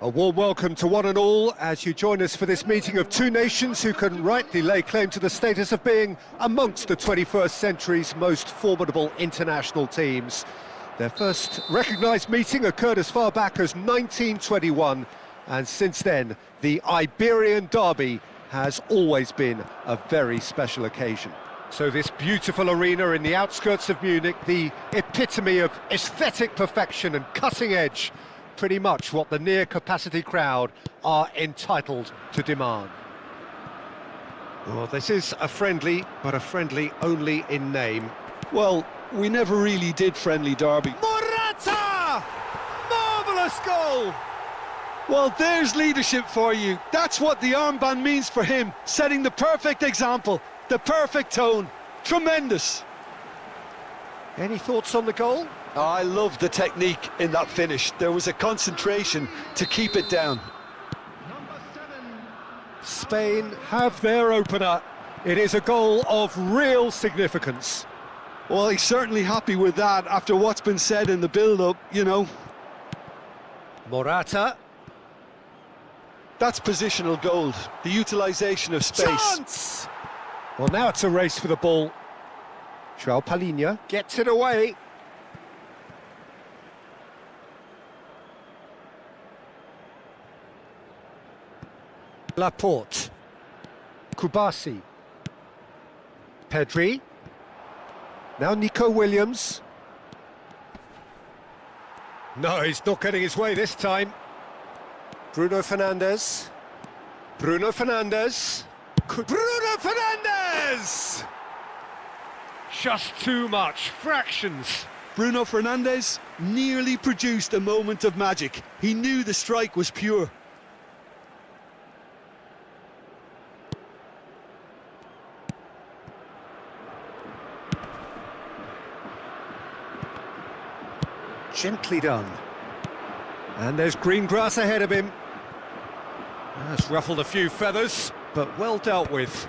A warm welcome to one and all as you join us for this meeting of two nations who can rightly lay claim to the status of being amongst the 21st century's most formidable international teams. Their first recognised meeting occurred as far back as 1921, and since then, the Iberian Derby has always been a very special occasion. So this beautiful arena in the outskirts of Munich, the epitome of aesthetic perfection and cutting edge, pretty much what the near-capacity crowd are entitled to demand. Well, this is a friendly, but a friendly only in name. Well, we never really did friendly derby. Morata! Marvellous goal! Well, there's leadership for you. That's what the armband means for him, setting the perfect example, the perfect tone. Tremendous. Any thoughts on the goal? I love the technique in that finish. There was a concentration to keep it down. Spain have their opener. It is a goal of real significance. Well, he's certainly happy with that after what's been said in the build-up, you know. Morata. That's positional gold, the utilisation of space. Chance! Well, now it's a race for the ball. João Palhinha gets it away. Laporte. Kubasi. Pedri. Now Nico Williams. No, he's not getting his way this time. Bruno Fernandes. Bruno Fernandes. Bruno Fernandes! Just too much, fractions. Bruno Fernandes nearly produced a moment of magic. He knew the strike was pure. Gently done. And there's green grass ahead of him. That's ruffled a few feathers, but well dealt with.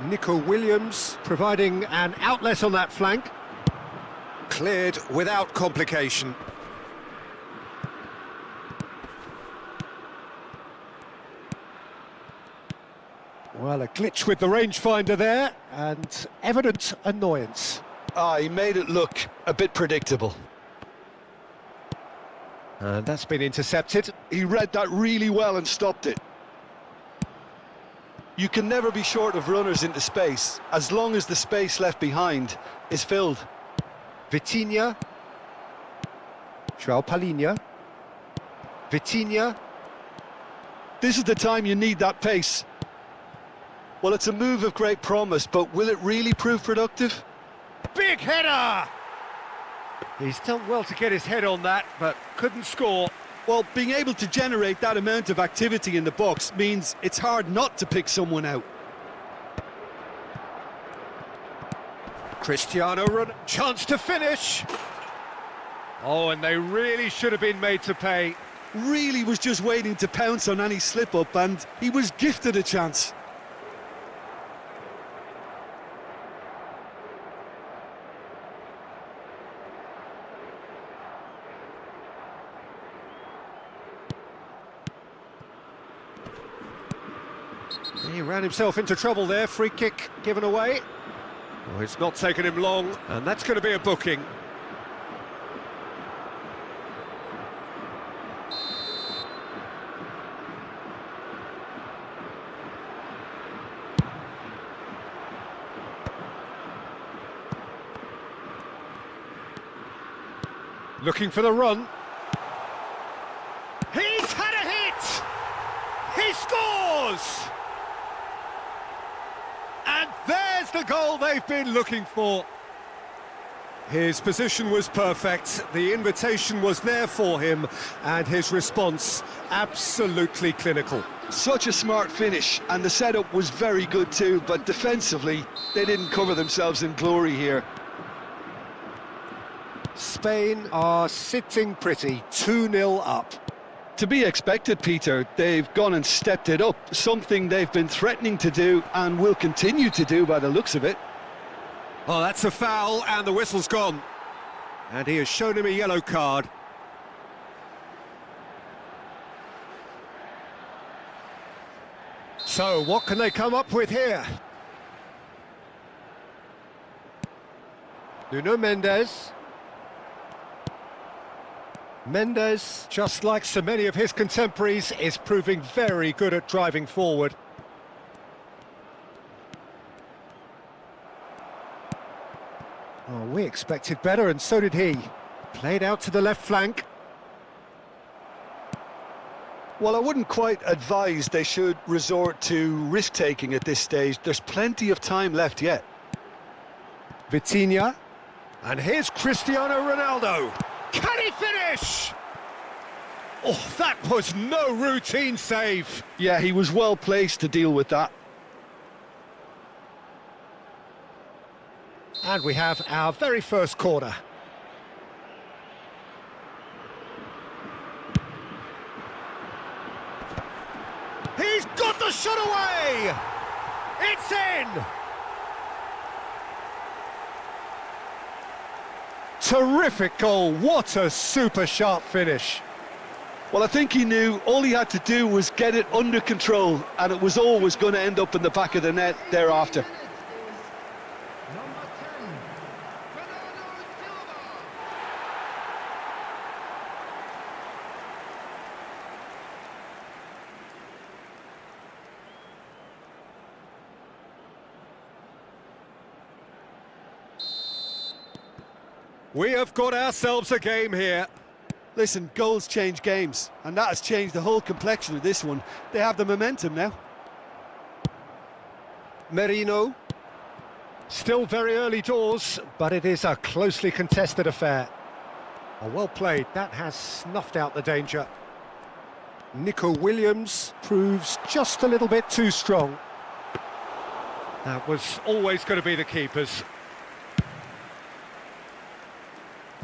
Nico Williams providing an outlet on that flank. Cleared without complication. Well, a glitch with the rangefinder there, and evident annoyance. He made it look a bit predictable. And that's been intercepted. He read that really well and stopped it. You can never be short of runners into space, as long as the space left behind is filled. Vitinha. João Palhinha. Vitinha. This is the time you need that pace. Well, it's a move of great promise, but will it really prove productive? Big header! He's done well to get his head on that, but couldn't score. Well, being able to generate that amount of activity in the box means it's hard not to pick someone out. Cristiano Ronaldo, chance to finish. Oh, and they really should have been made to pay. Really was just waiting to pounce on any slip-up, and he was gifted a chance. He ran himself into trouble there, free kick given away. Oh, it's not taken him long, and that's going to be a booking. Looking for the run. He's had a hit! He scores! And there's the goal they've been looking for. His position was perfect, the invitation was there for him, and his response absolutely clinical. Such a smart finish, and the setup was very good too, but defensively, they didn't cover themselves in glory here. Spain are sitting pretty, 2-0 up. To be expected, Peter. They've gone and stepped it up, something they've been threatening to do and will continue to do by the looks of it. Oh, that's a foul, and the whistle's gone. And he has shown him a yellow card. So, what can they come up with here? Nuno Mendes. Mendes, just like so many of his contemporaries, is proving very good at driving forward. Oh, we expected better, and so did he. Played out to the left flank. Well, I wouldn't quite advise they should resort to risk-taking at this stage. There's plenty of time left yet. Vitinha. And here's Cristiano Ronaldo. Can he finish? Oh, that was no routine save. Yeah, he was well placed to deal with that. And we have our very first corner. He's got the shot away! It's in! Terrific goal, what a super sharp finish. Well, I think he knew all he had to do was get it under control, and it was always going to end up in the back of the net thereafter. We have got ourselves a game here. Listen, goals change games, and that has changed the whole complexion of this one. They have the momentum now. Merino. Still very early doors, but it is a closely contested affair. Oh, well played, that has snuffed out the danger. Nico Williams proves just a little bit too strong. That was always going to be the keeper's.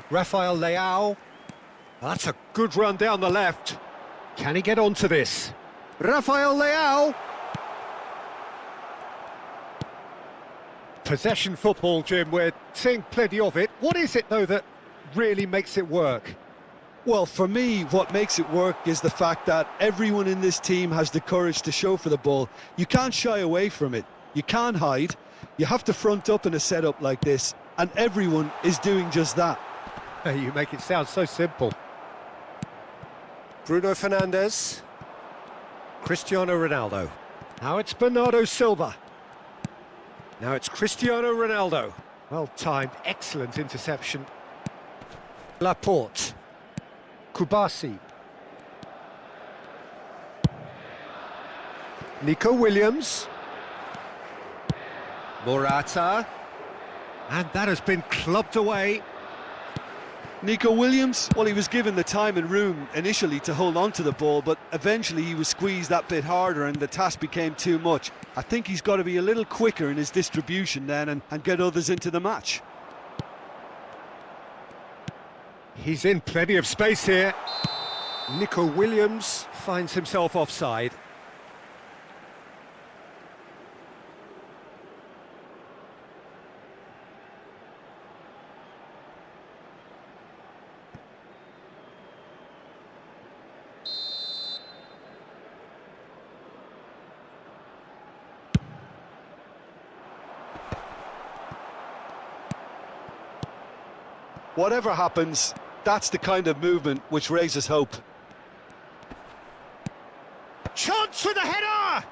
Rafael Leao. That's a good run down the left. Can he get onto this? Rafael Leao. Possession football, Jim, we're seeing plenty of it. What is it, though, that really makes it work? Well, for me, what makes it work is the fact that everyone in this team has the courage to show for the ball. You can't shy away from it. You can't hide. You have to front up in a setup like this, and everyone is doing just that. You make it sound so simple. Bruno Fernandes. Cristiano Ronaldo. Now it's Bernardo Silva. Now it's Cristiano Ronaldo. Well timed, excellent interception. Laporte. Kubasi. Nico Williams. Morata. And that has been clubbed away. Nico Williams, well, he was given the time and room initially to hold on to the ball, but eventually he was squeezed that bit harder and the task became too much. I think he's got to be a little quicker in his distribution then and get others into the match. He's in plenty of space here. Nico Williams finds himself offside. Whatever happens, that's the kind of movement which raises hope. Chance for the header!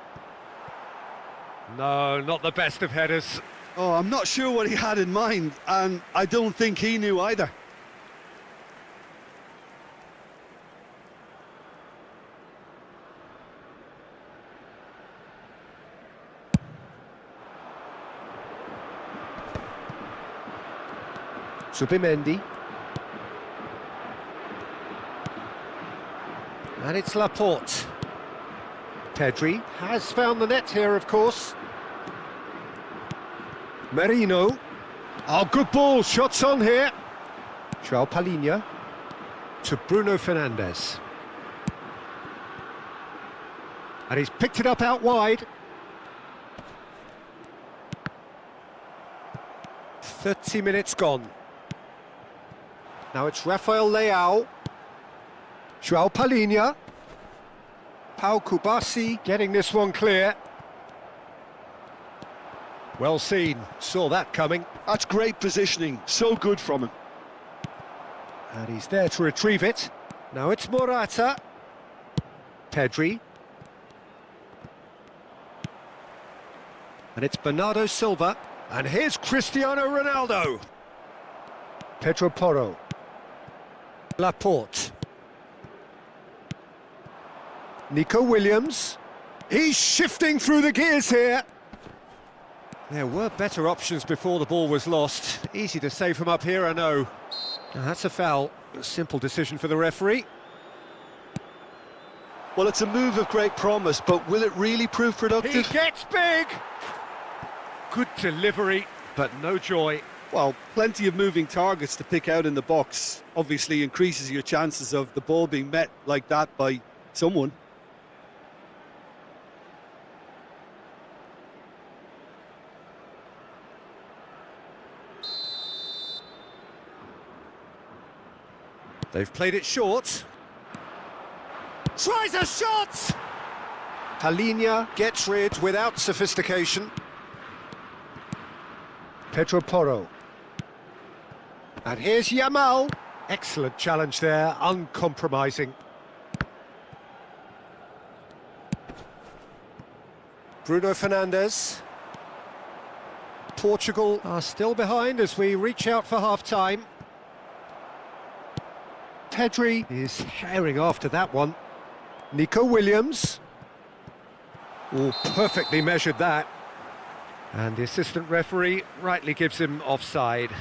No, not the best of headers. Oh, I'm not sure what he had in mind, and I don't think he knew either. Subimendi. And it's Laporte. Pedri has found the net here, of course. Merino. Oh, good ball, shots on here. João Palhinha to Bruno Fernandes. And he's picked it up out wide. 30 minutes gone. Now it's Rafael Leao. João Palhinha. Pau Kubasi getting this one clear. Well seen, saw that coming. That's great positioning, so good from him. And he's there to retrieve it. Now it's Morata. Pedri. And it's Bernardo Silva. And here's Cristiano Ronaldo. Pedro Porro. Laporte. Nico Williams. He's shifting through the gears here. There were better options before the ball was lost. Easy to save from up here, I know. Now, that's a foul. A simple decision for the referee. Well, it's a move of great promise, but will it really prove productive? He gets big! Good delivery, but no joy. Well, plenty of moving targets to pick out in the box. Obviously increases your chances of the ball being met like that by someone. They've played it short. Tries a shot! Palinha gets rid without sophistication. Pedro Porro. And here's Yamal. Excellent challenge there, uncompromising. Bruno Fernandes. Portugal are still behind as we reach out for half-time. Pedri is herring after that one. Nico Williams. Oh, perfectly measured that. And the assistant referee rightly gives him offside.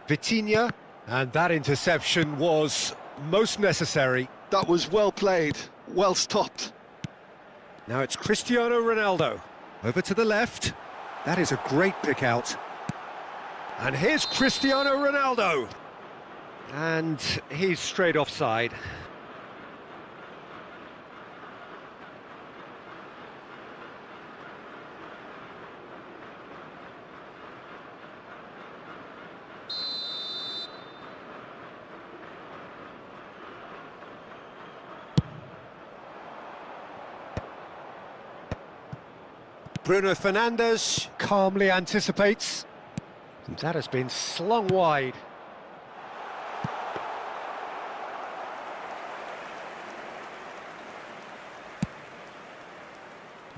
Vitinha, and that interception was most necessary. That was well played, well stopped. Now it's Cristiano Ronaldo, over to the left. That is a great pick out. And here's Cristiano Ronaldo. And he's straight offside. Bruno Fernandes calmly anticipates. And that has been slung wide.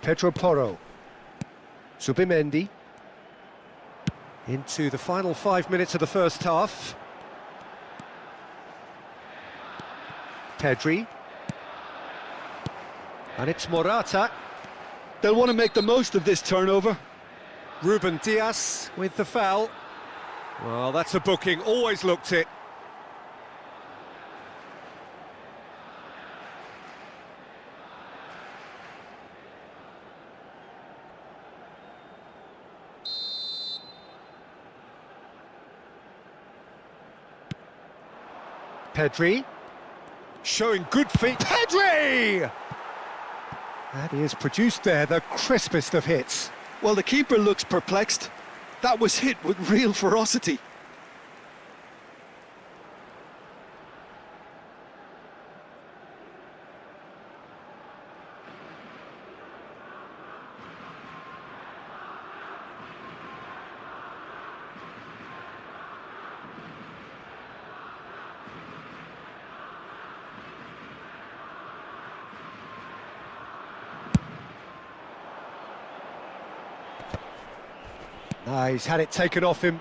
Pedro Porro. Zubimendi. Into the final 5 minutes of the first half. Pedri. And it's Morata. They'll want to make the most of this turnover. Ruben Dias with the foul. Well, that's a booking, always looked it. Pedri. Showing good feet. Pedri! And he has produced there the crispest of hits. Well, the keeper looks perplexed. That was hit with real ferocity. He's had it taken off him.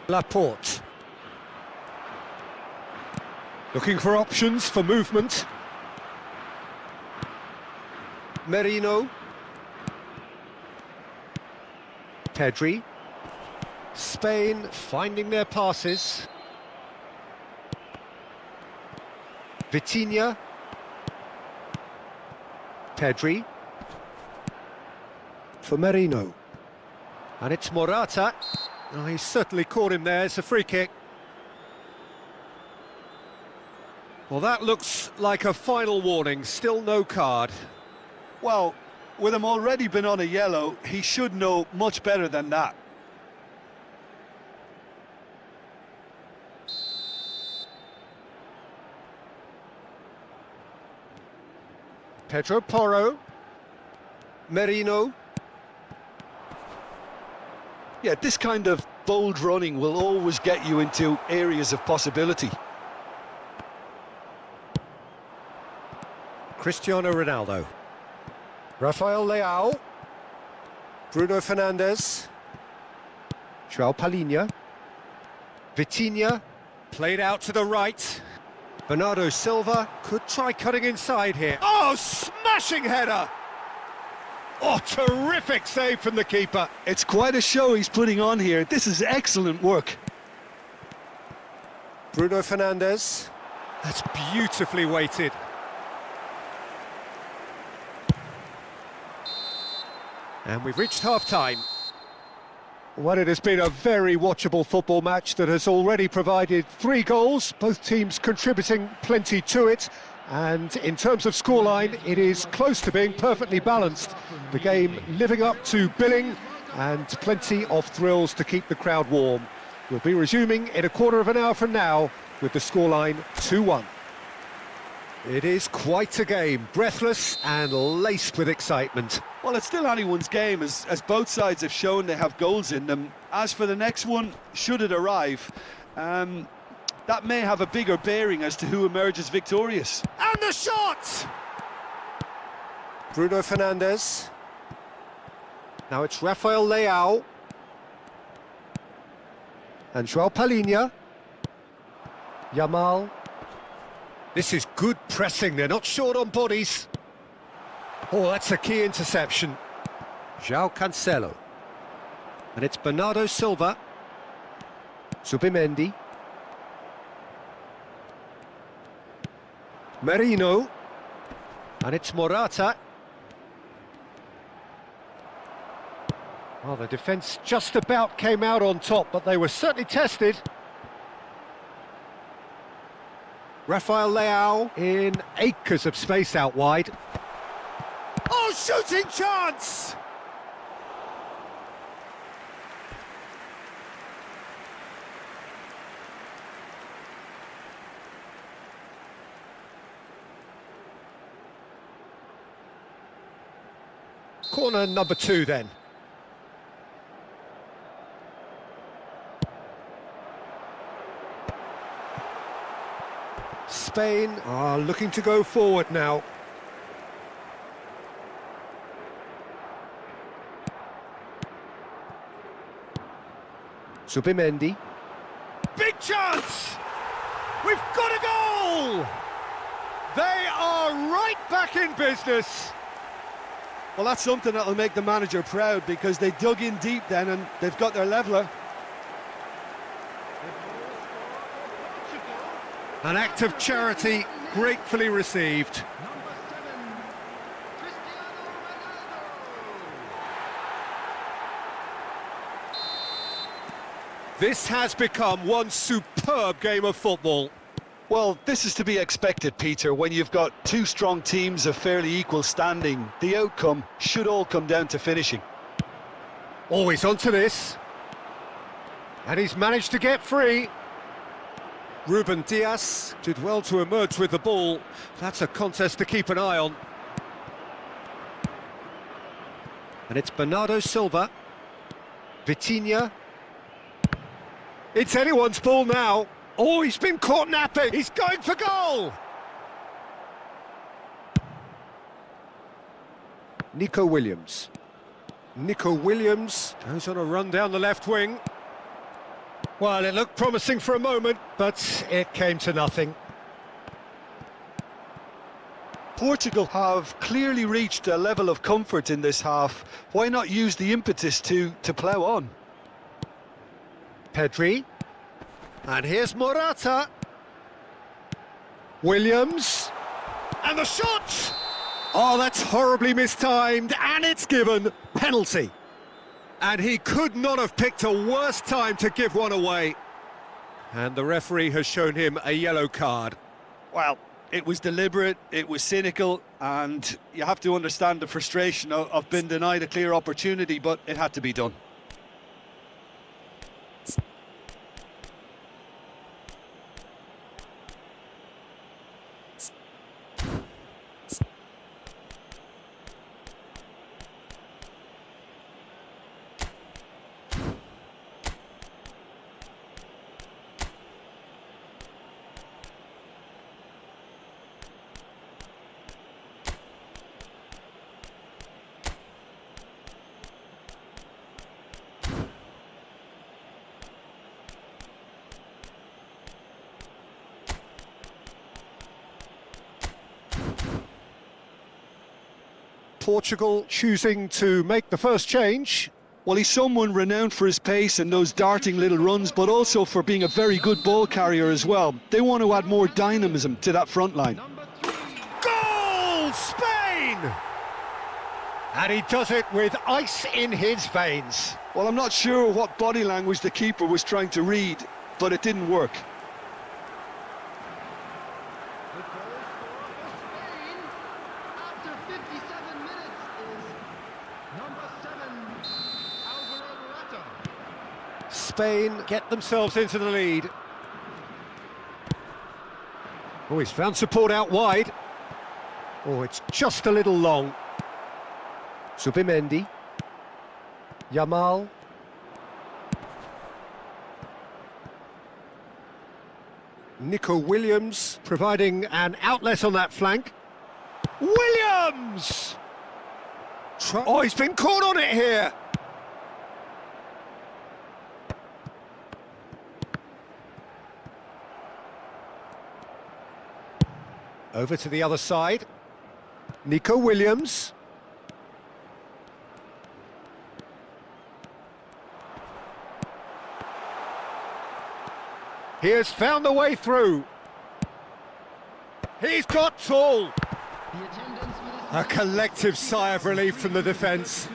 Laporte. Looking for options for movement. Merino. Pedri. Spain finding their passes. Vitinha. Pedri. For Merino. And it's Morata. Oh, he's certainly caught him there. It's a free kick. Well, that looks like a final warning. Still no card. Well, with him already been on a yellow, he should know much better than that. Pedro Porro. Merino. Yeah, this kind of bold running will always get you into areas of possibility. Cristiano Ronaldo. Rafael Leao. Bruno Fernandes. João Palhinha. Vitinha. Played out to the right. Bernardo Silva could try cutting inside here. Oh, smashing header! Oh, terrific save from the keeper. It's quite a show he's putting on here. This is excellent work. Bruno Fernandes. That's beautifully weighted. And we've reached half-time. Well, it has been a very watchable football match that has already provided 3 goals, both teams contributing plenty to it. And in terms of scoreline, it is close to being perfectly balanced. The game living up to billing and plenty of thrills to keep the crowd warm. We'll be resuming in a quarter of an hour from now with the scoreline 2-1. It is quite a game, breathless and laced with excitement. Well, it's still anyone's game, as both sides have shown they have goals in them. As for the next one, should it arrive, that may have a bigger bearing as to who emerges victorious. And the shot! Bruno Fernandes. Now it's Rafael Leao. And João Palhinha. Yamal. This is good pressing, they're not short on bodies. Oh, that's a key interception. João Cancelo. And it's Bernardo Silva. Zubimendi. Merino. And it's Morata. Well, the defence just about came out on top, but they were certainly tested. Rafael Leao in acres of space out wide. Oh, shooting chance! Corner number 2 then. Spain are looking to go forward now. Zubimendi. Big chance! We've got a goal! They are right back in business. Well, that's something that'll make the manager proud, because they dug in deep then and they've got their leveller. An act of charity gratefully received. This has become one superb game of football. Well, this is to be expected, Peter. When you've got 2 strong teams of fairly equal standing, the outcome should all come down to finishing. Always onto this. And he's managed to get free. Ruben Dias did well to emerge with the ball. That's a contest to keep an eye on. And it's Bernardo Silva. Vitinha. It's anyone's ball now. Oh, he's been caught napping. He's going for goal. Nico Williams. Nico Williams goes on a run down the left wing. Well, it looked promising for a moment, but it came to nothing. Portugal have clearly reached a level of comfort in this half. Why not use the impetus to plough on? Pedri. And here's Morata. Williams. And the shot! Oh, that's horribly mistimed, and it's given. Penalty. And he could not have picked a worse time to give one away. And the referee has shown him a yellow card. Well, It was deliberate, it was cynical, and you have to understand the frustration of being denied a clear opportunity, but it had to be done. Portugal choosing to make the first change. Well, he's someone renowned for his pace and those darting little runs, but also for being a very good ball carrier as well. They want to add more dynamism to that front line. Goal! Spain! And he does it with ice in his veins. Well, I'm not sure what body language the keeper was trying to read, but it didn't work. Spain get themselves into the lead. Oh, he's found support out wide. Oh, it's just a little long. Subimendi. Yamal. Nico Williams providing an outlet on that flank. Williams! Oh, he's been caught on it here. Over to the other side. Nico Williams. He has found the way through. He's got tall. A collective sigh of relief from the defence.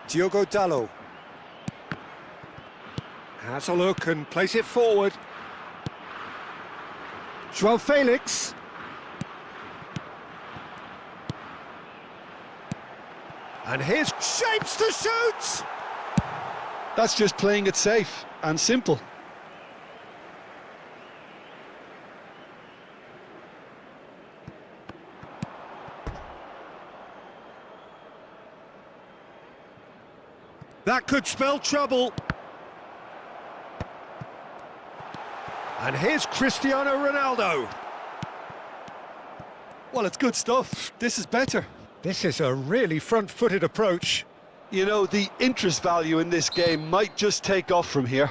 Diogo Dalot has a look and plays it forward. João Felix. And here's shapes to shoot! That's just playing it safe and simple. That could spell trouble. And here's Cristiano Ronaldo. Well, it's good stuff. This is better. This is a really front-footed approach. You know, the interest value in this game might just take off from here.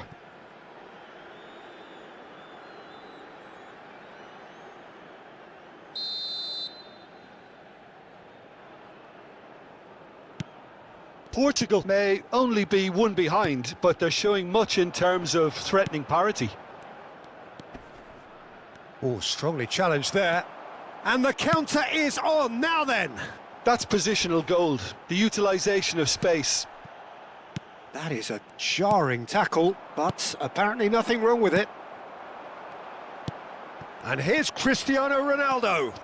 Portugal may only be one behind, but they're showing much in terms of threatening parity. Oh, strongly challenged there. And the counter is on, now then. That's positional gold, the utilisation of space. That is a jarring tackle, but apparently nothing wrong with it. And here's Cristiano Ronaldo.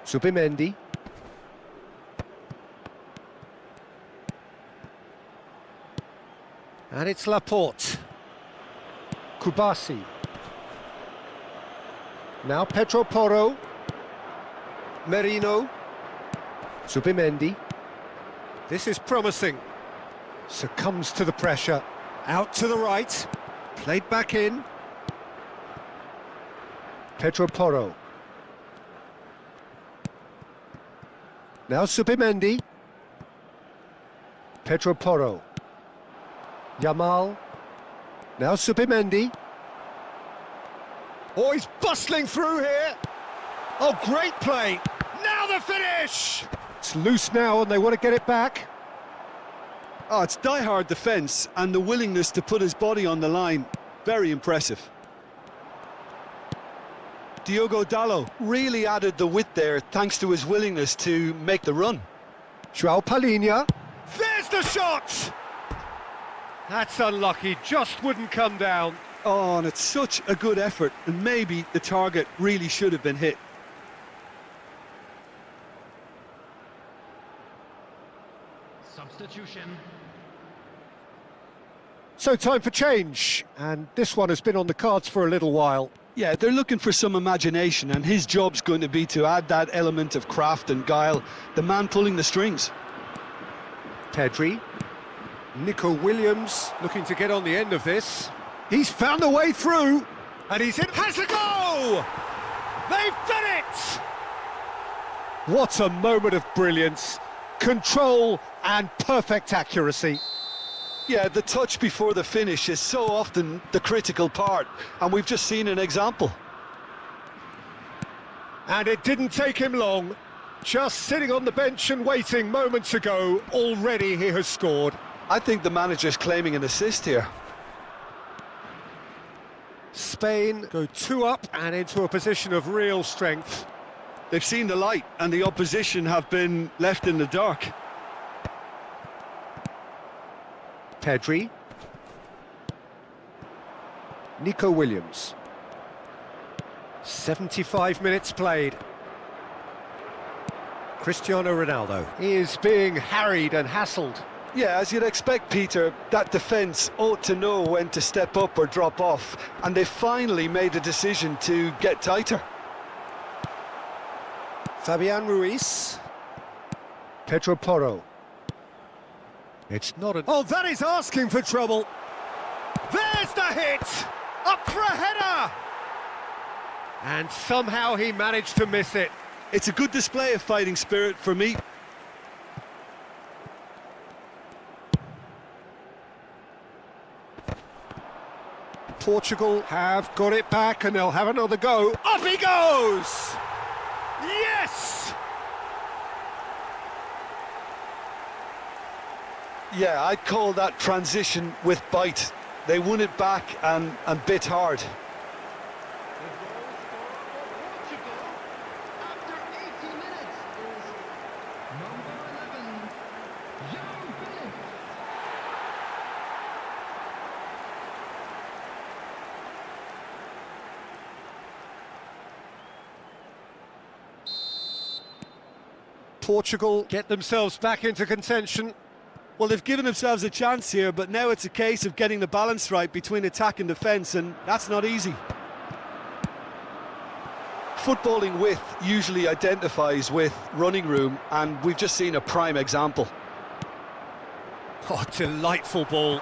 Subimendi. And it's Laporte. Kubasi. Now Pedro Porro. Merino. Subimendi. This is promising. Succumbs to the pressure. Out to the right. Played back in. Pedro Porro. Now Subimendi. Pedro Porro. Yamal. Now Subimendi. Oh, he's bustling through here. Oh, great play. Now the finish. It's loose now and they want to get it back. Oh, it's die-hard defence and the willingness to put his body on the line. Very impressive. Diogo Dalot really added the width there thanks to his willingness to make the run. João Palhinha. There's the shot! That's unlucky, just wouldn't come down. Oh, and it's such a good effort, and maybe the target really should have been hit. Substitution. So time for change, and this one has been on the cards for a little while. Yeah, they're looking for some imagination, and his job's going to be to add that element of craft and guile, the man pulling the strings. Pedri. Nico Williams looking to get on the end of this. He's found a way through, and he's in. Has a go! They've done it! What a moment of brilliance, control and perfect accuracy. Yeah, the touch before the finish is so often the critical part, and we've just seen an example. And it didn't take him long. Just sitting on the bench and waiting moments ago, already he has scored. I think the manager's claiming an assist here. Spain go 2 up and into a position of real strength. They've seen the light, and the opposition have been left in the dark. Pedri. Nico Williams. 75 minutes played. Cristiano Ronaldo is being harried and hassled. Yeah, as you'd expect, Peter, that defence ought to know when to step up or drop off, and they finally made a decision to get tighter. Fabian Ruiz. Pedro Porro. It's not a... Oh, that is asking for trouble. There's the hit! Up for a header! And somehow he managed to miss it. It's a good display of fighting spirit for me. Portugal have got it back and they'll have another go. Up he goes! Yes! Yeah, I'd call that transition with bite. They won it back and bit hard. Portugal get themselves back into contention. Well, they've given themselves a chance here, but now it's a case of getting the balance right between attack and defence, and that's not easy. Footballing width usually identifies with running room, and we've just seen a prime example. Oh, delightful ball.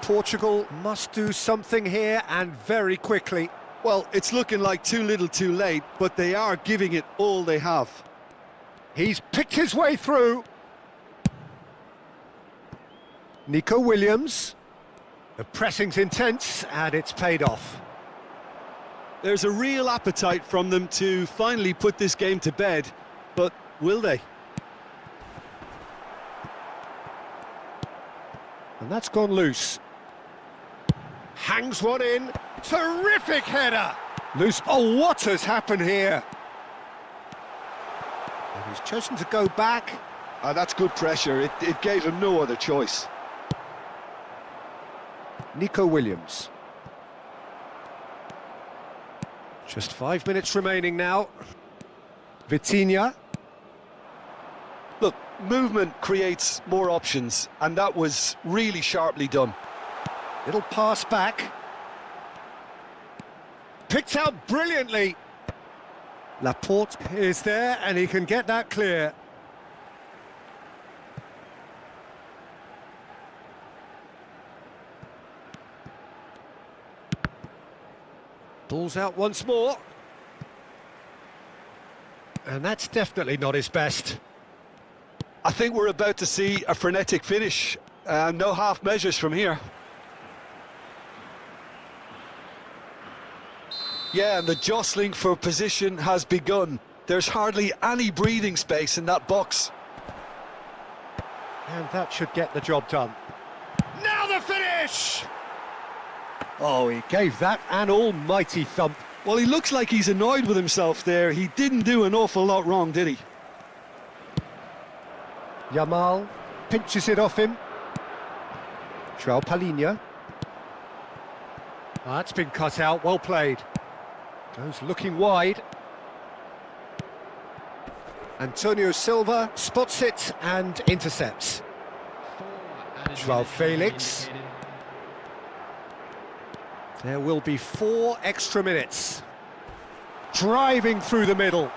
Portugal must do something here, and very quickly. Well, it's looking like too little too late, but they are giving it all they have. He's picked his way through. Nico Williams. The pressing's intense, and it's paid off. There's a real appetite from them to finally put this game to bed, but will they? And that's gone loose. Hangs one in. Terrific header! Loose. Oh, what has happened here? And he's chosen to go back. That's good pressure. It gave him no other choice. Nico Williams. Just 5 minutes remaining now. Vitinha. Look, movement creates more options, and that was really sharply done. Little pass back. Picked out brilliantly. Laporte is there, and he can get that clear. Ball's out once more. And that's definitely not his best. I think we're about to see a frenetic finish. No half measures from here. Yeah, and the jostling for position has begun. There's hardly any breathing space in that box. And that should get the job done. Now the finish! Oh, he gave that an almighty thump. Well, he looks like he's annoyed with himself there. He didn't do an awful lot wrong, did he? Yamal pinches it off him. João Palhinha. That's been cut out, well played. Goes looking wide. Antonio Silva spots it and intercepts. João Felix. There will be 4 extra minutes. Driving through the middle.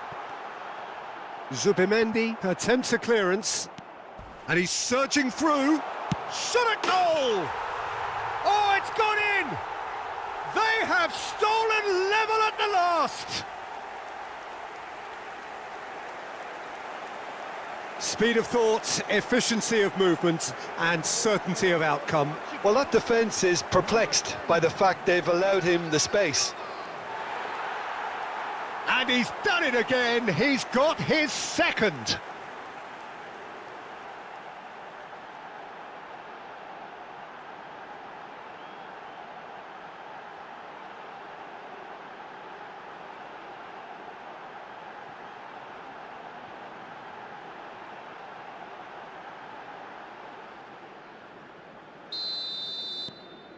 Zubimendi attempts a clearance. And he's surging through. Shot at goal! Oh, it's gone in! They have stolen level at the last! Speed of thought, efficiency of movement, and certainty of outcome. Well, that defence is perplexed by the fact they've allowed him the space. And he's done it again. He's got his second.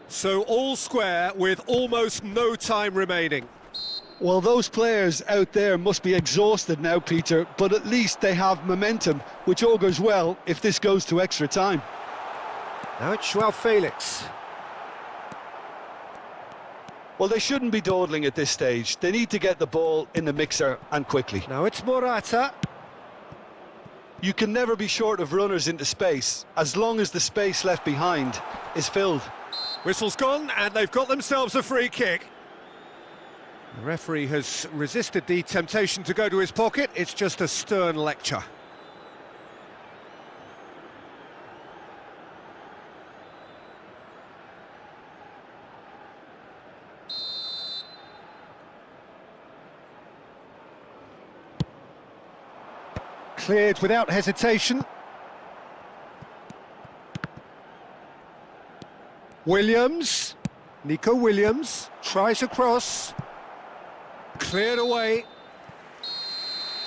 So all square with almost no time remaining. Well, those players out there must be exhausted now, Peter, but at least they have momentum, which augurs well if this goes to extra time. Now it's João Felix. Well, they shouldn't be dawdling at this stage. They need to get the ball in the mixer and quickly. Now it's Morata. You can never be short of runners into space, as long as the space left behind is filled. Whistle's gone, and they've got themselves a free kick. The referee has resisted the temptation to go to his pocket. It's just a stern lecture. Cleared without hesitation. Williams, Nico Williams, tries a cross. Cleared away.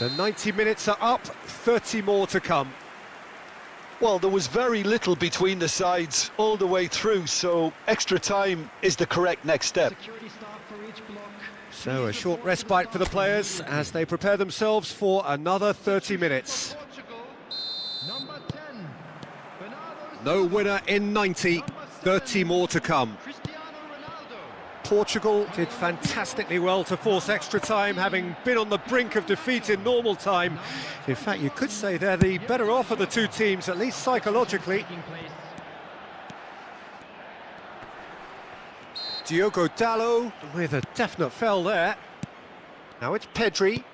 The 90 minutes are up, 30 more to come. Well, there was very little between the sides all the way through, so extra time is the correct next step. So a short respite for the players as they prepare themselves for another 30 minutes. No winner in 90, 30 more to come. Portugal did fantastically well to force extra time, having been on the brink of defeat in normal time. In fact, you could say they're the better off of the two teams, at least psychologically. Diogo Dalot with a definite foul there. Now it's Pedri.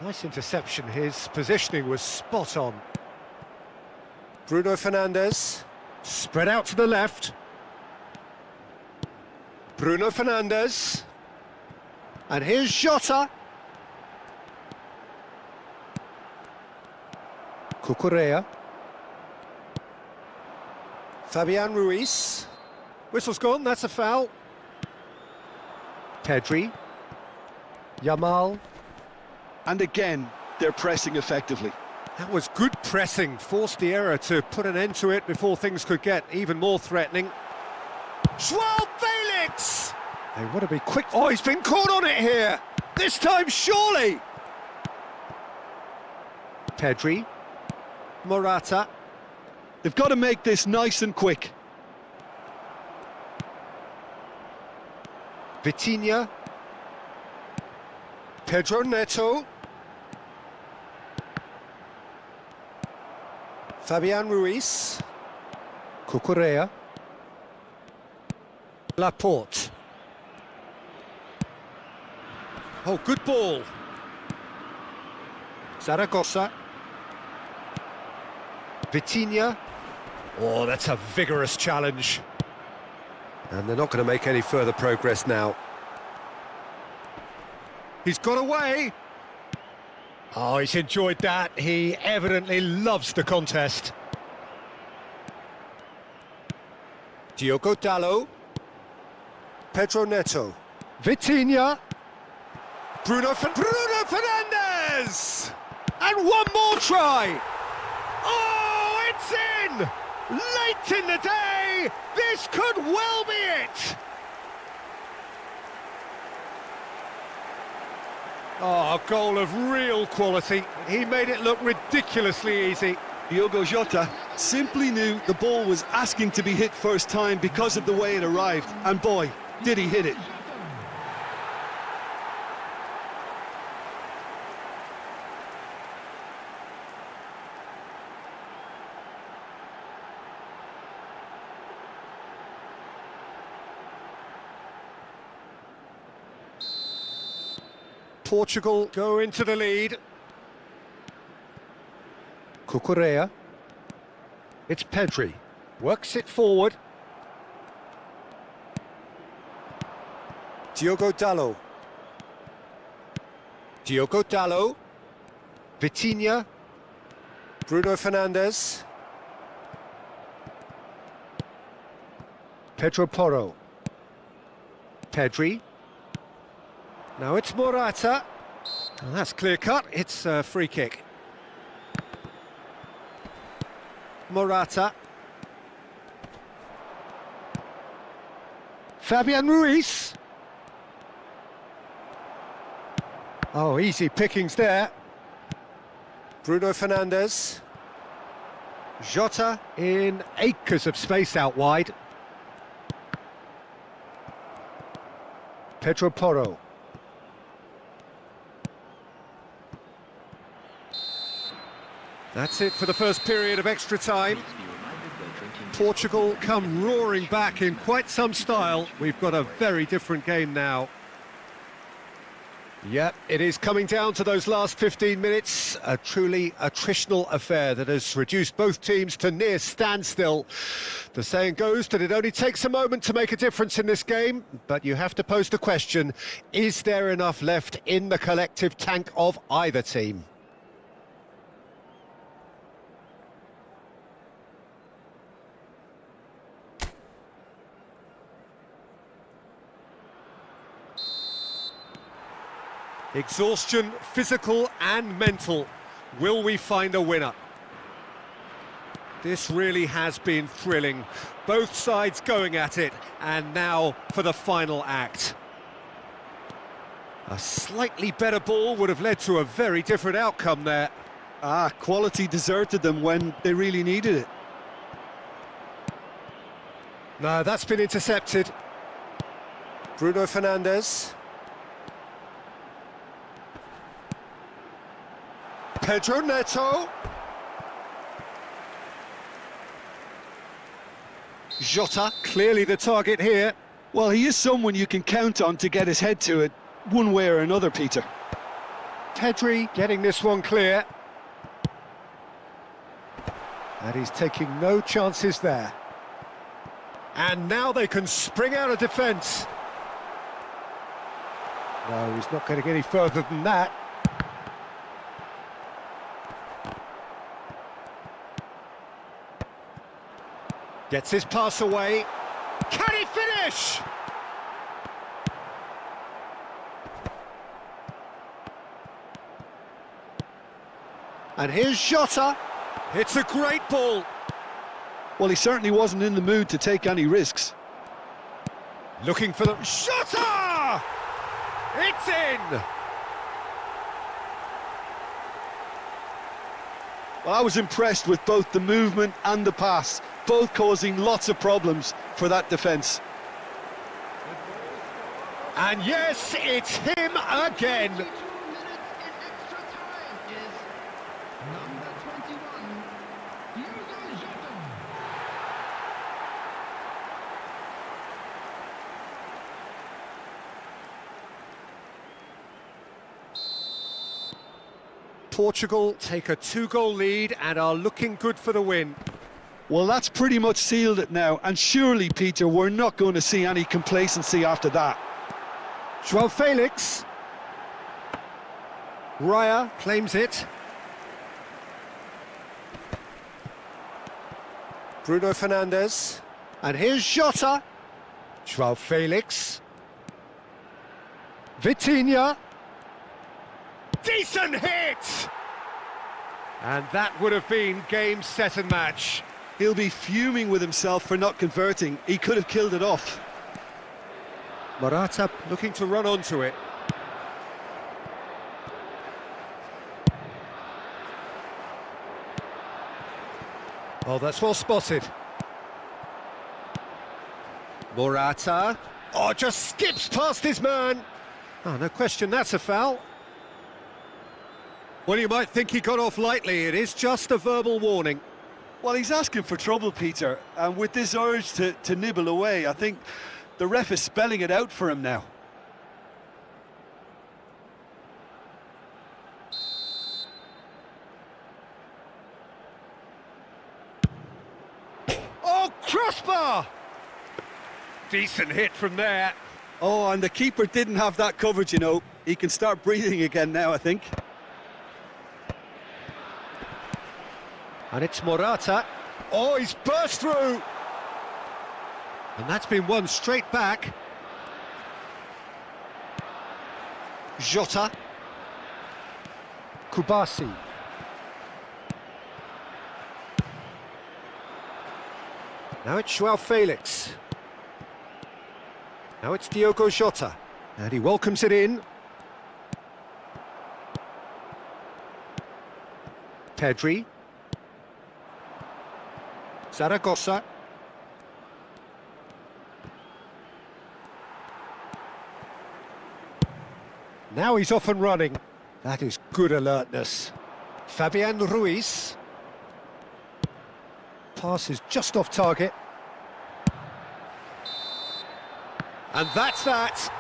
Nice interception, his positioning was spot on. Bruno Fernandes, spread out to the left. Bruno Fernandes. And here's Jota. Cucurella. Fabian Ruiz. Whistle's gone, that's a foul. Pedri. Yamal. And again, they're pressing effectively. That was good pressing, forced the error to put an end to it before things could get even more threatening. João Felix! They want to be quick. Oh, he's been caught on it here! This time, surely! Pedri. Morata. They've got to make this nice and quick. Vitinha. Pedro Neto. Fabian Ruiz. Cucurella. Laporte. Oh, good ball. Zaragoza. Vitinha. Oh, that's a vigorous challenge. And they're not going to make any further progress now. He's got away. Oh, he's enjoyed that. He evidently loves the contest. Diogo Dalot. Pedro Neto. Vitinha. Bruno Fernandes! And one more try! Oh, it's in! Late in the day, this could well be it! Oh, a goal of real quality. He made it look ridiculously easy. Diogo Jota simply knew the ball was asking to be hit first time because of the way it arrived. And boy, did he hit it. Portugal go into the lead. Cucurella. It's Pedri. Works it forward. Diogo Dalot. Diogo Dalot. Vitinha. Bruno Fernandes. Pedro Porro. Pedri. Now it's Morata. And that's clear cut. It's a free kick. Morata. Fabian Ruiz. Oh, easy pickings there. Bruno Fernandes. Jota in acres of space out wide. Pedro Porro. That's it for the first period of extra time. Portugal come roaring back in quite some style. We've got a very different game now. Yep, it is coming down to those last 15 minutes. A truly attritional affair that has reduced both teams to near standstill. The saying goes that it only takes a moment to make a difference in this game, but you have to pose the question, is there enough left in the collective tank of either team? Exhaustion, physical and mental. Will we find a winner? This really has been thrilling. Both sides going at it, and now for the final act. A slightly better ball would have led to a very different outcome there. Quality deserted them when they really needed it. No, that's been intercepted. Bruno Fernandes. Pedro Neto. Jota, clearly the target here. Well, he is someone you can count on to get his head to it, one way or another, Peter. Pedri getting this one clear. And he's taking no chances there. And now they can spring out of defence. No, he's not getting any further than that. Gets his pass away. Can he finish? And here's Jota. It's a great ball. Well, he certainly wasn't in the mood to take any risks. Looking for the... Jota! It's in! Well, I was impressed with both the movement and the pass, both causing lots of problems for that defence. And yes, it's him again. Portugal take a 2-goal lead and are looking good for the win. Well, that's pretty much sealed it now, and surely, Peter, we're not going to see any complacency after that. João Felix. Raya claims it. Bruno Fernandes. And here's Jota. Joao Felix. Vitinha. Decent hit! And that would have been game, set and match. He'll be fuming with himself for not converting. He could have killed it off. Morata looking to run onto it. Oh, that's well spotted. Morata. Oh, just skips past his man. Oh, no question, that's a foul. Well, you might think he got off lightly. It is just a verbal warning. Well, he's asking for trouble, Peter, and with this urge to nibble away, I think the ref is spelling it out for him now. Oh, crossbar! Decent hit from there. Oh, and the keeper didn't have that coverage, you know. He can start breathing again now, I think. And it's Morata. Oh, he's burst through! And that's been won straight back. Jota. Kubasi. Now it's Joao Felix. Now it's Diogo Jota. And he welcomes it in. Pedri. Zaragoza. Now he's off and running. That is good alertness. Fabian Ruiz. Pass is just off target. And that's that.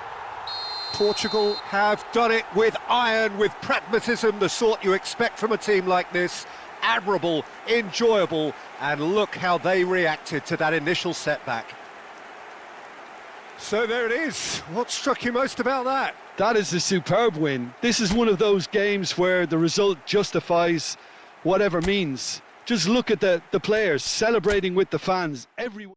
Portugal have done it with iron, with pragmatism, the sort you expect from a team like this. Admirable, enjoyable, and look how they reacted to that initial setback. So there it is. What struck you most about that? That is a superb win. This is one of those games where the result justifies whatever means. Just look at the players celebrating with the fans. Everyone.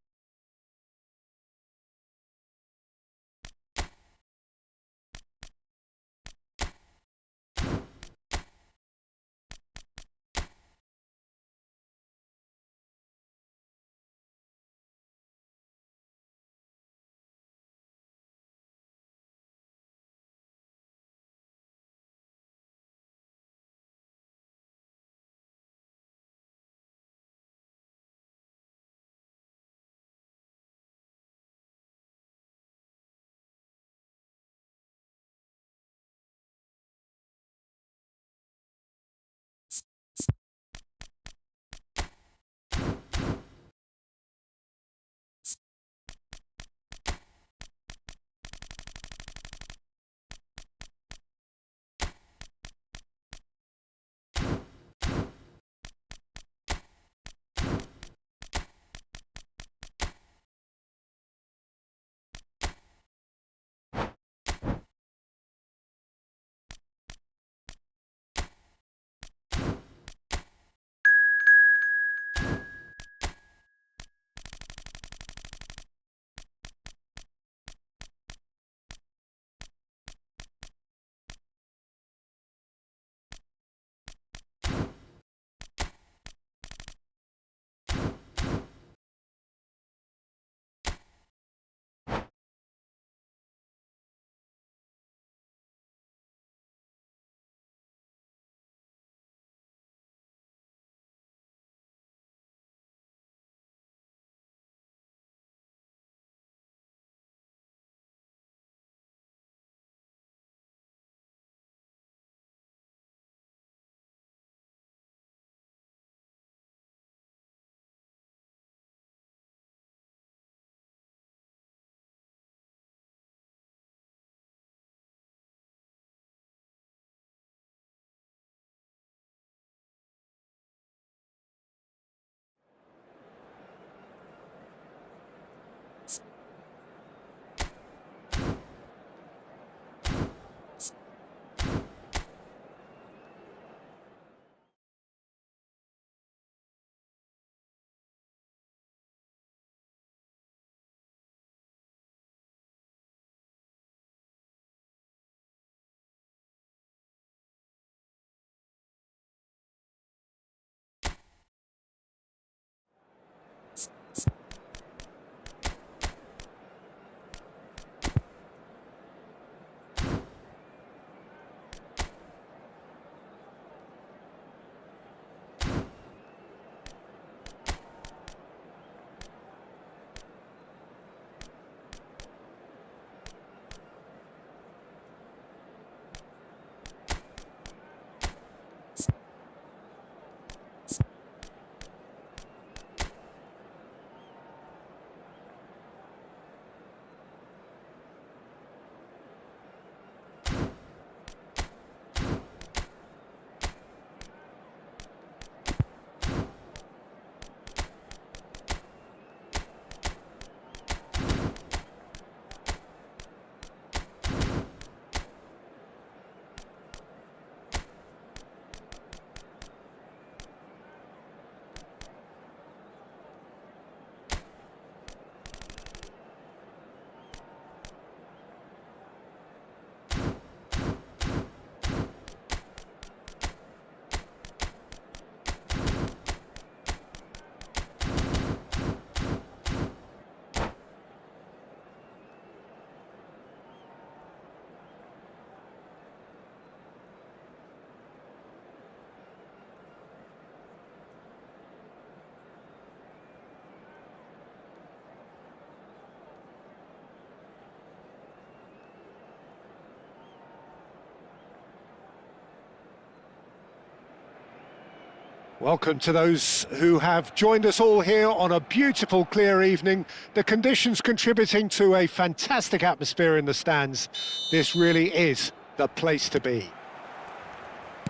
Welcome to those who have joined us all here on a beautiful, clear evening. The conditions contributing to a fantastic atmosphere in the stands. This really is the place to be.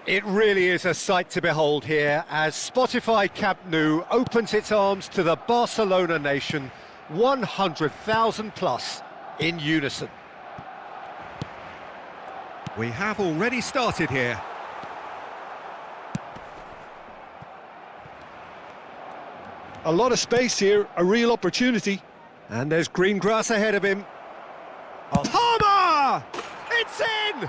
It really is a sight to behold here as Spotify Camp Nou opens its arms to the Barcelona nation, 100,000 plus in unison. We have already started here. A lot of space here, a real opportunity. And there's green grass ahead of him. Palmer! It's in!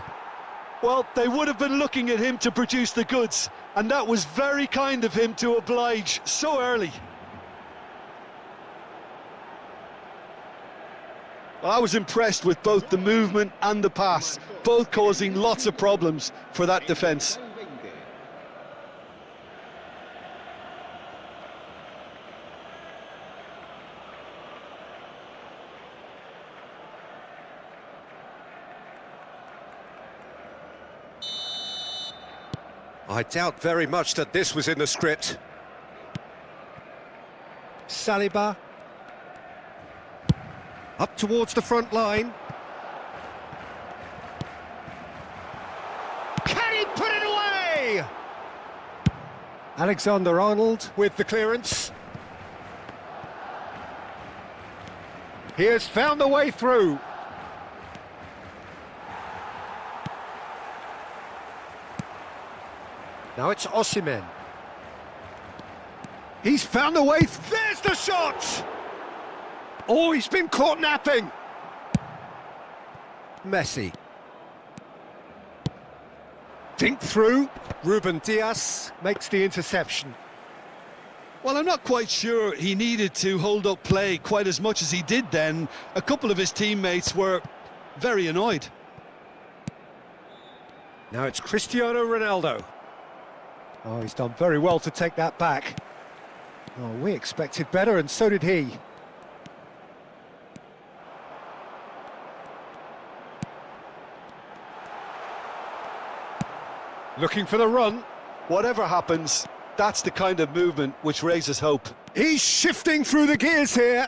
Well, they would have been looking at him to produce the goods, and that was very kind of him to oblige so early. Well, I was impressed with both the movement and the pass, both causing lots of problems for that defence. I doubt very much that this was in the script. Saliba. Up towards the front line. Can he put it away? Alexander-Arnold with the clearance. He has found the way through. Now it's Osimhen. He's found the way. There's the shot! Oh, he's been caught napping. Messi. Think through. Ruben Dias makes the interception. Well, I'm not quite sure he needed to hold up play quite as much as he did then. A couple of his teammates were very annoyed. Now it's Cristiano Ronaldo. Oh, he's done very well to take that back. Oh, we expected better, and so did he. Looking for the run. Whatever happens, that's the kind of movement which raises hope. He's shifting through the gears here.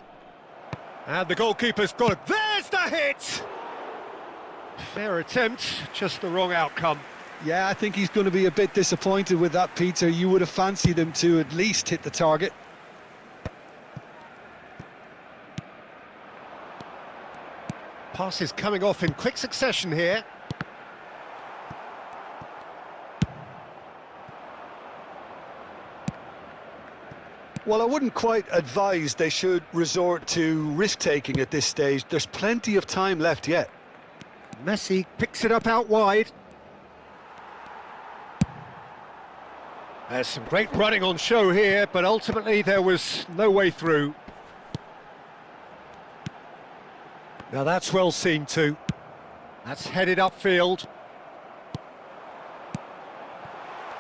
And the goalkeeper's got it. There's the hit! Fair attempt, just the wrong outcome. Yeah, I think he's going to be a bit disappointed with that, Peter. You would have fancied him to at least hit the target. Passes coming off in quick succession here. Well, I wouldn't quite advise they should resort to risk-taking at this stage. There's plenty of time left yet. Messi picks it up out wide. There's some great running on show here, but ultimately there was no way through. Now that's well seen too. That's headed upfield.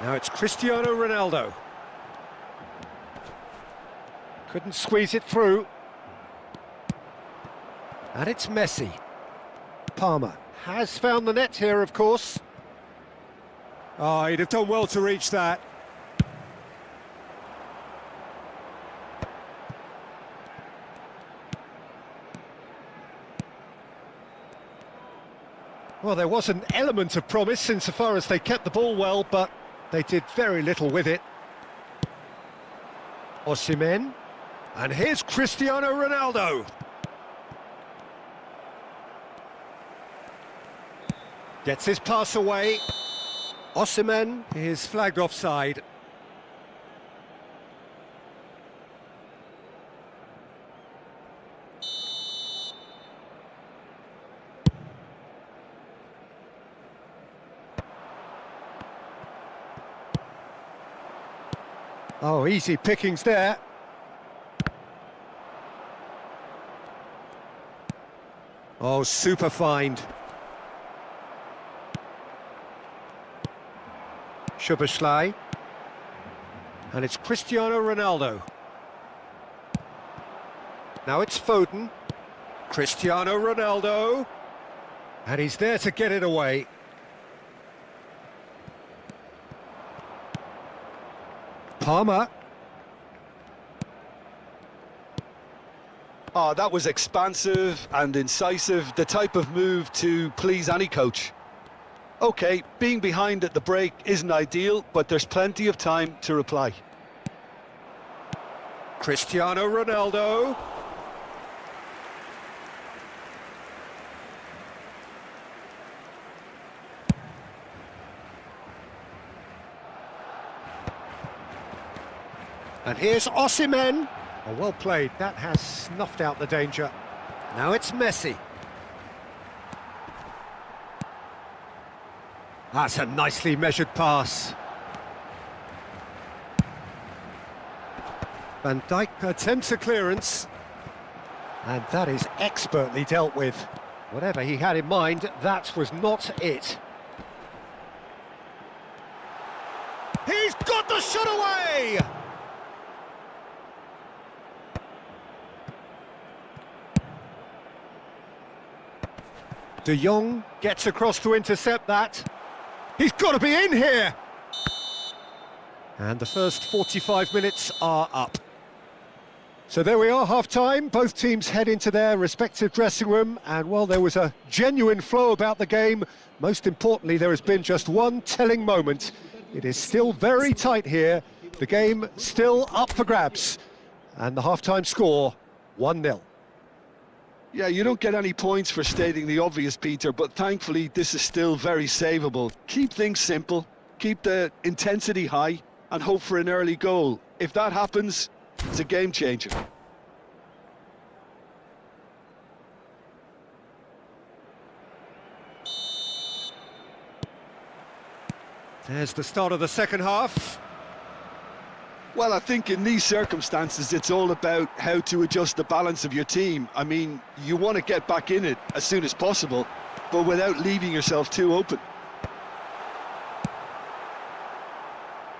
Now it's Cristiano Ronaldo. Couldn't squeeze it through. And it's Messi. Palmer has found the net here, of course. Oh, he'd have done well to reach that. Well, there was an element of promise insofar as they kept the ball well, but they did very little with it. Osimhen. And here's Cristiano Ronaldo. Gets his pass away. Osimhen is flagged offside. Oh, easy pickings there. Oh, super find. Szoboszlai. And it's Cristiano Ronaldo. Now it's Foden. Cristiano Ronaldo. And he's there to get it Palmer. Oh, that was expansive and incisive, the type of move to please any coach. OK, being behind at the break isn't ideal, but there's plenty of time to reply. Cristiano Ronaldo. And here's Osimhen. Oh, well played. That has snuffed out the danger. Now it's Messi. That's a nicely measured pass. Van Dijk attempts a clearance. And that is expertly dealt with. Whatever he had in mind, that was not it. He's got the shot away! De Jong gets across to intercept that. He's got to be in here! And the first 45 minutes are up. So there we are, half-time. Both teams head into their respective dressing room, and while there was a genuine flow about the game, most importantly, there has been just one telling moment. It is still very tight here. The game still up for grabs. And the half-time score, 1-0. Yeah, you don't get any points for stating the obvious, Peter, but thankfully this is still very savable. Keep things simple, keep the intensity high, and hope for an early goal. If that happens, it's a game changer. There's the start of the second half. Well, I think in these circumstances, it's all about how to adjust the balance of your team. I mean, you want to get back in it as soon as possible, but without leaving yourself too open.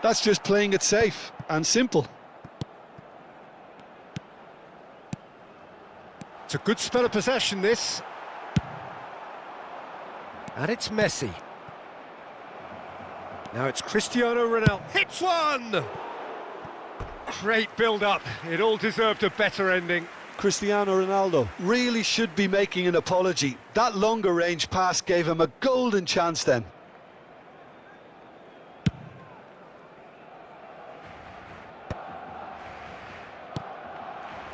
That's just playing it safe and simple. It's a good spell of possession, this. And it's Messi. Now it's Cristiano Ronaldo. Hits one! Great build-up. It all deserved a better ending. Cristiano Ronaldo really should be making an apology. That longer range pass gave him a golden chance then.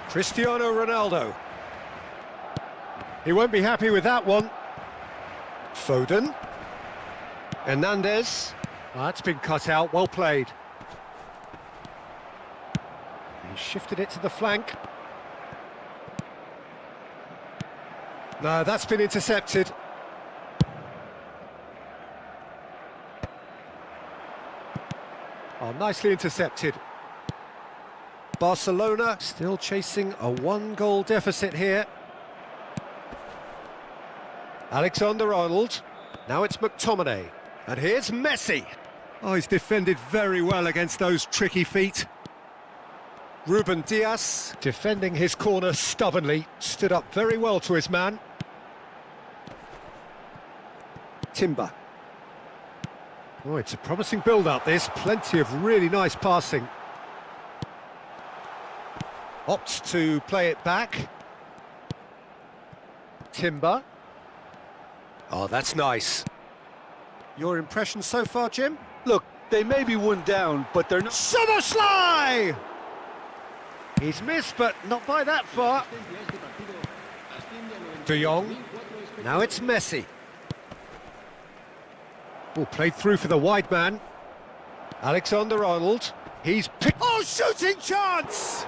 Cristiano Ronaldo. He won't be happy with that one. Foden. Hernandez. Well, that's been cut out, well played. He shifted it to the flank. No, that's been intercepted. Oh, nicely intercepted. Barcelona still chasing a one-goal deficit here. Alexander-Arnold. Now it's McTominay. And here's Messi. Oh, he's defended very well against those tricky feet. Ruben Dias, defending his corner stubbornly, stood up very well to his man. Timber. Oh, it's a promising build-up, this. Plenty of really nice passing. Opts to play it back. Timber. Oh, that's nice. Your impression so far, Jim? Look, they may be one down, but they're not... Szoboszlai! He's missed, but not by that far. De Jong. Now it's Messi. Oh, played through for the wide man. Alexander-Arnold. He's picked... Oh, shooting chance!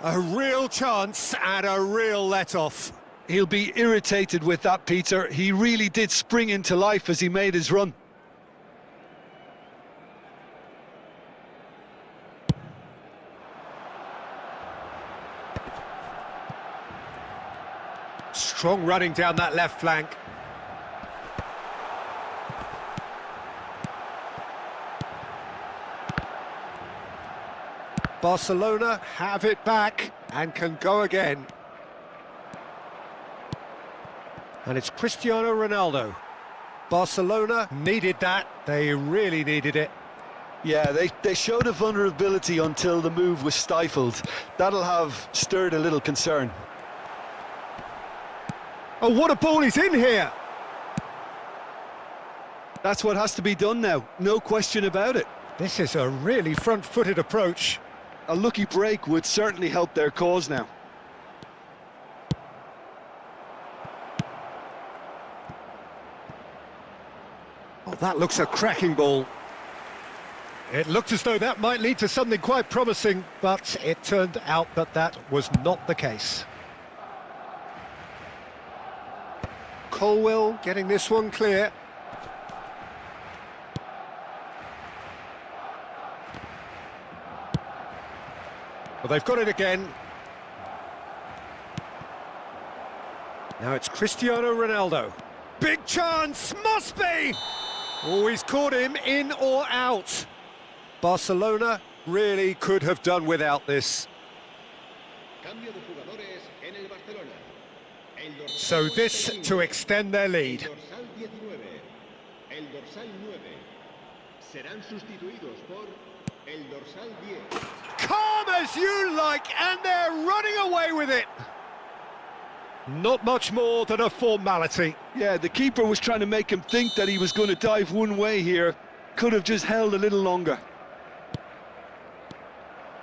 A real chance and a real let-off. He'll be irritated with that, Peter. He really did spring into life as he made his run. Strong running down that left flank. Barcelona have it back and can go again. And it's Cristiano Ronaldo. Barcelona needed that. They really needed it. Yeah, they showed a vulnerability until the move was stifled. That'll have stirred a little concern. Oh, what a ball he's in here! That's what has to be done now, no question about it. This is a really front-footed approach. A lucky break would certainly help their cause now. Oh, that looks a cracking ball. It looked as though that might lead to something quite promising, but it turned out that that was not the case. Colwell getting this one clear. Well, they've got it again. Now it's Cristiano Ronaldo. Big chance, must be! Oh, he's caught him in or out. Barcelona really could have done without this. So this to extend their lead. Calm as you like, and they're running away with it. Not much more than a formality. Yeah, the keeper was trying to make him think that he was going to dive one way here. Could have just held a little longer.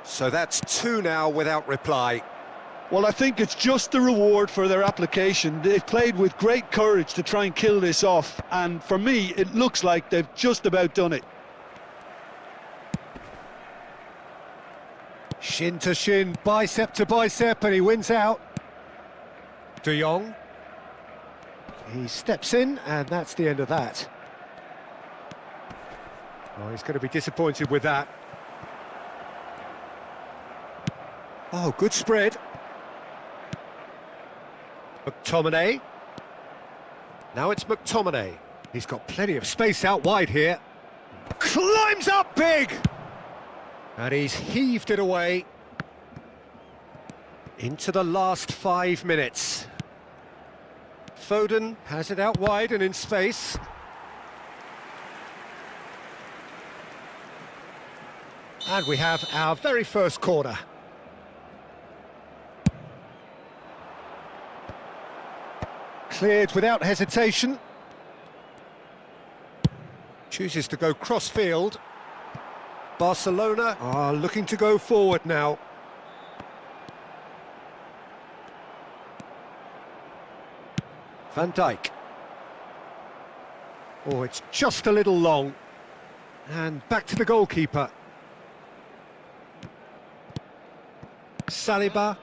So that's two now without reply. Well, I think it's just the reward for their application. They've played with great courage to try and kill this off, and for me, it looks like they've just about done it. Shin to shin, bicep to bicep, and he wins out. De Jong. He steps in, and that's the end of that. Oh, he's going to be disappointed with that. Oh, good spread. McTominay. Now it's McTominay. He's got plenty of space out wide here. Climbs up big! And he's heaved it away. Into the last 5 minutes. Foden has it out wide and in space. And we have our very first corner. Cleared without hesitation. Chooses to go cross-field. Barcelona are looking to go forward now. Van Dijk. Oh, it's just a little long. And back to the goalkeeper. Saliba.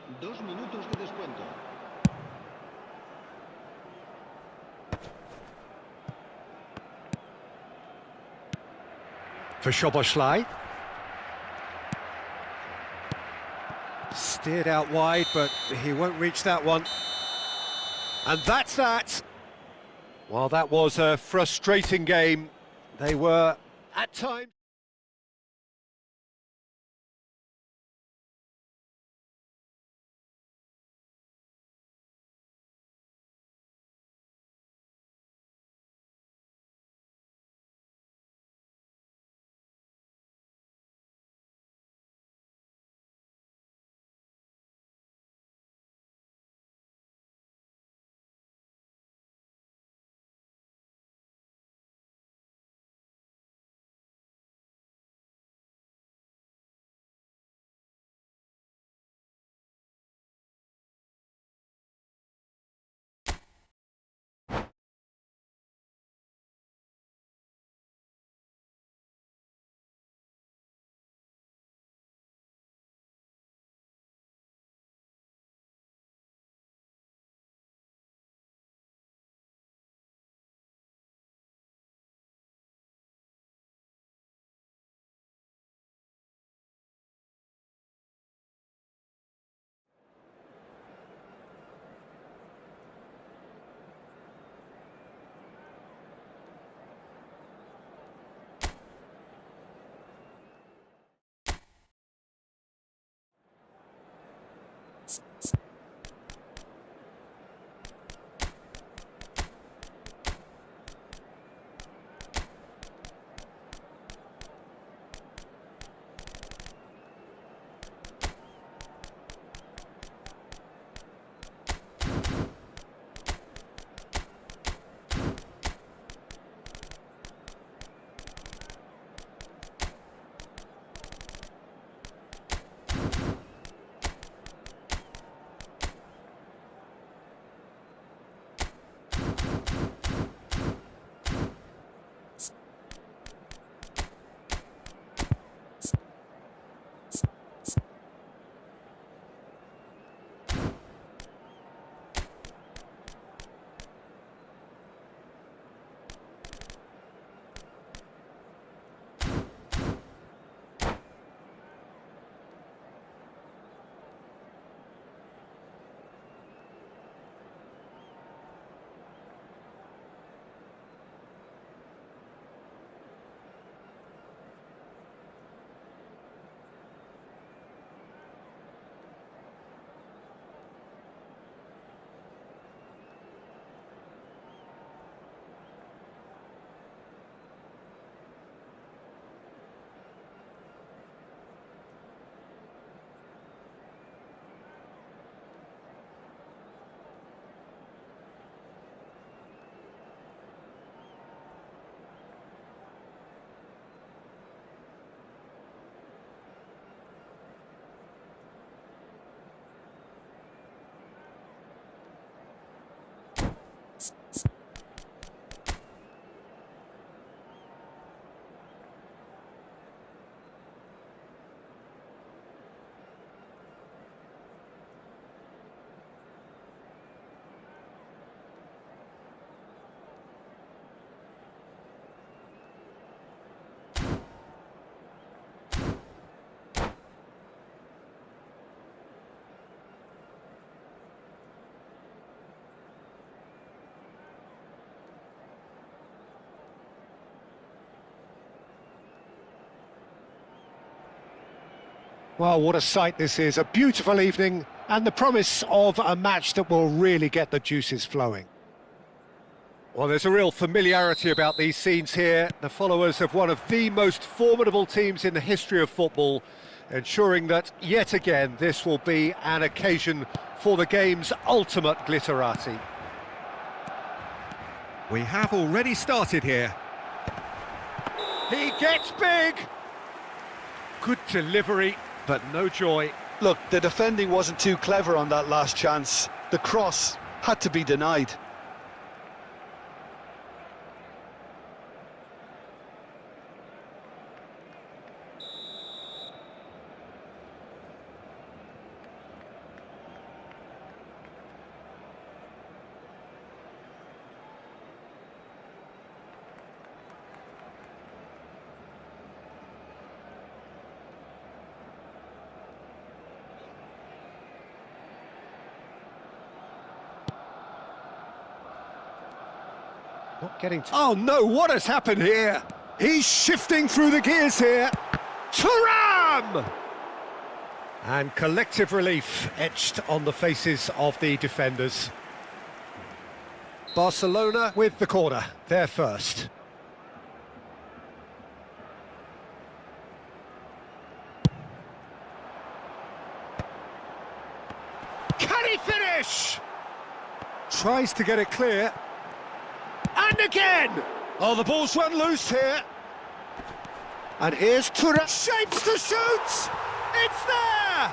For Szoboszlai. Steered out wide, but he won't reach that one. And that's that. Well, that was a frustrating game. They were, at times... Well, what a sight this is. A beautiful evening and the promise of a match that will really get the juices flowing. Well, there's a real familiarity about these scenes here. The followers of one of the most formidable teams in the history of football, ensuring that, yet again, this will be an occasion for the game's ultimate glitterati. We have already started here. He gets big! Good delivery, but no joy. Look, the defending wasn't too clever on that last chance. The cross had to be denied. Not getting to... Oh no, what has happened here? He's shifting through the gears here. Thuram! And collective relief etched on the faces of the defenders. Barcelona with the corner, they're first. Can he finish? Tries to get it clear. And again! Oh, the ball's run loose here. And here's Thuram. Shapes to shoot! It's there!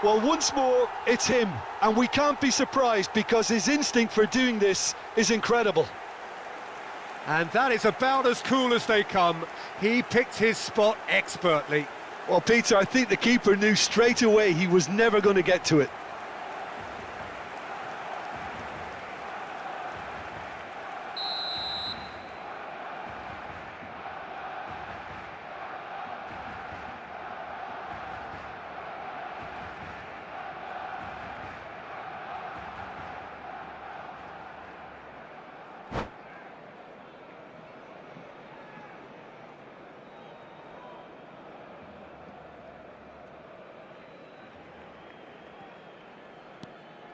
Well, once more, it's him. And we can't be surprised because his instinct for doing this is incredible. And that is about as cool as they come. He picked his spot expertly. Well, Peter, I think the keeper knew straight away he was never going to get to it.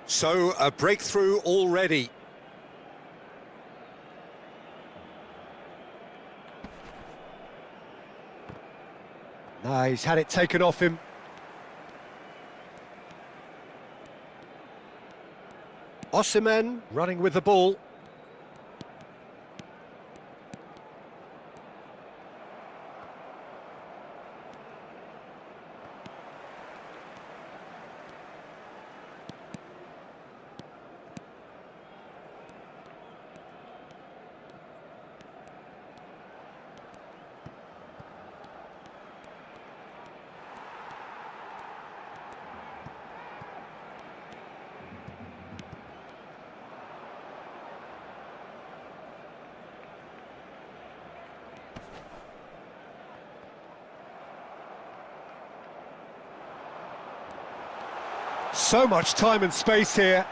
So, a breakthrough already. He's had it taken off him. Osimhen running with the ball. So much time and space here.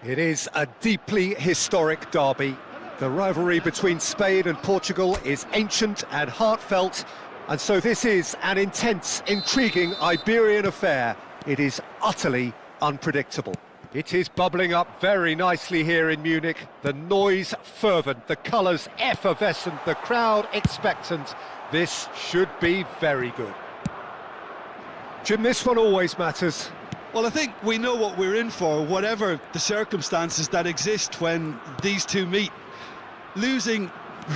It is a deeply historic derby. The rivalry between Spain and Portugal is ancient and heartfelt, and so this is an intense, intriguing Iberian affair. It is utterly unpredictable. It is bubbling up very nicely here in Munich. The noise fervent, the colours effervescent, the crowd expectant. This should be very good. Jim, this one always matters. Well, I think we know what we're in for, whatever the circumstances that exist when these two meet. Losing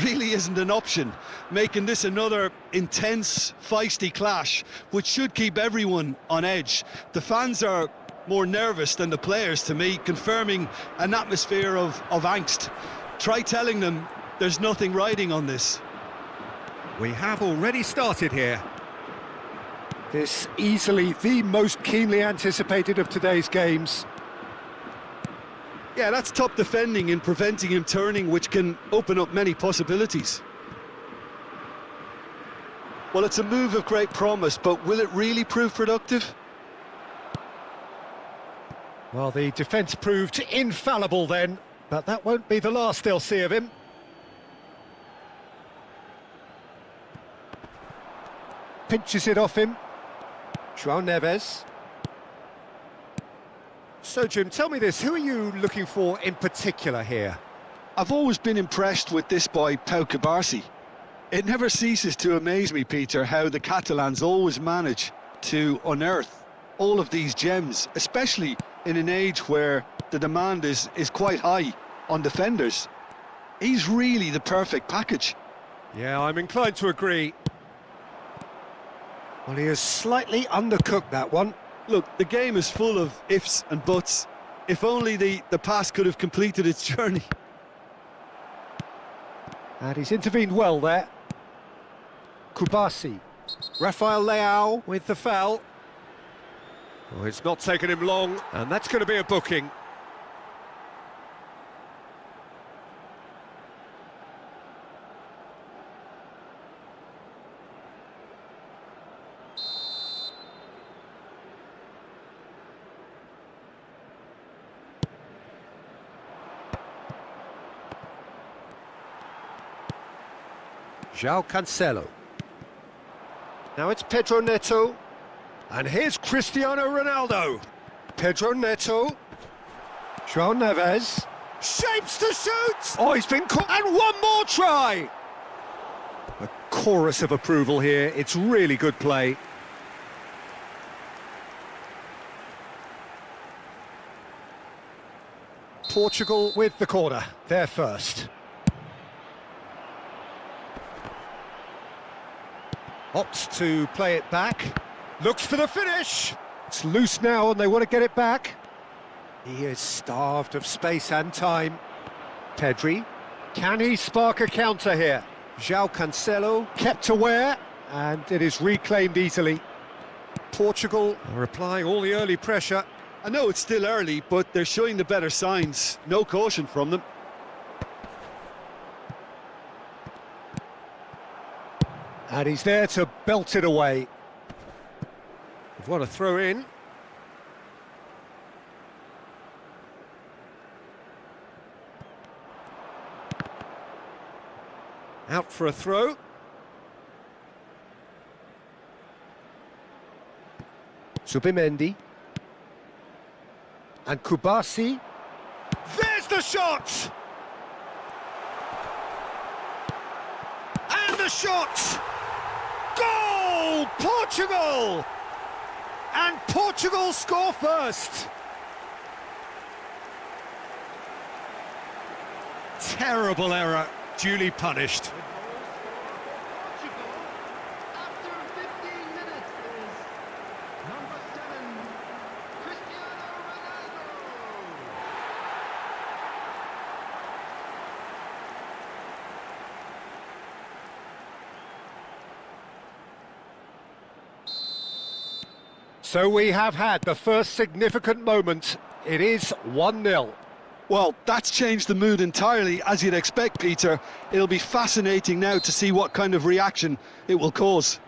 really isn't an option, making this another intense, feisty clash, which should keep everyone on edge. The fans are more nervous than the players, to me, confirming an atmosphere of angst. Try telling them there's nothing riding on this. We have already started here. This easily the most keenly anticipated of today's games. Yeah, that's top defending and preventing him turning, which can open up many possibilities. Well, it's a move of great promise, but will it really prove productive? Well, the defence proved infallible then, but that won't be the last they'll see of him. Pinches it off him. João Neves. So, Jim, tell me this, who are you looking for in particular here? I've always been impressed with this boy, Pau Cubarsí. It never ceases to amaze me, Peter, how the Catalans always manage to unearth all of these gems, especially in an age where the demand is quite high on defenders. He's really the perfect package. Yeah, I'm inclined to agree. Well, he has slightly undercooked that one. Look, the game is full of ifs and buts. If only the pass could have completed its journey. And he's intervened well there. Cubarsí. Rafael Leao with the foul. Oh, it's not taken him long, and that's going to be a booking. João Cancelo. Now it's Pedro Neto. And here's Cristiano Ronaldo. Pedro Neto. João Neves. Shapes to shoot! Oh, he's been caught. And one more try! A chorus of approval here. It's really good play. Portugal with the corner. They're first. Opts to play it back. Looks for the finish. It's loose now and they want to get it back. He is starved of space and time. Pedri. Can he spark a counter here? João Cancelo kept aware and it is reclaimed easily. Portugal are applying all the early pressure. I know it's still early, but they're showing the better signs. No caution from them. And he's there to belt it away. They've got a throw in. Out for a throw. Zubimendi. And Cubarsí. There's the shot! And the shot! Goal! Portugal! And Portugal score first. Terrible error, duly punished. So we have had the first significant moment. It is 1-0. Well, that's changed the mood entirely, as you'd expect, Peter. It'll be fascinating now to see what kind of reaction it will cause.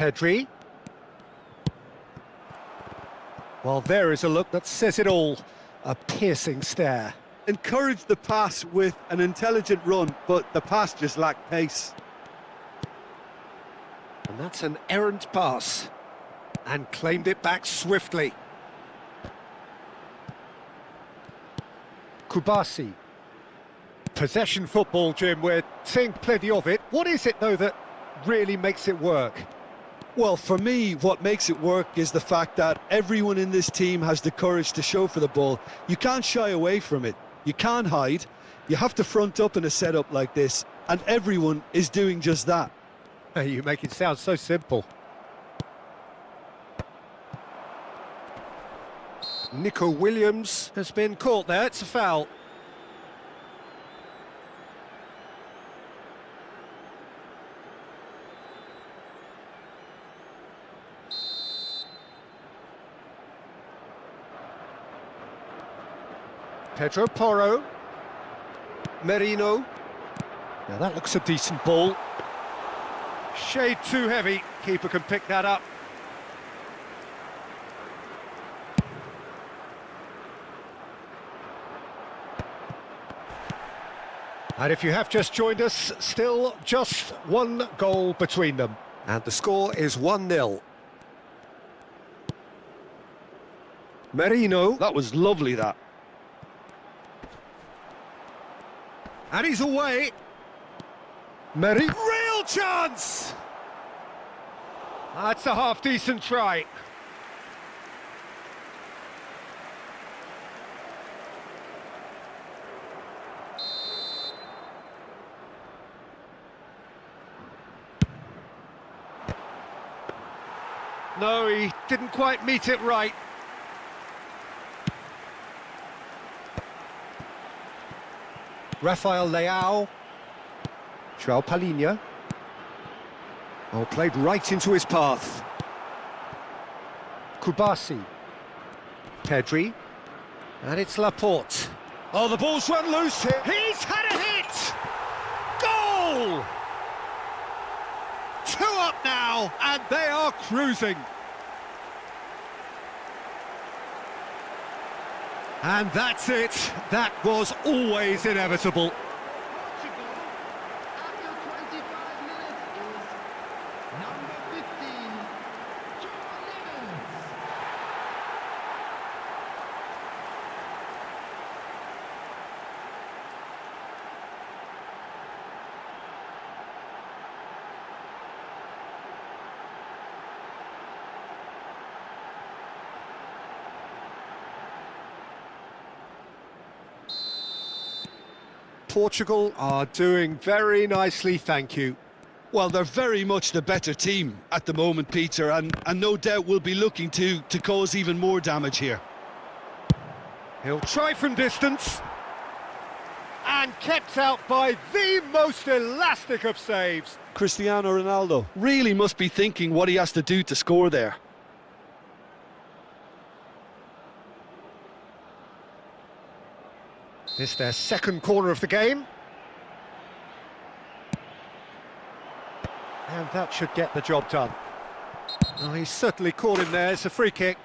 Pedri. Well, there is a look that says it all. A piercing stare. Encouraged the pass with an intelligent run, but the pass just lacked pace. And that's an errant pass. And claimed it back swiftly. Kubasi. Possession football, Jim, we're seeing plenty of it. What is it, though, that really makes it work? Well, for me, what makes it work is the fact that everyone in this team has the courage to show for the ball. You can't shy away from it. You can't hide. You have to front up in a setup like this, and everyone is doing just that. You make it sound so simple. Nico Williams has been caught there. It's a foul. Pedro Porro. Merino. Now that looks a decent ball. Shade too heavy. Keeper can pick that up. And if you have just joined us, still just one goal between them. And the score is 1-0. Merino. That was lovely, that. And he's away. Real chance! That's a half-decent try. No, he didn't quite meet it right. Rafael Leao. João Palhinha. Oh, played right into his path. Kubasi. Pedri. And it's Laporte. Oh, the ball's run loose here. He's had a hit! Goal! 2 up now, and they are cruising. And that's it. That was always inevitable. Portugal, after 25 minutes, is number 15, Joe Lewis. Portugal are doing very nicely, thank you. Well, they're very much the better team at the moment, Peter, and no doubt will be looking to cause even more damage here. He'll try from distance. And kept out by the most elastic of saves. Cristiano Ronaldo really must be thinking what he has to do to score there. This is their second corner of the game. And that should get the job done. Oh, he's certainly caught him there. It's a free kick.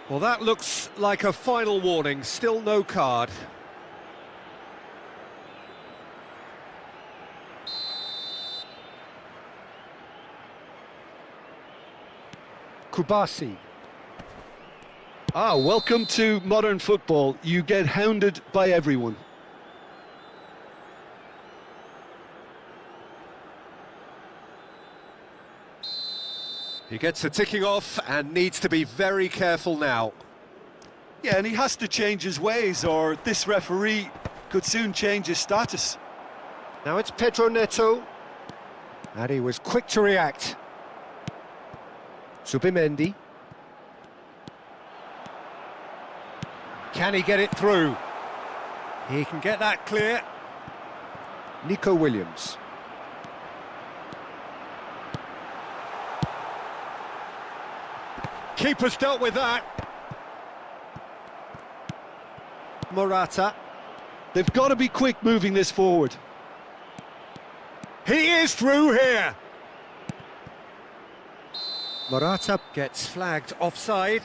Well, that looks like a final warning. Still no card. Kubasi. Ah, welcome to modern football. You get hounded by everyone. He gets a ticking off and needs to be very careful now. Yeah, and he has to change his ways, or this referee could soon change his status. Now it's Pedro Neto. And he was quick to react. Subimendi. Can he get it through? He can get that clear. Nico Williams. Keeper's dealt with that. Morata. They've got to be quick moving this forward. He is through here. Morata gets flagged offside.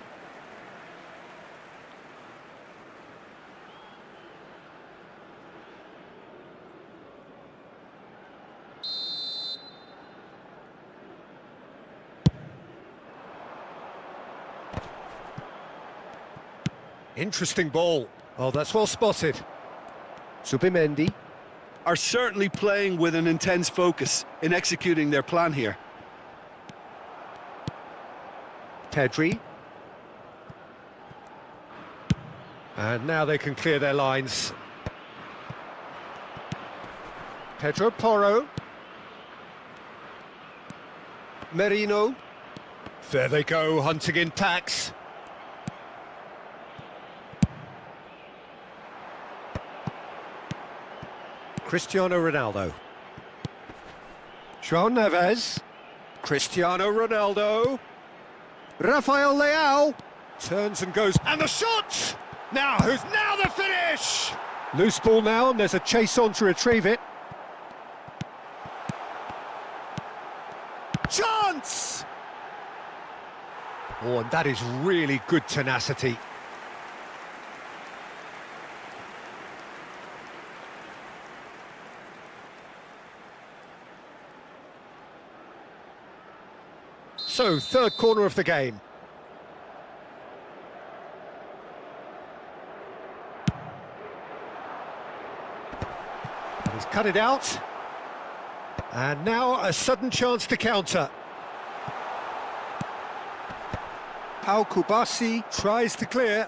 Interesting ball. Oh, that's well spotted. Subimendi. Are certainly playing with an intense focus in executing their plan here. Pedri. And now they can clear their lines. Pedro Porro. Merino. There they go, hunting in packs. Cristiano Ronaldo. João Neves. Cristiano Ronaldo. Rafael Leao. Turns and goes. And the shot! Now the finish? Loose ball now, and there's a chase on to retrieve it. Chance! Oh, and that is really good tenacity. So, third corner of the game. He's cut it out. And now a sudden chance to counter. Pau Kubasi tries to clear.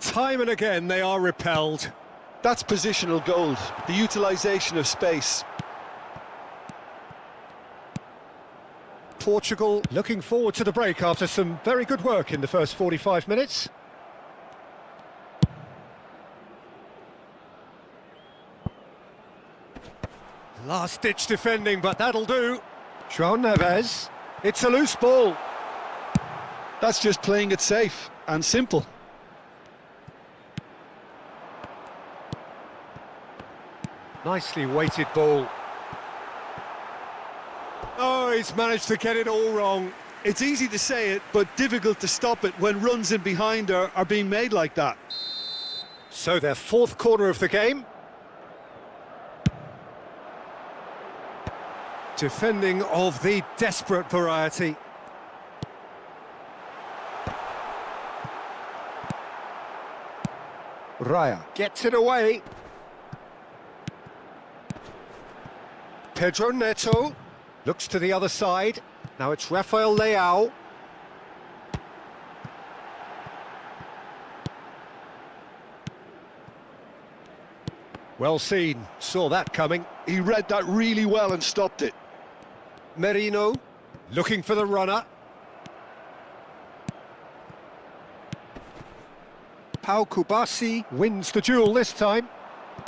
Time and again they are repelled. That's positional gold, the utilisation of space. Portugal looking forward to the break after some very good work in the first 45 minutes. Last-ditch defending, but that'll do. João Neves. It's a loose ball. That's just playing it safe and simple. Nicely weighted ball. Oh, he's managed to get it all wrong. It's easy to say it, but difficult to stop it when runs in behind are being made like that. So their fourth corner of the game. Defending of the desperate variety. Raya gets it away. Pedro Neto looks to the other side. Now it's Rafael Leao. Well seen, saw that coming. He read that really well and stopped it. Merino looking for the runner. Pau Kubasi wins the duel this time.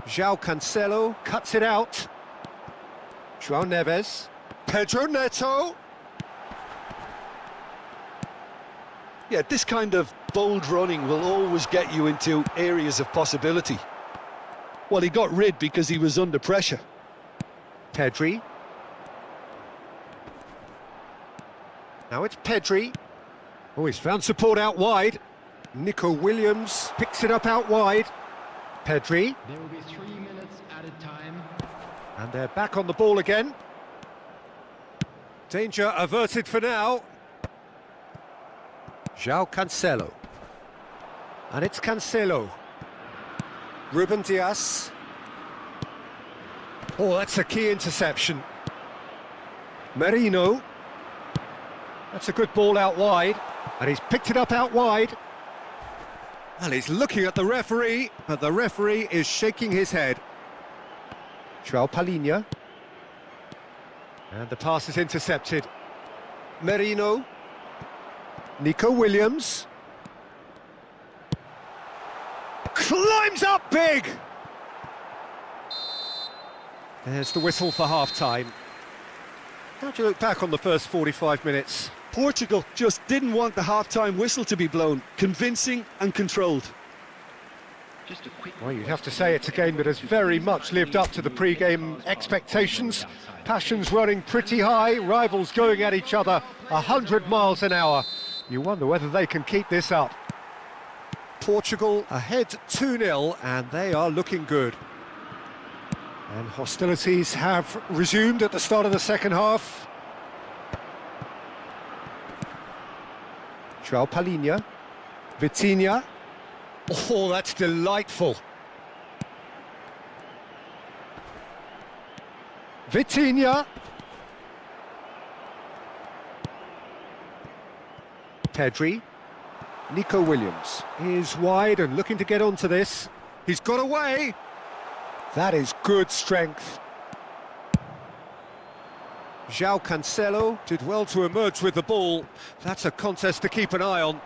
João Cancelo cuts it out. João Neves. Pedro Neto. Yeah, this kind of bold running will always get you into areas of possibility. Well, he got rid because he was under pressure. Pedri. Now it's Pedri. Oh, he's found support out wide. Nico Williams picks it up out wide. Pedri. There will be 3 minutes added time. And they're back on the ball again. Danger averted for now. João Cancelo. And it's Cancelo. Ruben Dias. Oh, that's a key interception. Merino. That's a good ball out wide. And he's picked it up out wide. And he's looking at the referee, but the referee is shaking his head. João Palhinha. And the pass is intercepted. Merino. Nico Williams. Climbs up big! There's the whistle for half-time. How do you look back on the first 45 minutes? Portugal just didn't want the half-time whistle to be blown. Convincing and controlled. Just a quick. Well, you'd have to say it's a game that has very much lived up to the pre-game expectations. Passions running pretty high, rivals going at each other 100 miles an hour. You wonder whether they can keep this up. Portugal ahead 2-0, and they are looking good. And hostilities have resumed at the start of the second half. João Palhinha, Vitinha. Oh, that's delightful. Vitinha. Pedri. Nico Williams is wide and looking to get onto this. He's got away. That is good strength. João Cancelo did well to emerge with the ball. That's a contest to keep an eye on.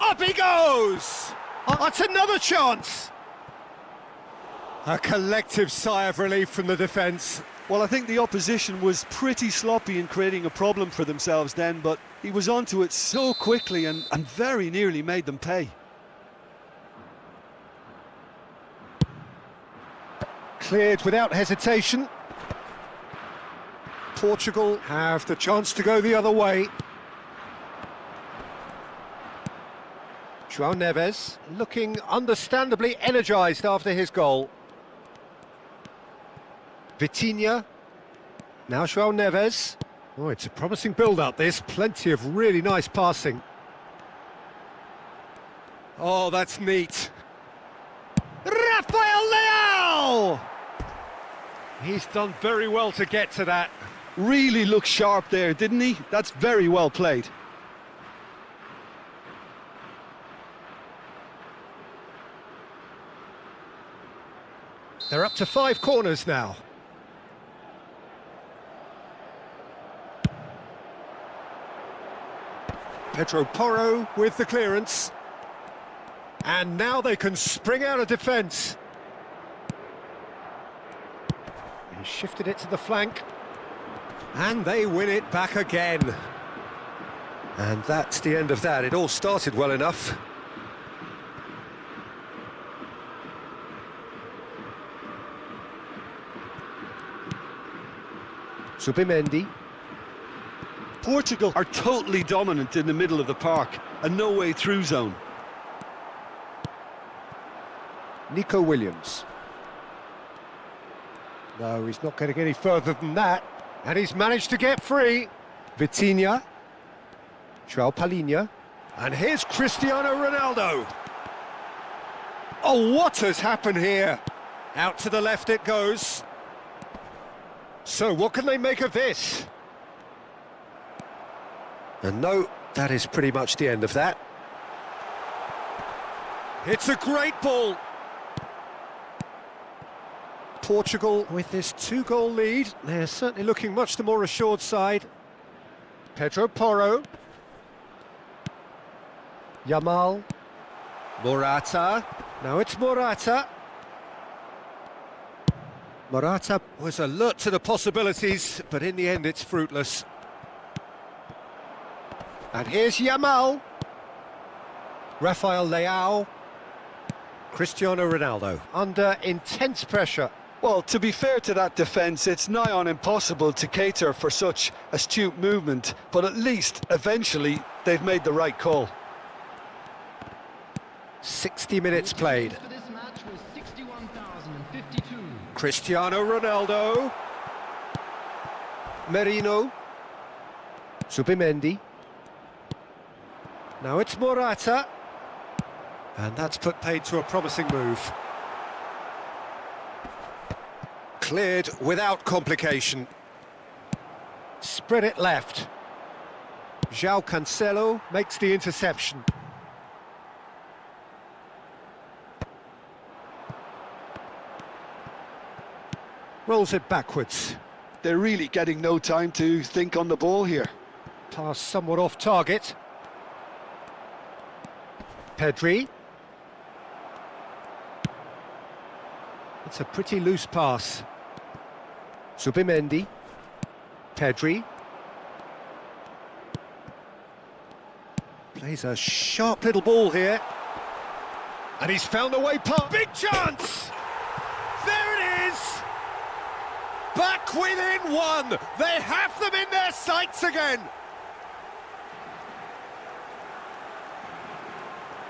Up he goes! That's another chance! A collective sigh of relief from the defence. Well, I think the opposition was pretty sloppy in creating a problem for themselves then, but he was onto it so quickly and very nearly made them pay. Cleared without hesitation. Portugal have the chance to go the other way. João Neves looking understandably energised after his goal. Vitinha. Now João Neves. Oh, it's a promising build-up, this. Plenty of really nice passing. Oh, that's neat. Rafael Leão! He's done very well to get to that. Really looked sharp there, didn't he? That's very well played. They're up to 5 corners now. Pedro Porro with the clearance. And now they can spring out of defence. He shifted it to the flank. And they win it back again. And that's the end of that. It all started well enough. Zubimendi. Portugal are totally dominant in the middle of the park, a no-way through zone. Nico Williams. No, he's not getting any further than that. And he's managed to get free. Vitinha. João Palhinha. And here's Cristiano Ronaldo. Oh, what has happened here? Out to the left it goes. So what can they make of this? And no, that is pretty much the end of that. It's a great ball. Portugal with this 2-goal lead. They're certainly looking much the more assured side. Pedro Porro. Yamal. Morata. Now it's Morata. Morata was alert to the possibilities, but in the end it's fruitless. And here's Yamal. Rafael Leão. Cristiano Ronaldo under intense pressure. Well, to be fair to that defence, it's nigh on impossible to cater for such astute movement, but at least, eventually, they've made the right call. 60 minutes played. For this match was 61,052. Cristiano Ronaldo. Merino. Zubimendi. Now it's Morata. And that's put paid to a promising move. Cleared without complication. Spread it left. João Cancelo makes the interception. Rolls it backwards. They're really getting no time to think on the ball here. Pass somewhat off target. Pedri. It's a pretty loose pass. Zubimendi. Pedri. Plays a sharp little ball here. And he's found a way past. Big chance! There it is! Back within one! They have them in their sights again!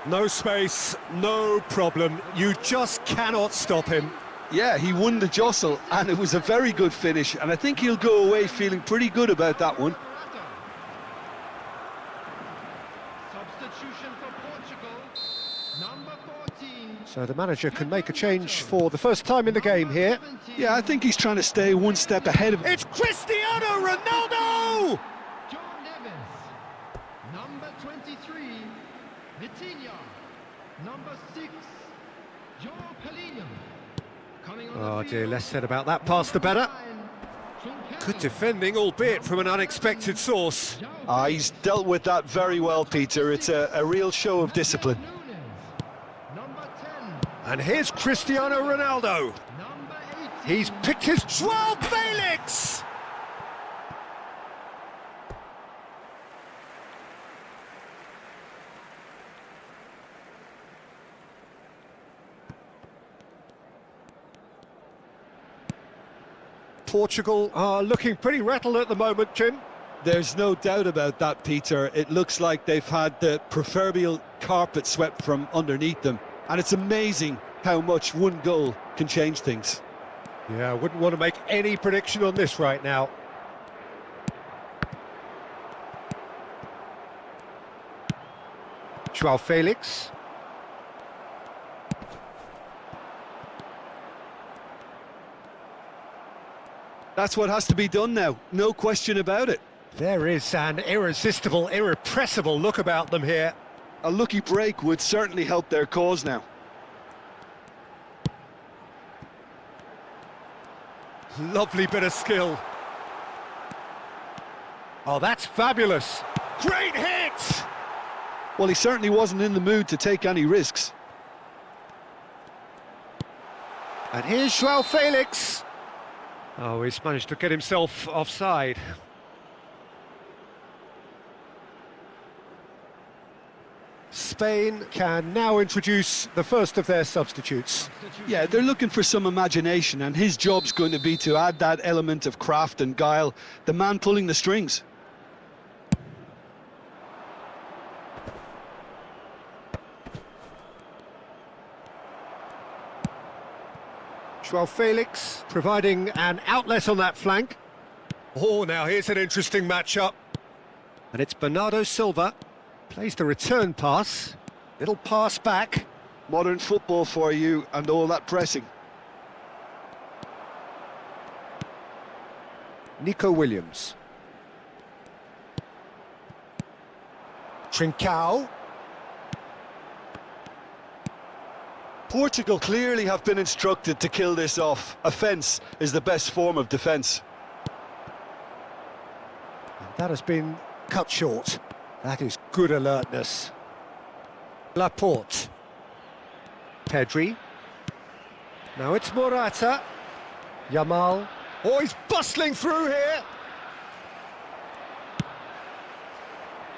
No space, no problem. You just cannot stop him. Yeah, he won the jostle, and it was a very good finish, and I think he'll go away feeling pretty good about that one. Substitution for Portugal, number 14. So the manager can make a change for the first time in the game here. Yeah, I think he's trying to stay one step ahead of... It's Cristiano Ronaldo! John Neves, number 23. Vitinha, number 6. Joe Palhinha. Coming on Oh the dear, field. less said about that pass the better. Good defending, albeit from an unexpected source. He's dealt with that very well, Peter. It's a real show of discipline. Number 10. And here's Cristiano Ronaldo. Number 18. He's picked his... Joao Felix! Portugal are looking pretty rattled at the moment, Jim. There's no doubt about that, Peter. It looks like they've had the proverbial carpet swept from underneath them. And it's amazing how much one goal can change things. Yeah, I wouldn't want to make any prediction on this right now. Joao Felix. That's what has to be done now, no question about it. There is an irresistible, irrepressible look about them here. A lucky break would certainly help their cause now. Lovely bit of skill. Oh, that's fabulous. Great hit! Well, he certainly wasn't in the mood to take any risks. And here's Joao Felix. Oh, he's managed to get himself offside. Spain can now introduce the first of their substitutes. Yeah, they're looking for some imagination, and his job's going to be to add that element of craft and guile, the man pulling the strings. Joao Felix providing an outlet on that flank. Oh, now here's an interesting matchup. And it's Bernardo Silva. Plays the return pass. Little pass back. Modern football for you, and all that pressing. Nico Williams. Trincao. Portugal clearly have been instructed to kill this off. Offence is the best form of defence. That has been cut short. That is good alertness. Laporte. Pedri. Now it's Morata. Yamal. Oh, he's bustling through here.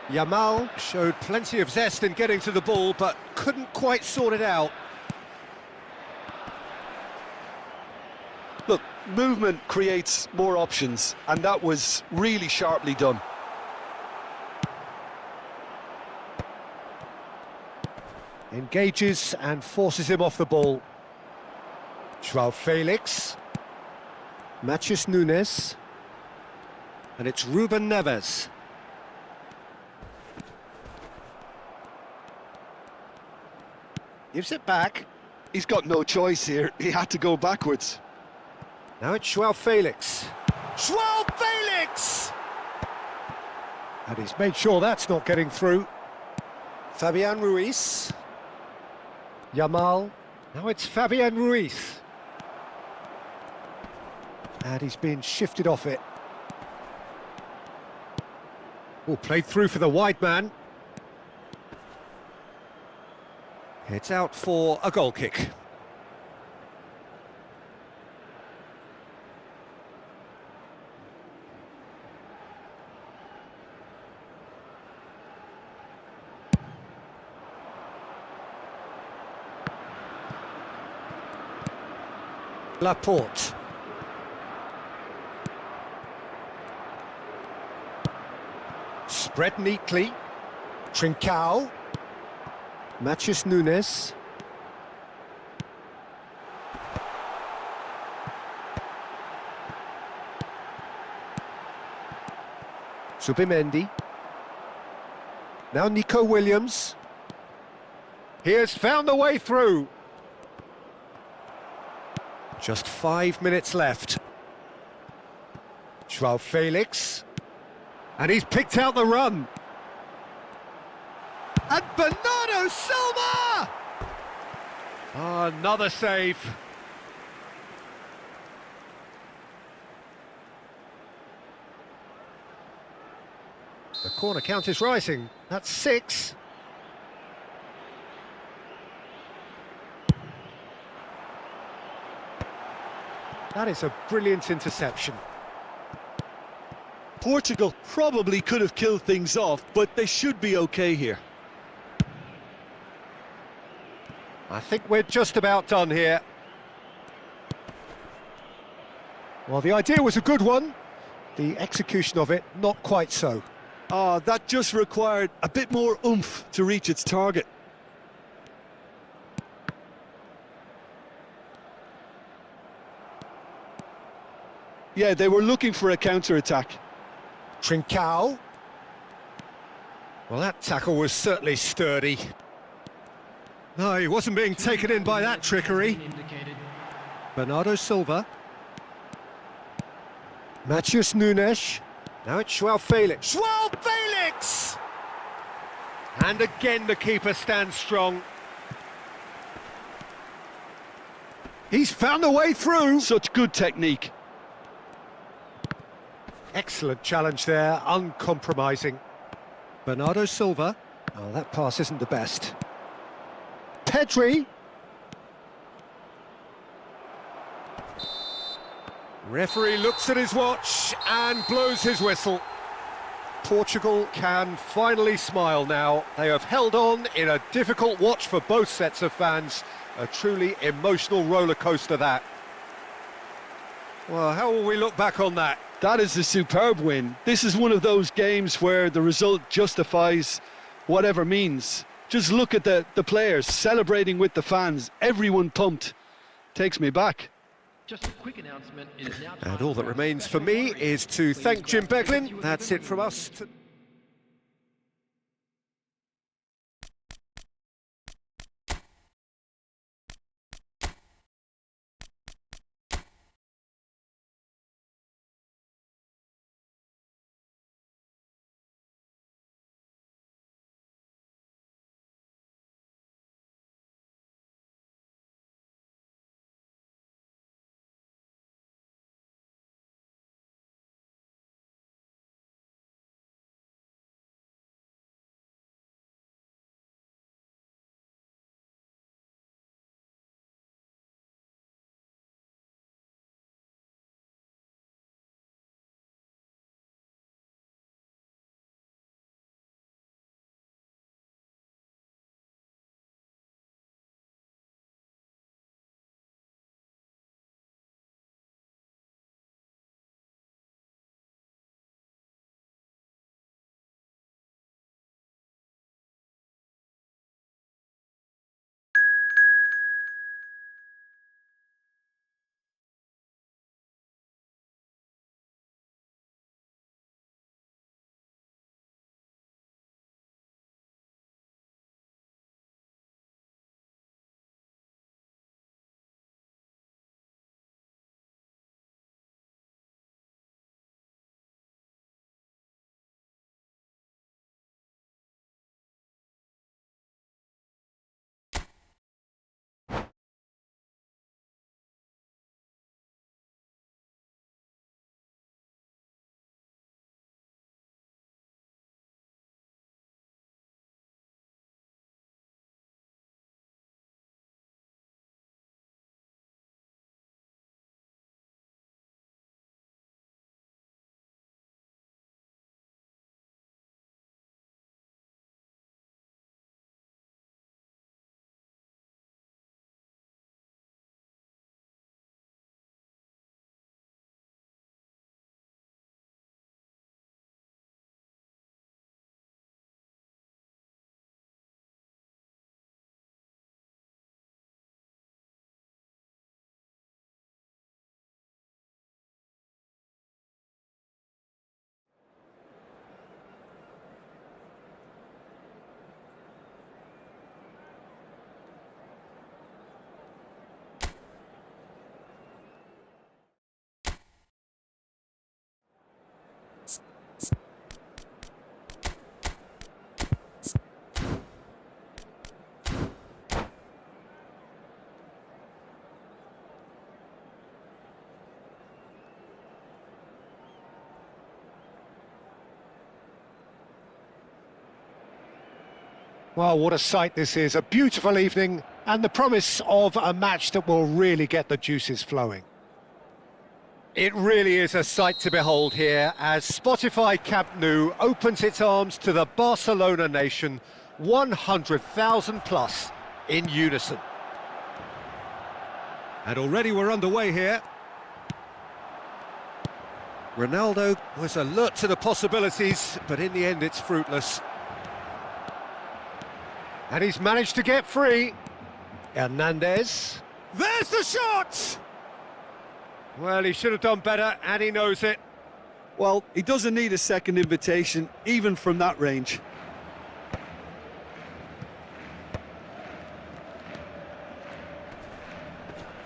Yamal showed plenty of zest in getting to the ball, but couldn't quite sort it out. Look, movement creates more options, and that was really sharply done. Engages and forces him off the ball. Joao Felix. Matheus Nunes. And it's Ruben Neves. Gives it back. He's got no choice here. He had to go backwards. Now it's Joao Felix. Joao Felix! And he's made sure that's not getting through. Fabian Ruiz. Yamal. Now it's Fabian Ruiz. And he's been shifted off it. Oh, played through for the wide man. It's out for a goal kick. Laporte. Spread neatly. Trincao. Matheus Nunes. Subimendi. Now Nico Williams. He has found a way through. Just 5 minutes left. Joao Felix. And he's picked out the run. And Bernardo Silva! Another save. The corner count is rising. That's 6. That is a brilliant interception. Portugal probably could have killed things off, but they should be okay here. I think we're just about done here. Well, the idea was a good one. The execution of it, not quite so. That just required a bit more oomph to reach its target. Yeah, they were looking for a counter-attack. Trincao. Well, that tackle was certainly sturdy. No, he wasn't being taken in by that trickery. Bernardo Silva. Matheus Nunes. Now it's Joao Felix. Joao Felix! And again the keeper stands strong. He's found a way through. Such good technique. Excellent challenge there, uncompromising. Bernardo Silva. Oh, that pass isn't the best. Pedri. Referee looks at his watch and blows his whistle. Portugal can finally smile now. They have held on in a difficult watch for both sets of fans. A truly emotional roller coaster, that. Well, how will we look back on that? That is a superb win. This is one of those games where the result justifies whatever means. Just look at the players celebrating with the fans. Everyone pumped. Takes me back. Just a quick announcement. It is now And all that remains for me is to thank Jim Beglin. That's it from us. Well, what a sight this is. A beautiful evening and the promise of a match that will really get the juices flowing. It really is a sight to behold here as Spotify Camp Nou opens its arms to the Barcelona nation, 100,000 plus in unison. And already we're underway here. Ronaldo was alert to the possibilities, but in the end it's fruitless. And he's managed to get free. Hernandez. There's the shot! Well, he should have done better, and he knows it. Well, he doesn't need a second invitation, even from that range.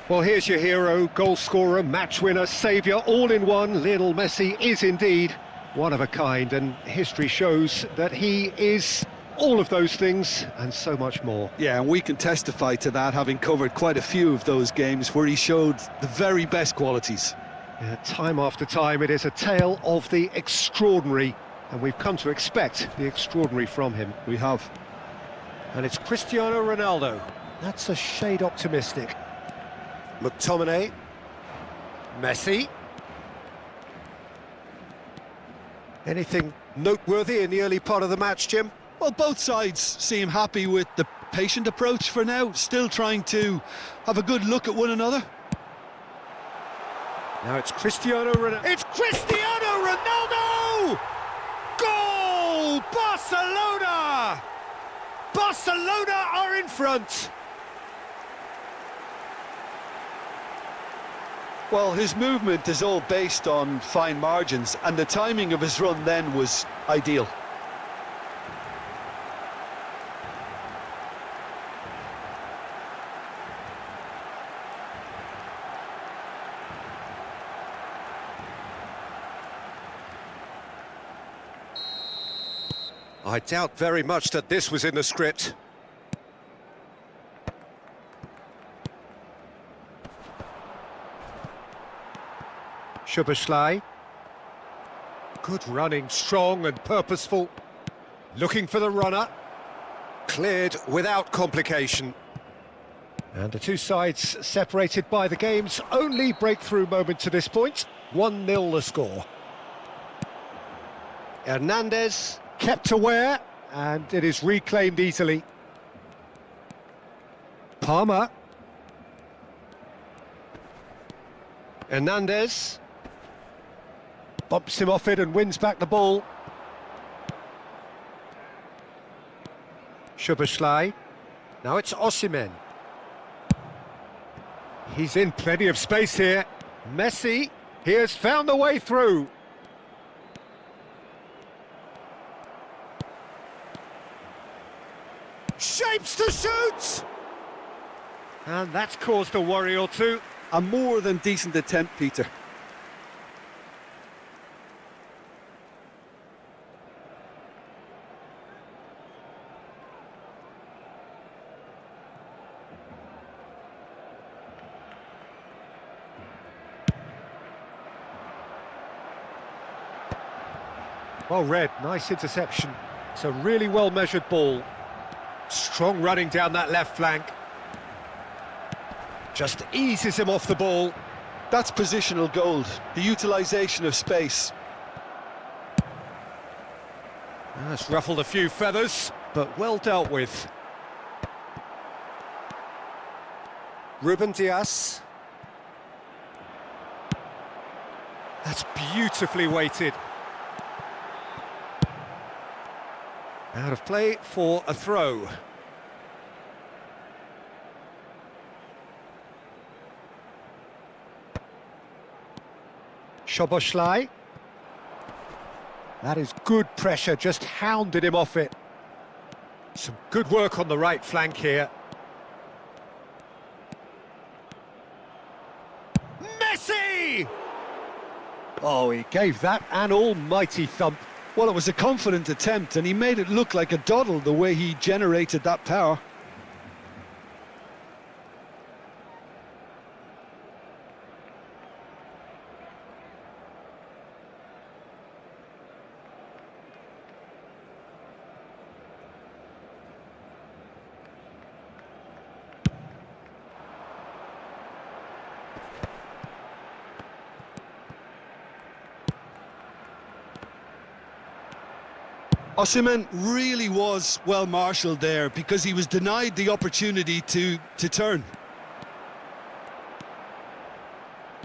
Well, here's your hero, goal scorer, match winner, saviour, all in one. Lionel Messi is indeed one of a kind, and history shows that he is all of those things and so much more. Yeah, and we can testify to that, having covered quite a few of those games where he showed the very best qualities. Yeah, time after time, it is a tale of the extraordinary, and we've come to expect the extraordinary from him. We have. And it's Cristiano Ronaldo. That's a shade optimistic. McTominay. Messi. Anything noteworthy in the early part of the match, Jim? Well, both sides seem happy with the patient approach for now, still trying to have a good look at one another. Now it's Cristiano Ronaldo. It's Cristiano Ronaldo! Goal! Barcelona! Barcelona are in front. Well, his movement is all based on fine margins, and the timing of his run then was ideal. I doubt very much that this was in the script. Szoboszlai. Good running, strong and purposeful. Looking for the runner. Cleared without complication. And the two sides separated by the game's only breakthrough moment to this point. 1-0 the score. Hernandez kept aware, and it is reclaimed easily. Palmer. Hernandez. Bumps him off it and wins back the ball. Szoboszlai. Now it's Osimhen. He's in plenty of space here. Messi, he has found the way through. Shapes to shoot! And that's caused a worry or two. A more than decent attempt, Peter. Well read, nice interception. It's a really well-measured ball. Strong running down that left flank. Just eases him off the ball. That's positional gold, the utilisation of space. That's ruffled a few feathers, but well dealt with. Ruben Dias. That's beautifully weighted. Out of play for a throw. Szoboszlai. That is good pressure, just hounded him off it. Some good work on the right flank here. Messi! Oh, he gave that an almighty thump. Well, it was a confident attempt, and he made it look like a doddle the way he generated that power. Osimhen really was well marshalled there because he was denied the opportunity to turn.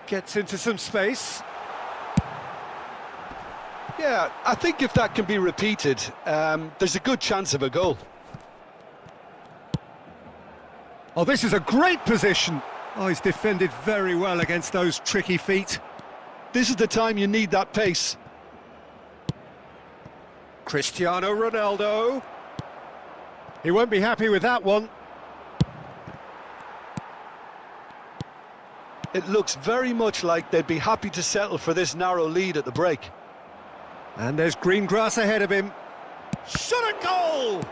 Gets into some space. Yeah, I think if that can be repeated, there's a good chance of a goal. Oh, this is a great position. Oh, he's defended very well against those tricky feet. This is the time you need that pace. Cristiano Ronaldo. He won't be happy with that one. It looks very much like they'd be happy to settle for this narrow lead at the break. And there's green grass ahead of him. Shot a goal!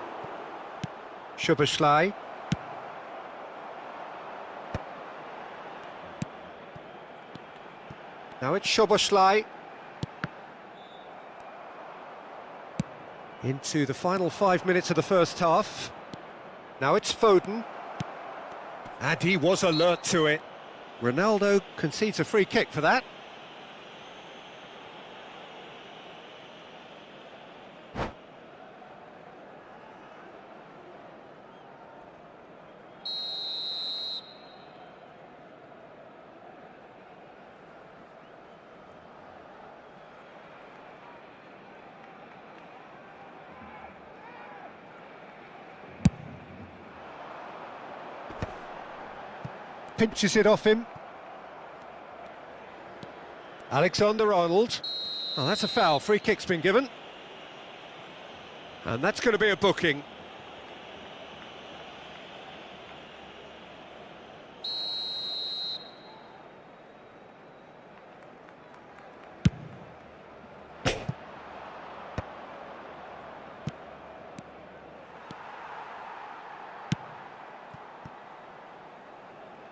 Szoboszlai. Now it's Szoboszlai. Into the final 5 minutes of the first half. Now it's Foden. And he was alert to it. Ronaldo concedes a free kick for that. Pinches it off him. Alexander-Arnold. Oh, that's a foul. Free kick's been given. And that's going to be a booking.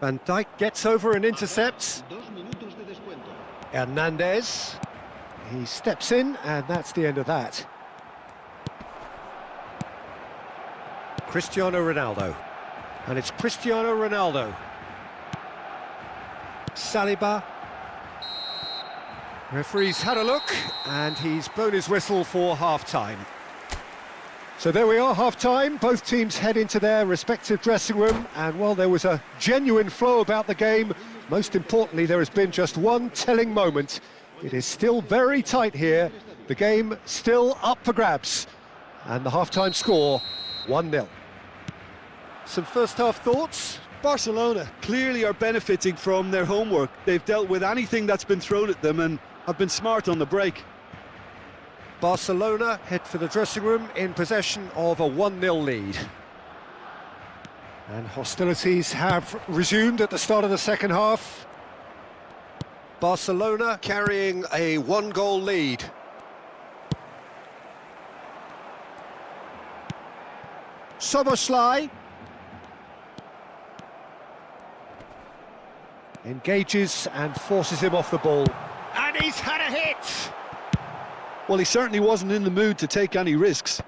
Van Dijk gets over and intercepts. Hernandez. He steps in, and that's the end of that. Cristiano Ronaldo. And it's Cristiano Ronaldo. Saliba. Referee's had a look, and he's blown his whistle for half-time. So there we are, half-time. Both teams head into their respective dressing room, and while there was a genuine flow about the game, most importantly, there has been just one telling moment. It is still very tight here. The game still up for grabs. And the half-time score, 1-0. Some first-half thoughts? Barcelona clearly are benefiting from their homework. They've dealt with anything that's been thrown at them and have been smart on the break. Barcelona head for the dressing room in possession of a 1-0 lead. And hostilities have resumed at the start of the second half. Barcelona carrying a 1-goal lead. Szoboszlai engages and forces him off the ball. And he's had a hit! Well, he certainly wasn't in the mood to take any risks.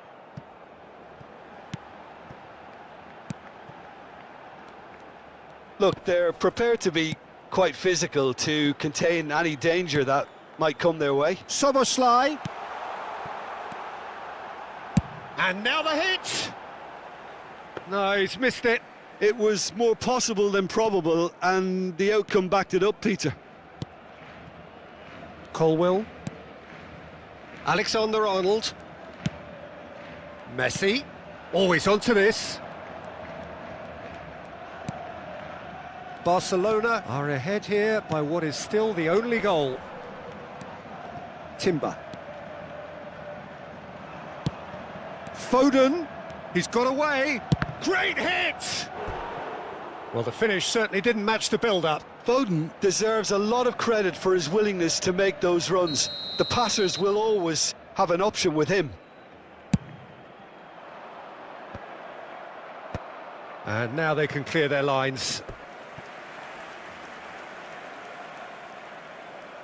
Look, they're prepared to be quite physical to contain any danger that might come their way. Szoboszlai. And now the hit! No, he's missed it. It was more possible than probable, and the outcome backed it up, Peter. Colwill. Alexander-Arnold. Messi. Always onto this. Barcelona are ahead here by what is still the only goal. Timber. Foden. He's got away. Great hit! Well, the finish certainly didn't match the build-up. Foden deserves a lot of credit for his willingness to make those runs. The passers will always have an option with him. And now they can clear their lines.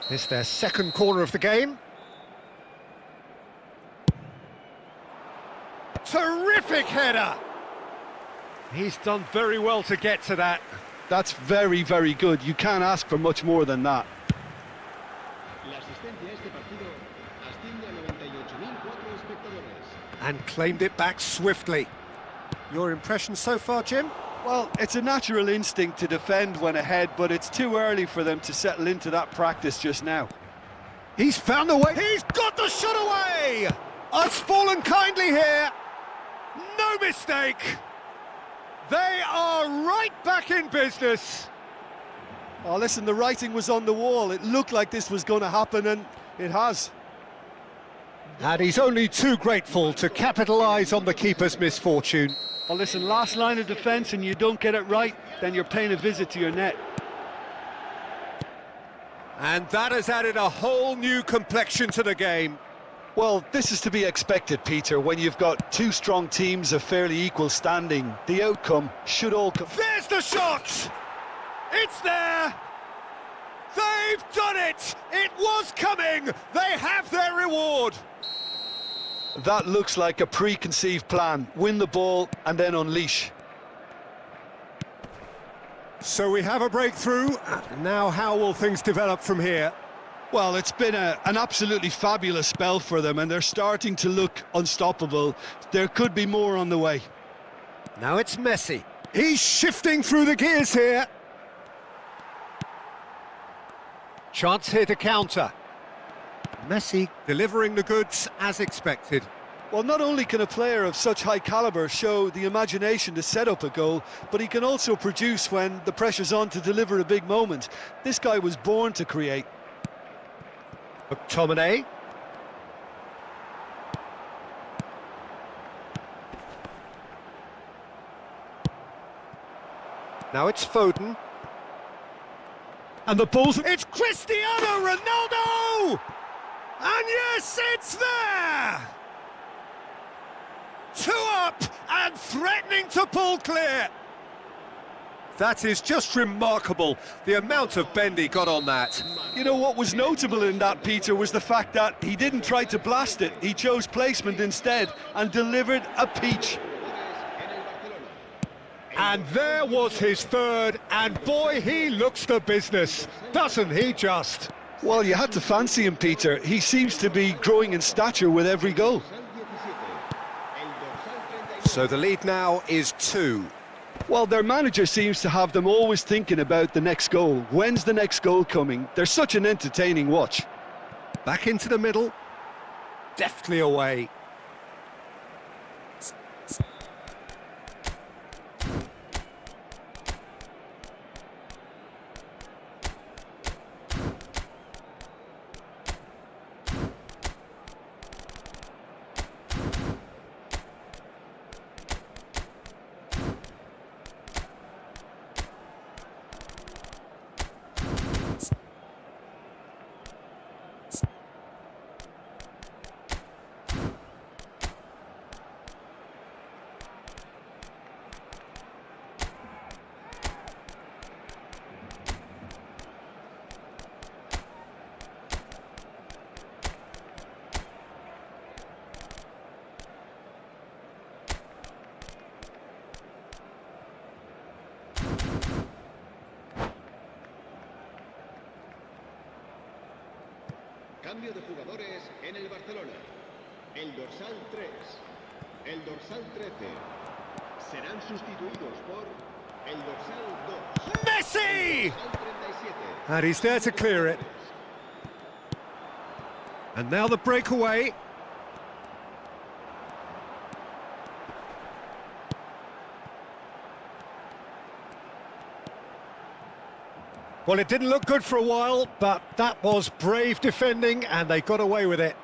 It's their second corner of the game. Terrific header! He's done very well to get to that. That's very, very good. You can't ask for much more than that. And claimed it back swiftly. Your impression so far, Jim? Well, it's a natural instinct to defend when ahead, but it's too early for them to settle into that practice just now. He's found a way. He's got the shot away! It's fallen kindly here. No mistake. They are right back in business. Oh, listen, the writing was on the wall. It looked like this was going to happen, and it has. And he's only too grateful to capitalise on the keeper's misfortune. Oh, listen, last line of defence and you don't get it right, then you're paying a visit to your net. And that has added a whole new complexion to the game. Well, this is to be expected, Peter, when you've got two strong teams of fairly equal standing. The outcome should all come. There's the shot! It's there! They've done it! It was coming! They have their reward! That looks like a preconceived plan. Win the ball and then unleash. So we have a breakthrough. Now how will things develop from here? Well, it's been an absolutely fabulous spell for them, and they're starting to look unstoppable. There could be more on the way. Now it's Messi. He's shifting through the gears here. Chance here to counter. Messi delivering the goods as expected. Well, not only can a player of such high calibre show the imagination to set up a goal, but he can also produce when the pressure's on to deliver a big moment. This guy was born to create. McTominay. Now it's Foden. And the ball's... It's Cristiano Ronaldo! And yes, it's there! 2 up and threatening to pull clear. That is just remarkable, the amount of bend he got on that. You know, what was notable in that, Peter, was the fact that he didn't try to blast it. He chose placement instead and delivered a peach. And there was his third, and boy, he looks the business, doesn't he just? Well, you had to fancy him, Peter. He seems to be growing in stature with every goal. So the lead now is 2. Well, their manager seems to have them always thinking about the next goal. When's the next goal coming? They're such an entertaining watch. Back into the middle, deftly away. Cambio de jugadores en el Barcelona. El dorsal 3, el dorsal 13 serán sustituidos por el dorsal 2. Messi! El dorsal 37. And he's there to clear it. And now the breakaway. Well, it didn't look good for a while, but that was brave defending, and they got away with it.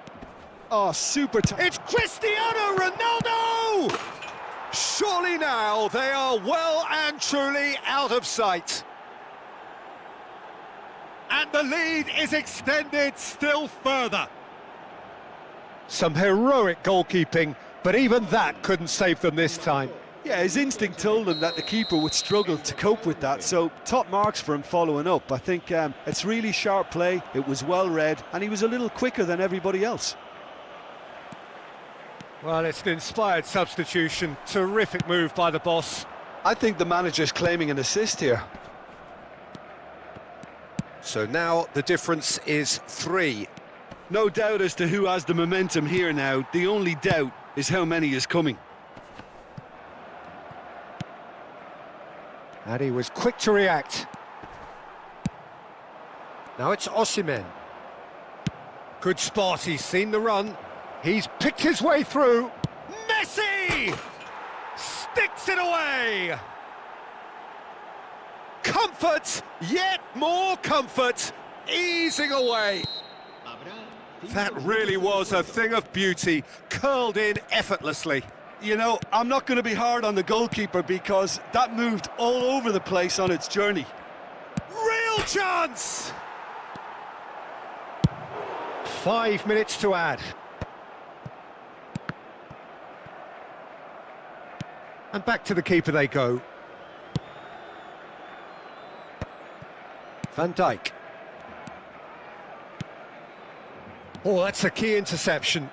Oh, super tight. It's Cristiano Ronaldo! Surely now they are well and truly out of sight. And the lead is extended still further. Some heroic goalkeeping, but even that couldn't save them this time. Yeah, his instinct told him that the keeper would struggle to cope with that, so top marks for him following up. I think it's really sharp play, it was well read, and he was a little quicker than everybody else. Well, it's an inspired substitution. Terrific move by the boss. I think the manager's claiming an assist here. So now the difference is 3. No doubt as to who has the momentum here now. The only doubt is how many is coming. And he was quick to react. Now it's Osimhen. Good spot, he's seen the run. He's picked his way through. Messi! Sticks it away! Comfort, yet more comfort, easing away. That really was a thing of beauty, curled in effortlessly. You know, I'm not going to be hard on the goalkeeper because that moved all over the place on its journey. Real chance! 5 minutes to add. And back to the keeper they go. Van Dijk. Oh, that's a key interception.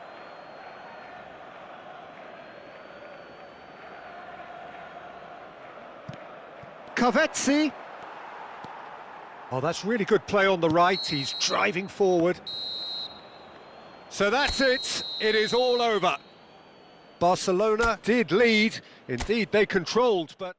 Kavetsi. Oh, that's really good play on the right. He's driving forward. So that's it. It is all over. Barcelona did lead. Indeed, they controlled, but...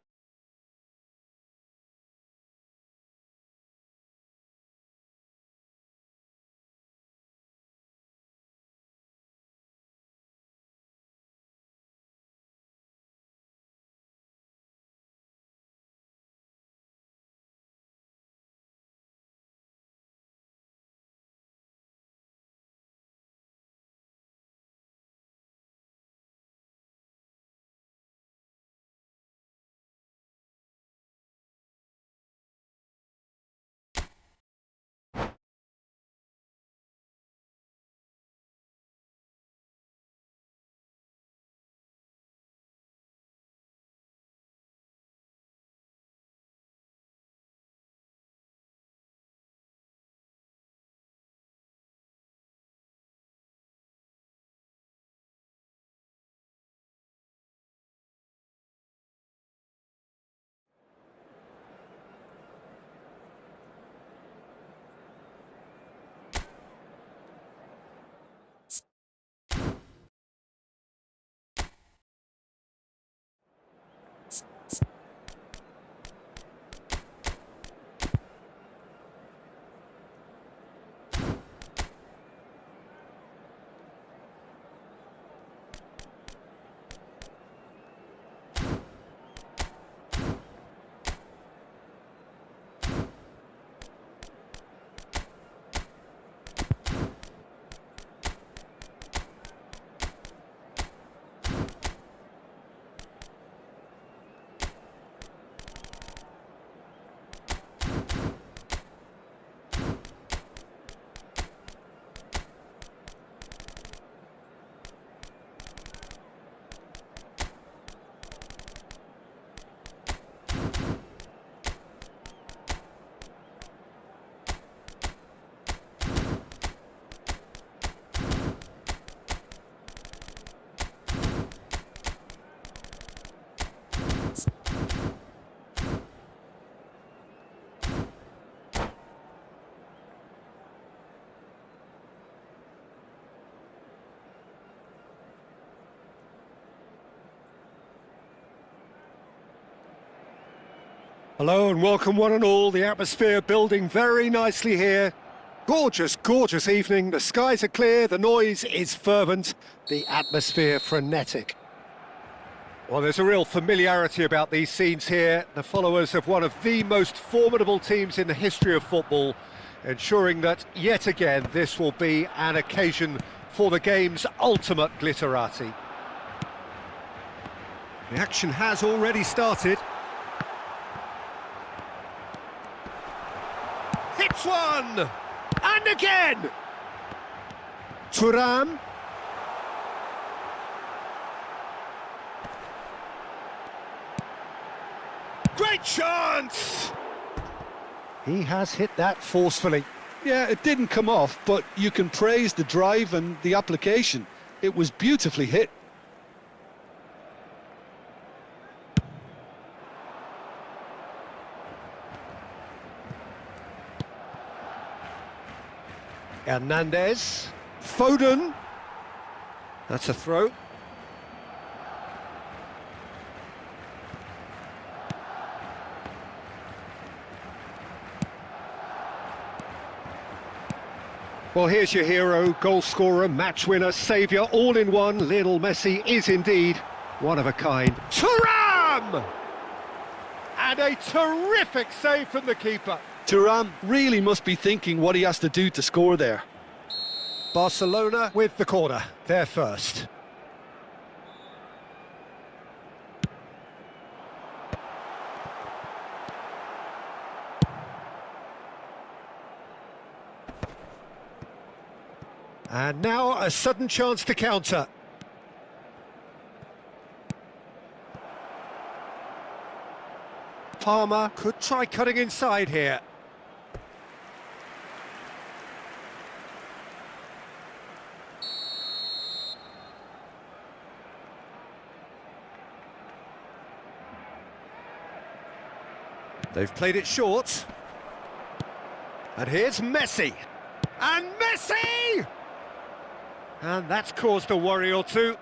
Hello and welcome one and all. The atmosphere building very nicely here. Gorgeous, gorgeous evening. The skies are clear, the noise is fervent, the atmosphere frenetic. Well, there's a real familiarity about these scenes here. The followers of one of the most formidable teams in the history of football, ensuring that, yet again, this will be an occasion for the game's ultimate glitterati. The action has already started. Hits one! And again! Thuram. Great chance! He has hit that forcefully. Yeah, it didn't come off, but you can praise the drive and the application. It was beautifully hit. Hernandez, Foden, that's a throw. Well, here's your hero, goal scorer, match winner, saviour, all in one. Lionel Messi is indeed one of a kind. Thuram! And a terrific save from the keeper. Thuram really must be thinking what he has to do to score there. Barcelona with the corner, they're first. And now a sudden chance to counter. Palmer could try cutting inside here. They've played it short. And here's Messi. And Messi! And that's caused a worry or two.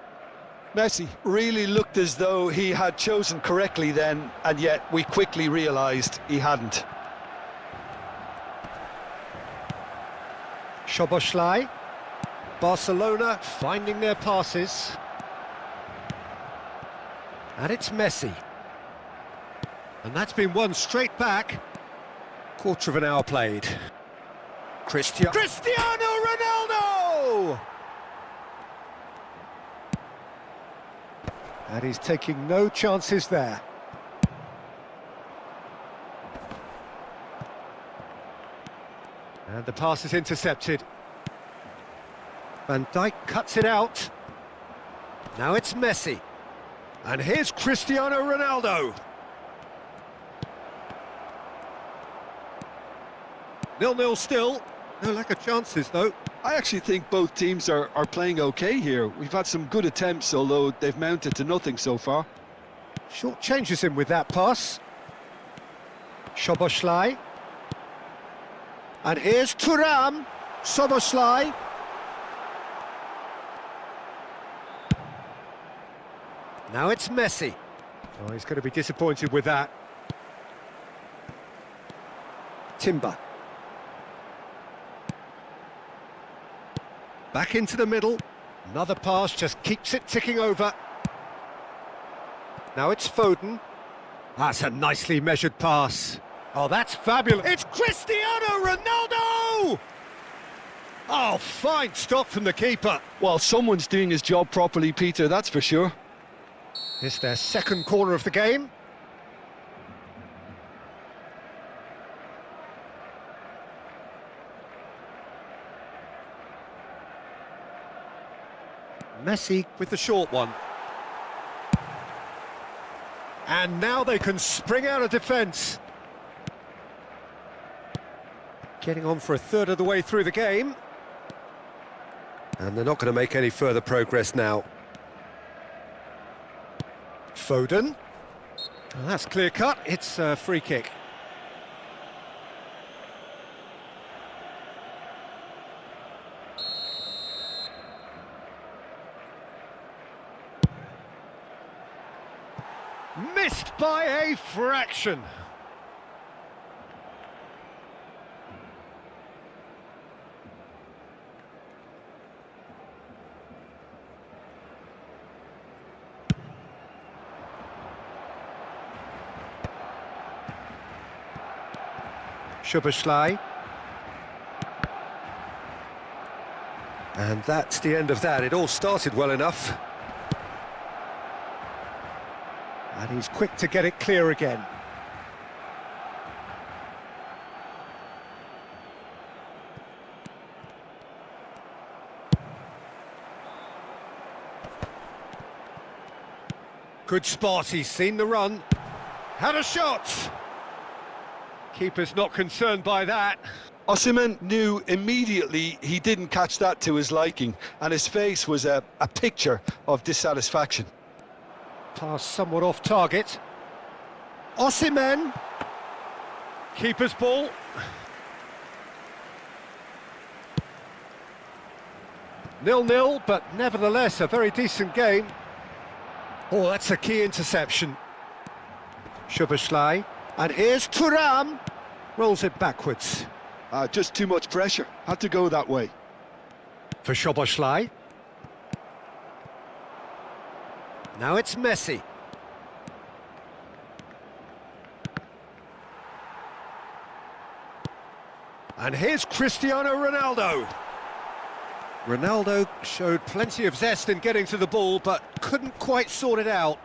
Messi really looked as though he had chosen correctly then, and yet we quickly realised he hadn't. Szoboszlai. Barcelona finding their passes. And it's Messi. And that's been won straight back. Quarter of an hour played. Cristiano Ronaldo! And he's taking no chances there. And the pass is intercepted. Van Dijk cuts it out. Now it's Messi. And here's Cristiano Ronaldo. 0-0 still. No lack of chances, though. I actually think both teams are playing okay here. We've had some good attempts, although they've mounted to nothing so far. Short changes him with that pass. Szoboszlai. And here's Thuram. Szoboszlai. Now it's Messi. Oh, he's going to be disappointed with that. Timber. Back into the middle. Another pass, just keeps it ticking over. Now it's Foden. That's a nicely measured pass. Oh, that's fabulous. It's Cristiano Ronaldo! Oh, fine stop from the keeper. Well, someone's doing his job properly, Peter, that's for sure. It's their second corner of the game. Messi with the short one. And now they can spring out of defence. Getting on for a third of the way through the game. And they're not going to make any further progress now. Foden. Well, that's clear cut. It's a free kick. Missed by a fraction. Szoboszlai. And that's the end of that. It all started well enough. And he's quick to get it clear again. Good spot, he's seen the run. Had a shot! Keeper's not concerned by that. Osimhen knew immediately he didn't catch that to his liking, and his face was a picture of dissatisfaction. Pass somewhat off target. Osimhen. Keeper's ball. Nil-nil, but nevertheless a very decent game. Oh, that's a key interception. Szoboszlai. And here's Thuram. Rolls it backwards. Just too much pressure. Had to go that way. For Szoboszlai. Now it's Messi. And here's Cristiano Ronaldo. Ronaldo showed plenty of zest in getting to the ball, but couldn't quite sort it out.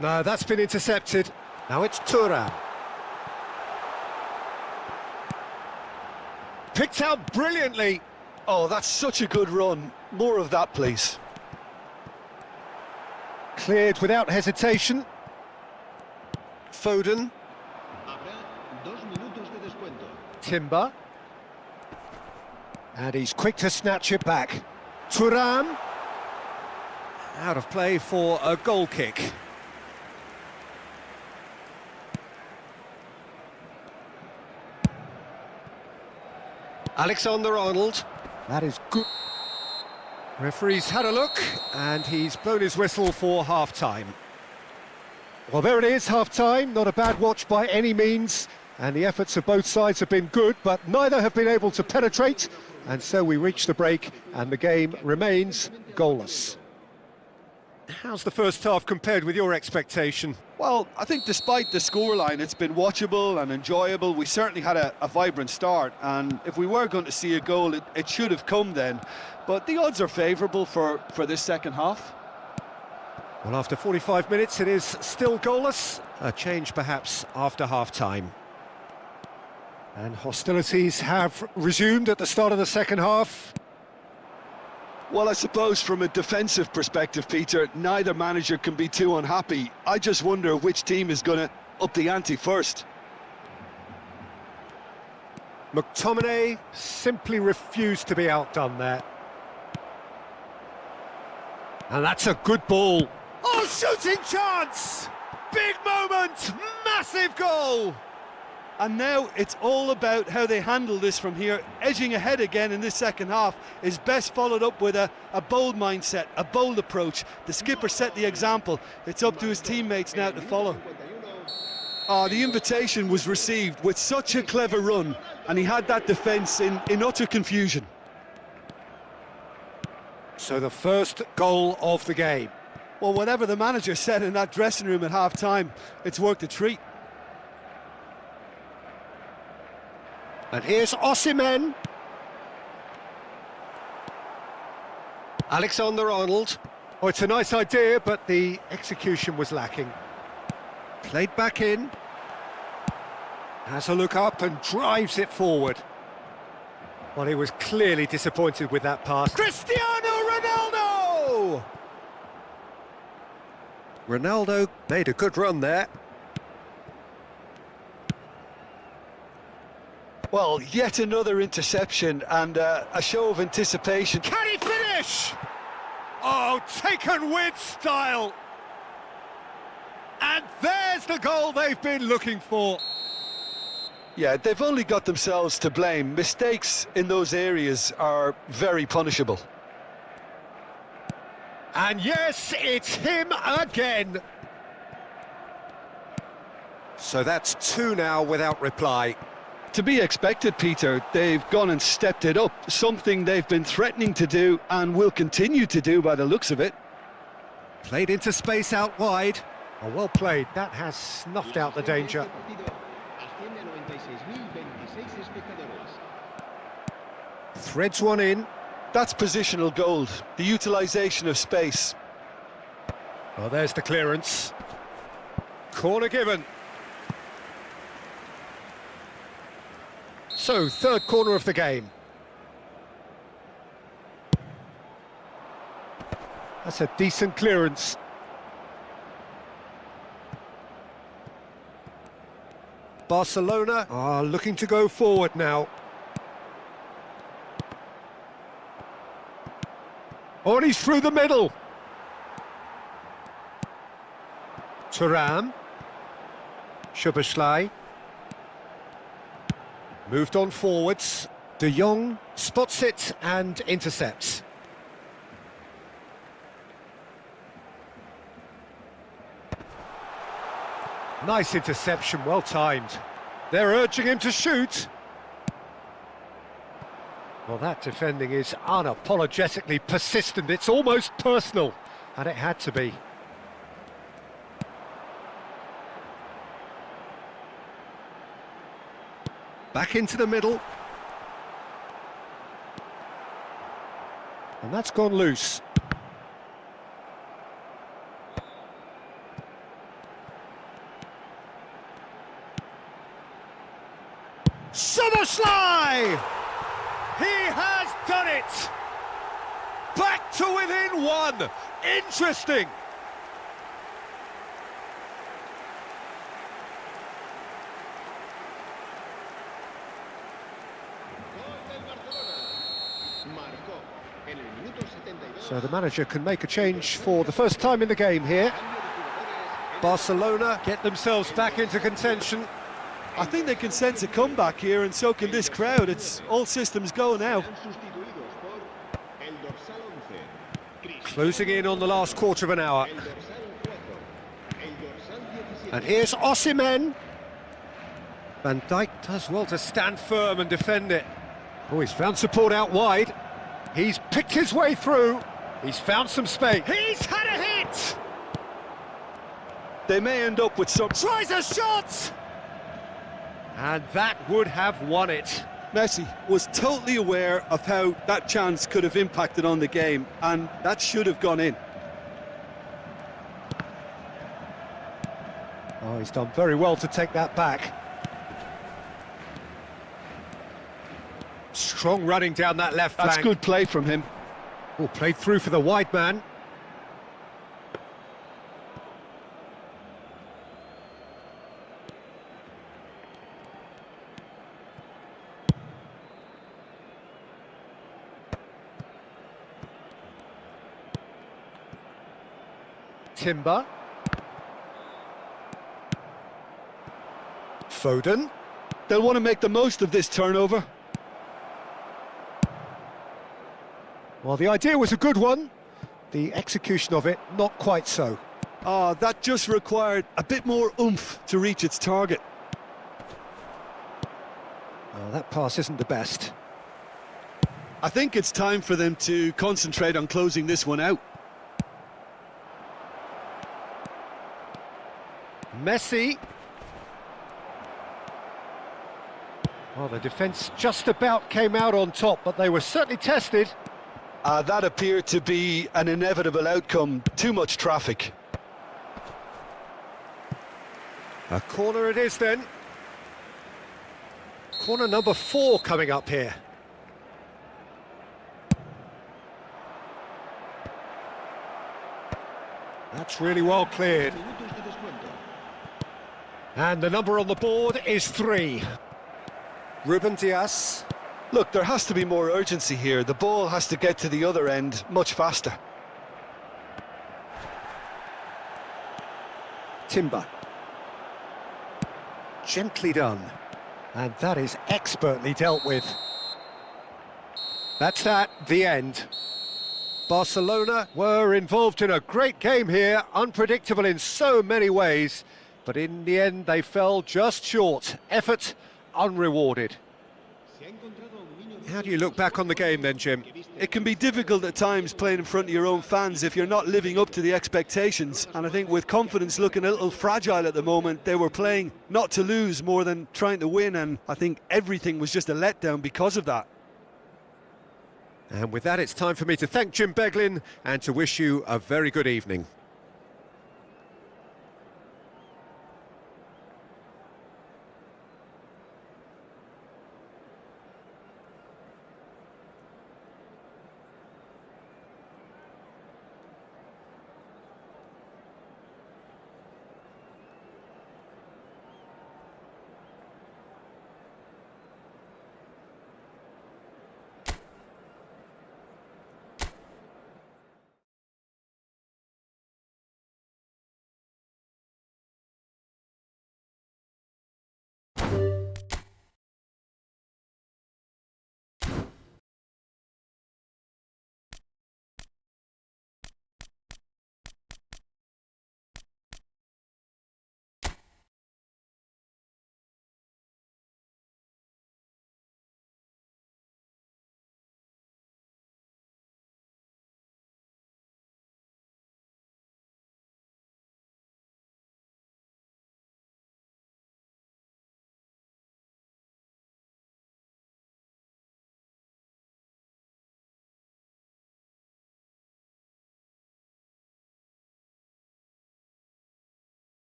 No, that's been intercepted. Now it's Thuram. Picked out brilliantly. Oh, that's such a good run. More of that, please. Cleared without hesitation. Foden. Habrá 2 minutos de descuento. Timber. And he's quick to snatch it back. Thuram. Out of play for a goal kick. Alexander-Arnold. That is good. Referee's had a look, and he's blown his whistle for half-time. Well, there it is, half-time. Not a bad watch by any means, and the efforts of both sides have been good, but neither have been able to penetrate, and so we reach the break, and the game remains goalless. How's the first half compared with your expectation? Well, I think despite the scoreline, it's been watchable and enjoyable. We certainly had a vibrant start, and if we were going to see a goal, it should have come then. But the odds are favourable for this second half. Well, after 45 minutes, it is still goalless. A change, perhaps, after half-time. And hostilities have resumed at the start of the second half. Well, I suppose from a defensive perspective, Peter, neither manager can be too unhappy. I just wonder which team is going to up the ante first. McTominay simply refused to be outdone there. And that's a good ball. Oh, shooting chance! Big moment! Massive goal! And now it's all about how they handle this from here. Edging ahead again in this second half is best followed up with a bold mindset, a bold approach. The skipper set the example. It's up to his teammates now to follow. The invitation was received with such a clever run, and he had that defence in utter confusion. So the first goal of the game. Well, whatever the manager said in that dressing room at half-time, it's worked a treat. And here's Osimhen. Alexander-Arnold. Oh, it's a nice idea, but the execution was lacking. Played back in. Has a look up and drives it forward. Well, he was clearly disappointed with that pass. Cristiano Ronaldo! Ronaldo made a good run there. Well, yet another interception and a show of anticipation. Can he finish? Oh, taken with style. And there's the goal they've been looking for. Yeah, they've only got themselves to blame. Mistakes in those areas are very punishable. And yes, it's him again. So that's 2 now without reply. To be expected, Peter. They've gone and stepped it up, something they've been threatening to do and will continue to do by the looks of it. Played into space out wide. Oh, well played. That has snuffed out the danger. Threads one in. That's positional gold, the utilisation of space. Well, there's the clearance. Corner given. So, third corner of the game. That's a decent clearance. Barcelona are looking to go forward now. Oh, and he's through the middle. Thuram. Szoboszlai. Moved on forwards. De Jong spots it and intercepts. Nice interception, well timed. They're urging him to shoot. Well, that defending is unapologetically persistent. It's almost personal, and it had to be. Back into the middle. And that's gone loose. Szoboszlai! He has done it! Back to within one! Interesting! So the manager can make a change for the first time in the game here. Barcelona get themselves back into contention. I think they can sense a comeback here, and so can this crowd. It's all systems go now. Closing in on the last quarter of an hour. And here's Osimhen. Van Dijk does well to stand firm and defend it. Oh, he's found support out wide. He's picked his way through. He's found some space. He's had a hit! They may end up with some... Tries a shot! And that would have won it. Messi was totally aware of how that chance could have impacted on the game, and that should have gone in. Oh, he's done very well to take that back. Strong running down that left flank. That's good play from him. Oh, played through for the wide man. Timber. Foden. They'll want to make the most of this turnover. Well, the idea was a good one. The execution of it, not quite so. Ah, that just required a bit more oomph to reach its target. Oh, that pass isn't the best. I think it's time for them to concentrate on closing this one out. Messi. Well, the defence just about came out on top, but they were certainly tested. That appeared to be an inevitable outcome. Too much traffic. A corner it is then. Corner number 4 coming up here. That's really well cleared. And the number on the board is 3. Ruben Dias. Look, there has to be more urgency here. The ball has to get to the other end much faster. Timber. Gently done. And that is expertly dealt with. That's that, the end. Barcelona were involved in a great game here, unpredictable in so many ways, but in the end they fell just short. Effort unrewarded. How do you look back on the game then, Jim? It can be difficult at times playing in front of your own fans if you're not living up to the expectations, and I think with confidence looking a little fragile at the moment, they were playing not to lose more than trying to win, and I think everything was just a letdown because of that. And with that, it's time for me to thank Jim Beglin and to wish you a very good evening.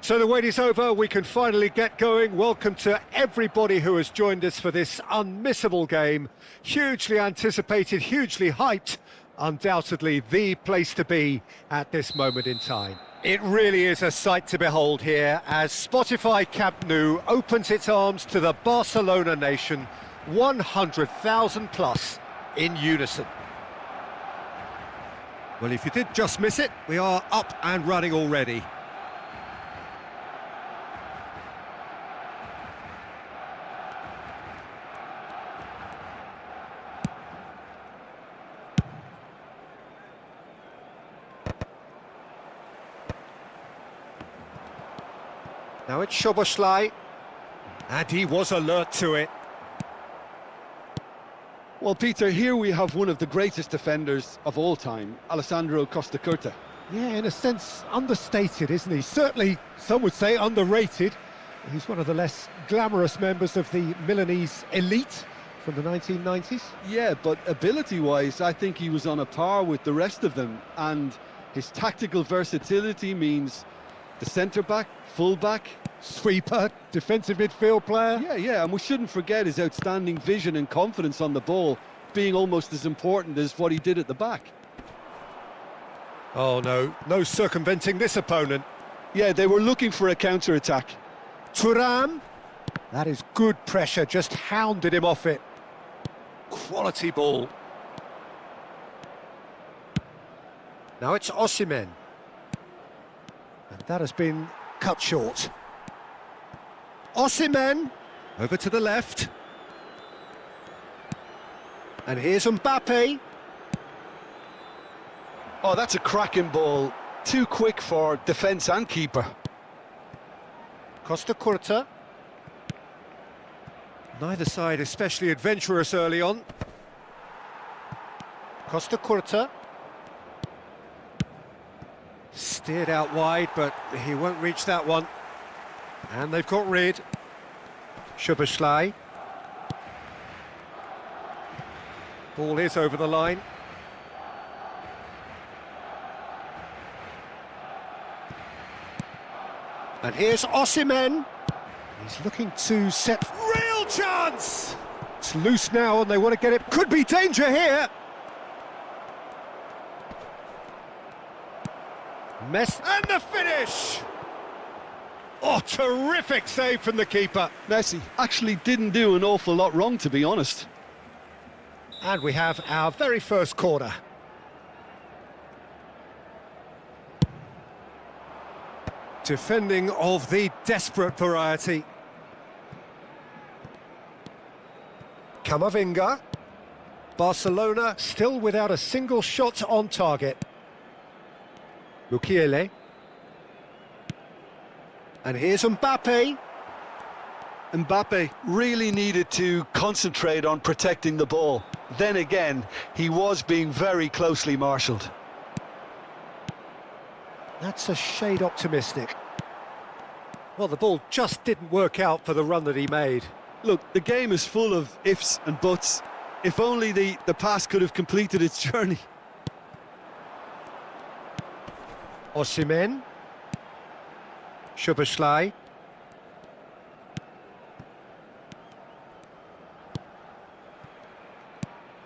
So the wait is over, we can finally get going. Welcome to everybody who has joined us for this unmissable game. Hugely anticipated, hugely hyped, undoubtedly the place to be at this moment in time. It really is a sight to behold here as Spotify Camp Nou opens its arms to the Barcelona nation, 100,000 plus in unison. Well, if you did just miss it, we are up and running already. Now it's Szoboszlai, and he was alert to it. Well, Peter, here we have one of the greatest defenders of all time, Alessandro Costa Curta. Yeah, in a sense, understated, isn't he? Certainly, some would say underrated. He's one of the less glamorous members of the Milanese elite from the 1990s. Yeah, but ability-wise, I think he was on a par with the rest of them, and his tactical versatility means the centre-back, full-back, Sweeper, defensive midfield player. Yeah, and we shouldn't forget his outstanding vision and confidence on the ball being almost as important as what he did at the back. Oh no, no circumventing this opponent. Yeah, they were looking for a counter-attack. Thuram, that is good pressure, just hounded him off it. Quality ball. Now it's Osimhen. And that has been cut short. Osimhen, over to the left. And here's Mbappe. Oh, that's a cracking ball. too quick for defence and keeper. Costa Curta. Neither side especially adventurous early on. Costa Curta. Steered out wide, but he won't reach that one. And they've got rid. Szoboszlai. Ball is over the line. And here's Osimhen. He's looking to set... Real chance! It's loose now and they want to get it. Could be danger here. Messi, and the finish! Oh, terrific save from the keeper. Messi actually didn't do an awful lot wrong, to be honest. And we have our very first corner. Defending of the desperate variety. Camavinga. Barcelona still without a single shot on target. Mukiele. And here's Mbappe. Mbappe really needed to concentrate on protecting the ball. Then again, he was being very closely marshalled. That's a shade optimistic. Well, the ball just didn't work out for the run that he made. Look, the game is full of ifs and buts. If only the pass could have completed its journey. Osimhen. Szoboszlai.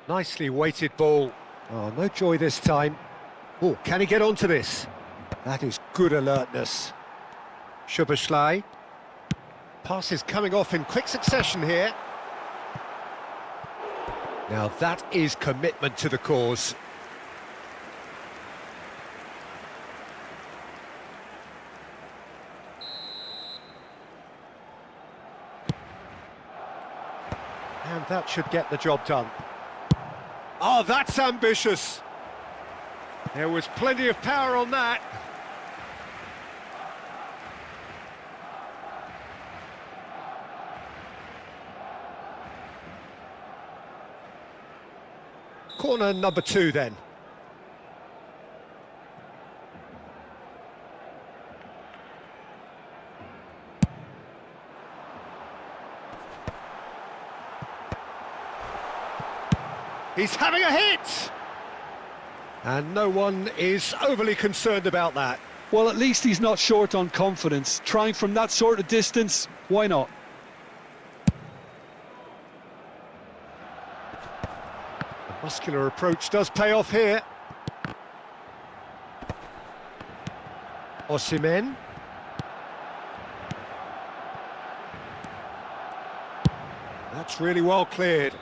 Nicely weighted ball. Oh, no joy this time. Oh, can he get onto this? That is good alertness. Szoboszlai. Pass is coming off in quick succession here. Now that is commitment to the cause. And that should get the job done. Oh, that's ambitious. There was plenty of power on that. Corner number 2 then. He's having a hit! And no one is overly concerned about that. Well, at least he's not short on confidence. Trying from that sort of distance, why not? The muscular approach does pay off here. Osimhen. That's really well cleared.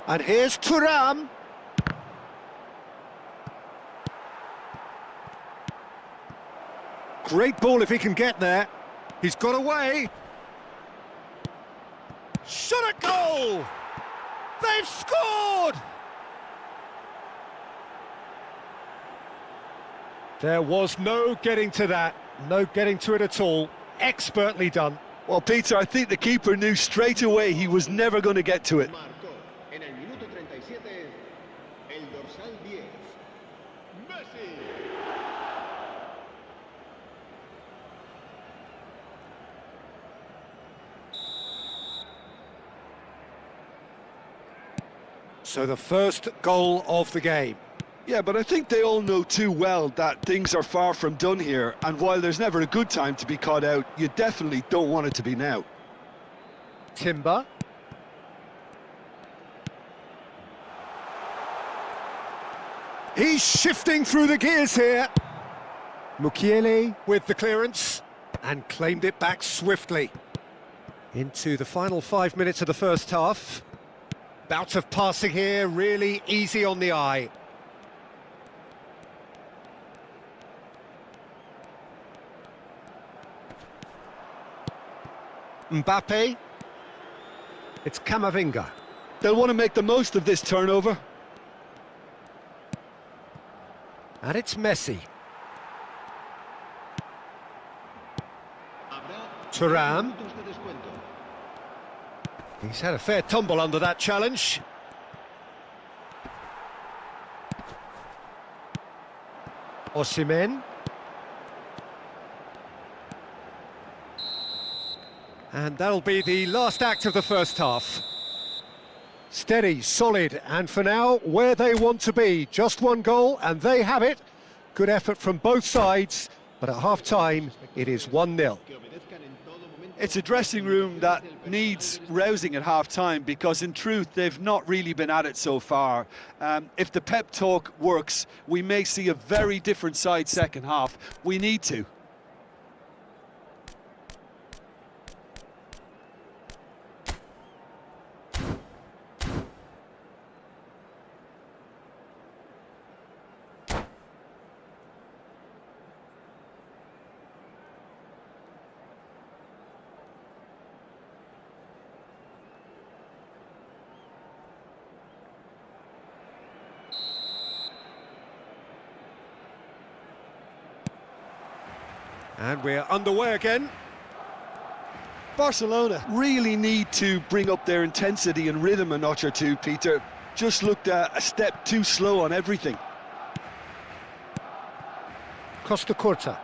And here's Thuram. Great ball if he can get there. He's got away. Shot at goal! They've scored! There was no getting to that. No getting to it at all. Expertly done. Well, Peter, I think the keeper knew straight away he was never going to get to it. En el minuto 37, el dorsal 10, Messi. So the first goal of the game. Yeah, but I think they all know too well that things are far from done here, and while there's never a good time to be caught out, you definitely don't want it to be now. Timber. He's shifting through the gears here. Mukiele with the clearance and claimed it back swiftly. Into the final 5 minutes of the first half. Bout of passing here, really easy on the eye. Mbappe. It's Camavinga. They'll want to make the most of this turnover. And it's Messi. Thuram. He's had a fair tumble under that challenge. Osimhen. And that'll be the last act of the first half. Steady, solid, and for now, where they want to be. Just one goal, and they have it. Good effort from both sides, but at half-time, it is 1-0. It's a dressing room that needs rousing at half-time because, in truth, they've not really been at it so far. If the pep talk works, we may see a very different side second half. We need to. And we're underway again. Barcelona really need to bring up their intensity and rhythm a notch or two, Peter. Just looked a step too slow on everything. Costa Curta.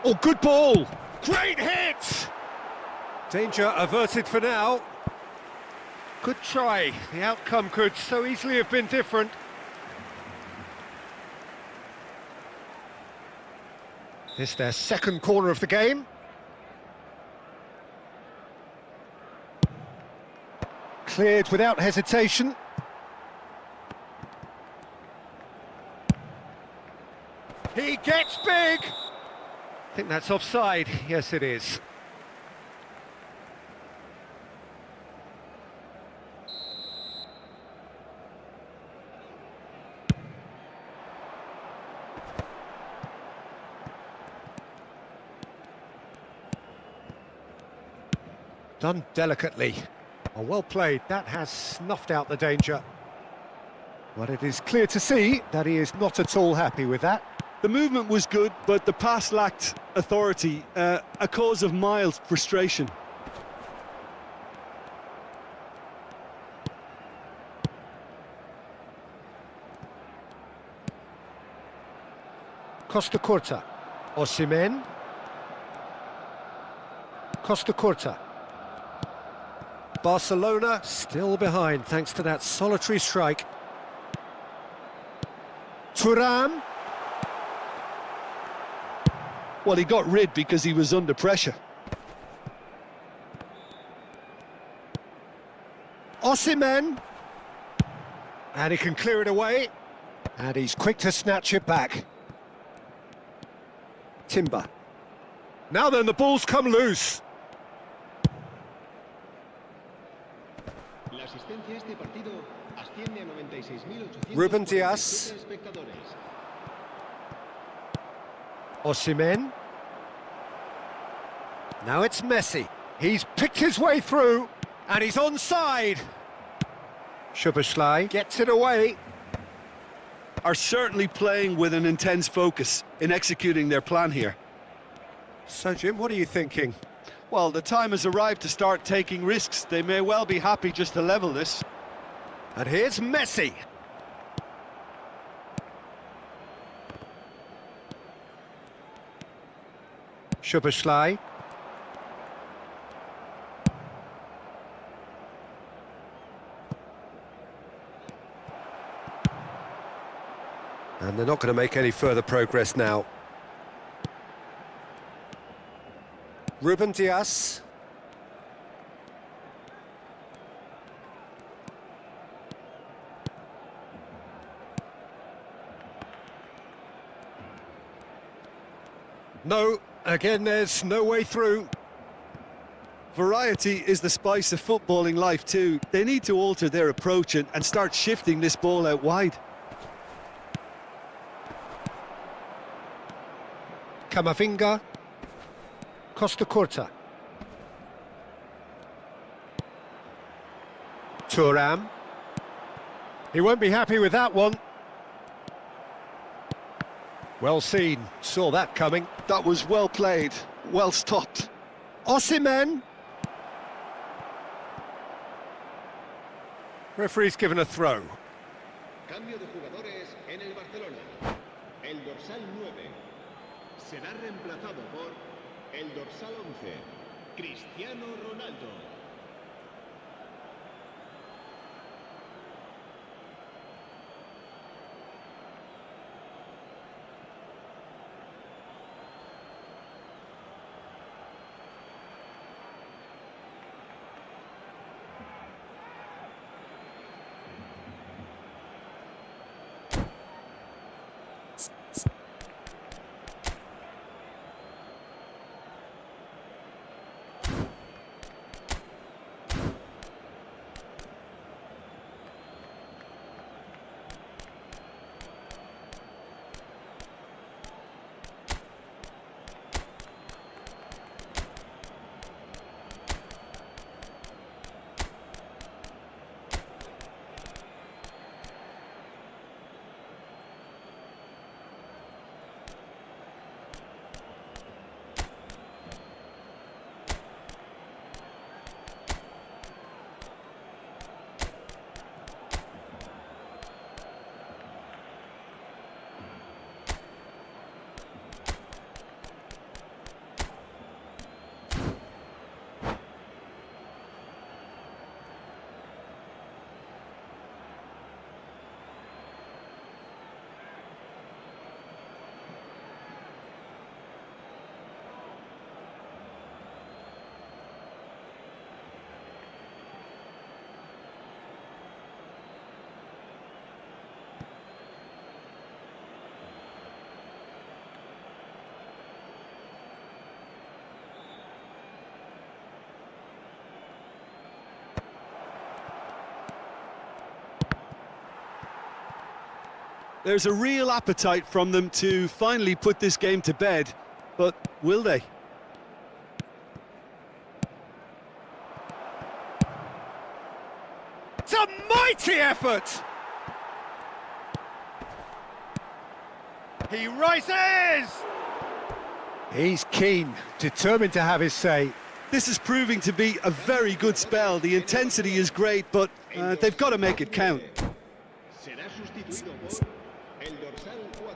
Oh, good ball! Great hit! Danger averted for now. Good try. The outcome could so easily have been different. It's their second corner of the game. Cleared without hesitation. He gets big! I think that's offside. Yes, it is. Done delicately. Oh, well played. That has snuffed out the danger. But it is clear to see that he is not at all happy with that. The movement was good, but the pass lacked authority, a cause of mild frustration. Costa Curta. Osimhen. Costa Curta. Barcelona still behind thanks to that solitary strike. Thuram. Well, he got rid because he was under pressure. Osimhen. And he can clear it away. And he's quick to snatch it back. Timber. Now then, the ball's come loose. Ruben Dias. Osimhen. Now it's Messi. He's picked his way through, and he's onside. Szoboszlai gets it away. Are certainly playing with an intense focus in executing their plan here. So, Jim, what are you thinking? Well, the time has arrived to start taking risks. They may well be happy just to level this. And here's Messi. Szoboszlai. And they're not going to make any further progress now. Ruben Dias. No, again there's no way through. Variety is the spice of footballing life too. They need to alter their approach and start shifting this ball out wide. Camavinga. Costa Curta. Thuram. He won't be happy with that one. Well seen, saw that coming. That was well played, well stopped. Osimhen. Referee's given a throw. Cambio de jugadores en el Barcelona. El dorsal 9 será reemplazado por el dorsal 11, Cristiano Ronaldo. There's a real appetite from them to finally put this game to bed, but will they? It's a mighty effort! He rises! He's keen, determined to have his say. This is proving to be a very good spell. The intensity is great, but they've got to make it count. Será sustituido por el dorsal 4.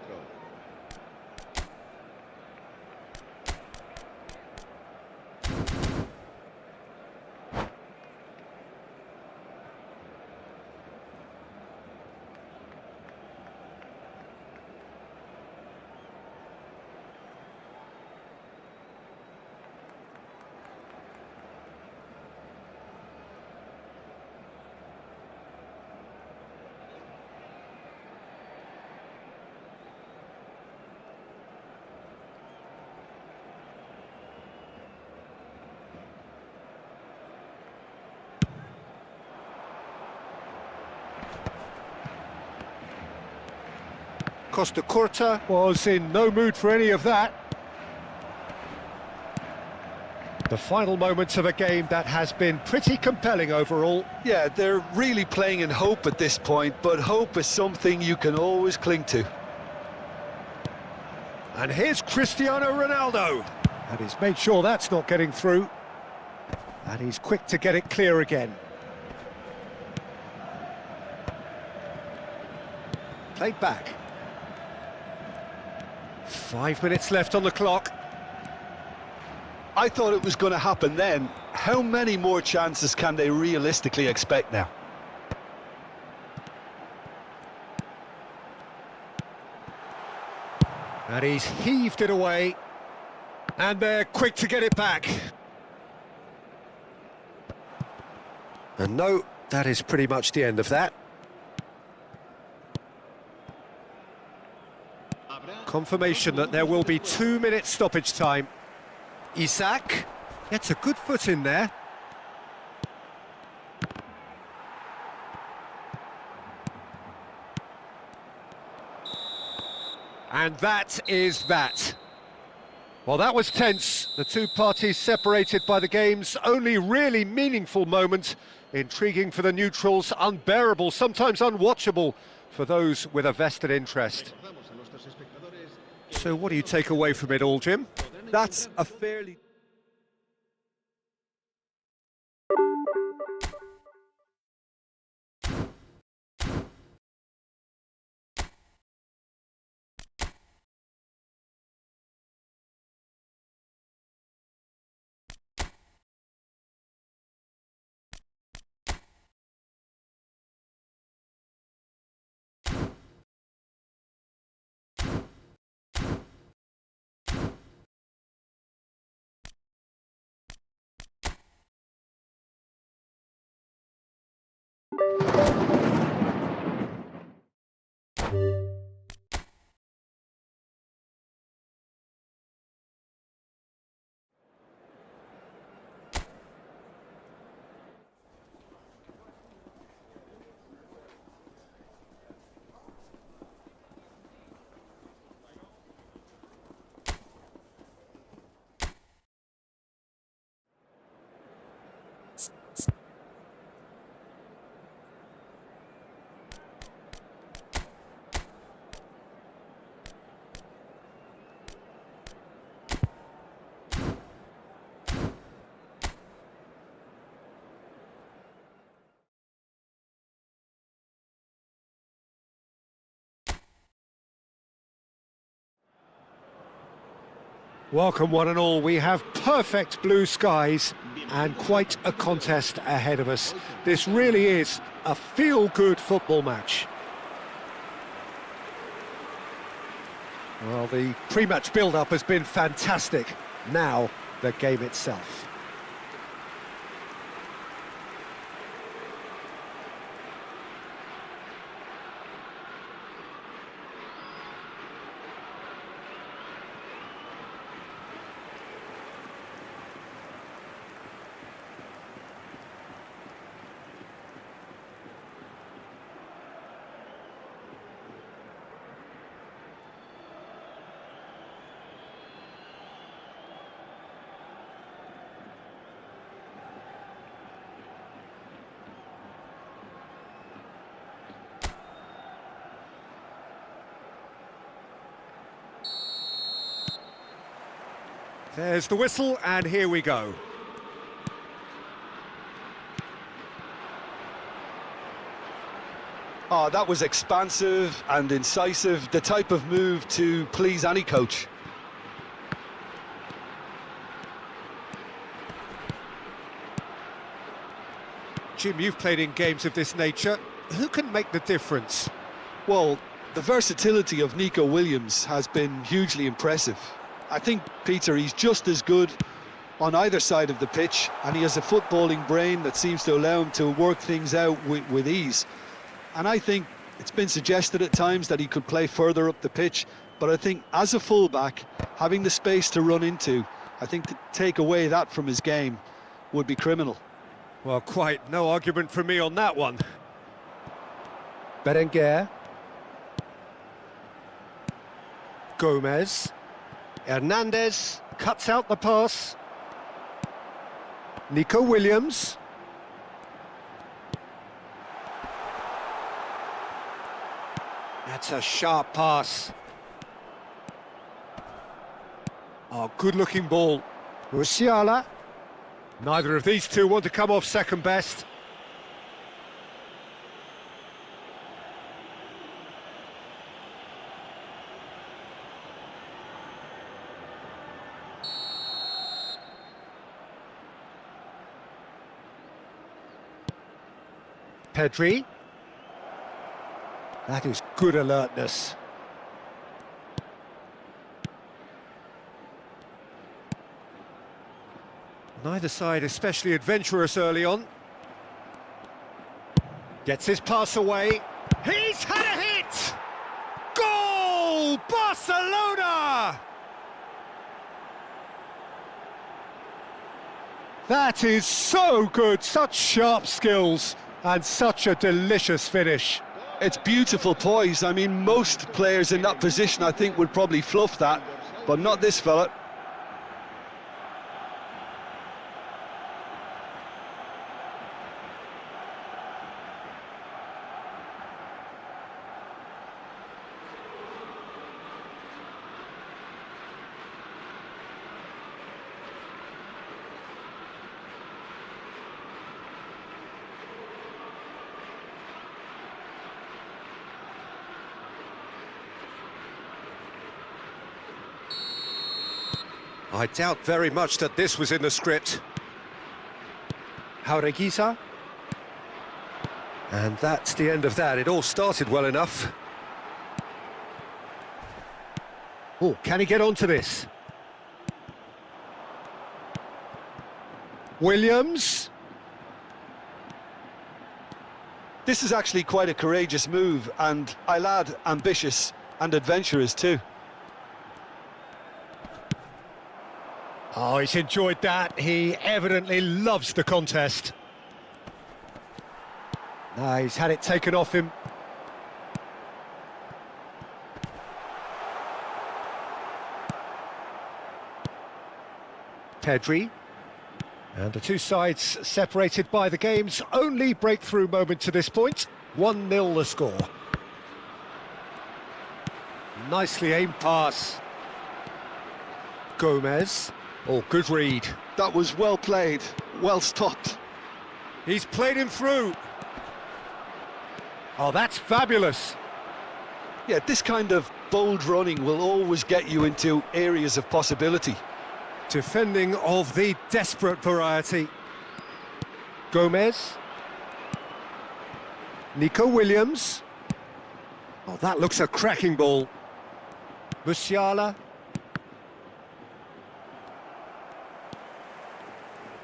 Costa Curta was in no mood for any of that. The final moments of a game that has been pretty compelling overall. Yeah, they're really playing in hope at this point, but hope is something you can always cling to. And here's Cristiano Ronaldo. And he's made sure that's not getting through. And he's quick to get it clear again. Played back. 5 minutes left on the clock. I thought it was going to happen then. How many more chances can they realistically expect now? And he's heaved it away. And they're quick to get it back. And no, that is pretty much the end of that. Confirmation that there will be 2 minutes stoppage time. Isak gets a good foot in there. And that is that. Well, that was tense. The two parties separated by the game's only really meaningful moment. Intriguing for the neutrals, unbearable, sometimes unwatchable for those with a vested interest. So what do you take away from it all, Jim? That's a fairly... Welcome one and all, we have perfect blue skies and quite a contest ahead of us. This really is a feel-good football match. Well, the pre-match build-up has been fantastic. Now, the game itself. There's the whistle, and here we go. Oh, that was expansive and incisive, the type of move to please any coach. Jim, you've played in games of this nature. Who can make the difference? Well, the versatility of Nico Williams has been hugely impressive. I think, Peter, he's just as good on either side of the pitch, and he has a footballing brain that seems to allow him to work things out with ease. And I think it's been suggested at times that he could play further up the pitch, but I think as a fullback, having the space to run into, I think to take away that from his game would be criminal. Well, quite no argument from me on that one. Berenguer. Gomez. Hernandez cuts out the pass. Nico Williams. That's a sharp pass. Oh, good-looking ball. Musiala. Neither of these two want to come off second best. Pedri. That is good alertness. Neither side especially adventurous early on. Gets his pass away. He's had a hit! Goal! Barcelona! That is so good, such sharp skills and such a delicious finish. It's beautiful poise. I mean, most players in that position, I think, would probably fluff that, but not this fella. I doubt very much that this was in the script. Jaureguisa. And that's the end of that. It all started well enough. Oh, can he get onto this? Williams. This is actually quite a courageous move, and I'll add ambitious and adventurous too. Oh, he's enjoyed that. He evidently loves the contest. No, he's had it taken off him. Pedri. And the two sides separated by the game's only breakthrough moment to this point. 1-0 the score. Nicely aimed pass. Gomez. Oh, good read. That was well played, well stopped. He's played him through. Oh, that's fabulous. Yeah, this kind of bold running will always get you into areas of possibility. Defending of the desperate variety. Gomez. Nico Williams. Oh, that looks a cracking ball. Musiala.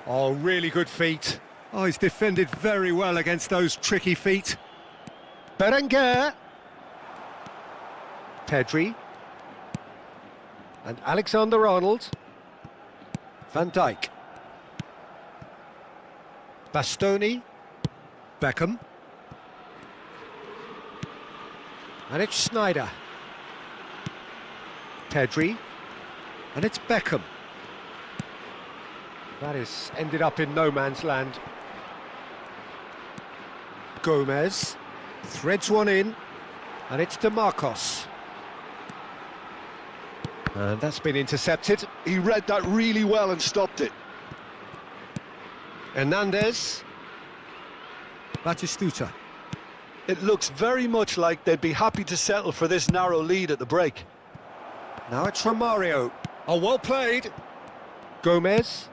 Oh, really good feet. Oh, he's defended very well against those tricky feet. Berenguer. Pedri. And Alexander-Arnold. Van Dijk. Bastoni. Beckham. And it's Schneider. Pedri. And it's Beckham. That has ended up in no man's land. Gomez. Threads one in. And it's DeMarcos. And that's been intercepted. He read that really well and stopped it. Hernandez. Batistuta. It looks very much like they'd be happy to settle for this narrow lead at the break. Now it's Romario. Oh, well played. Gomez.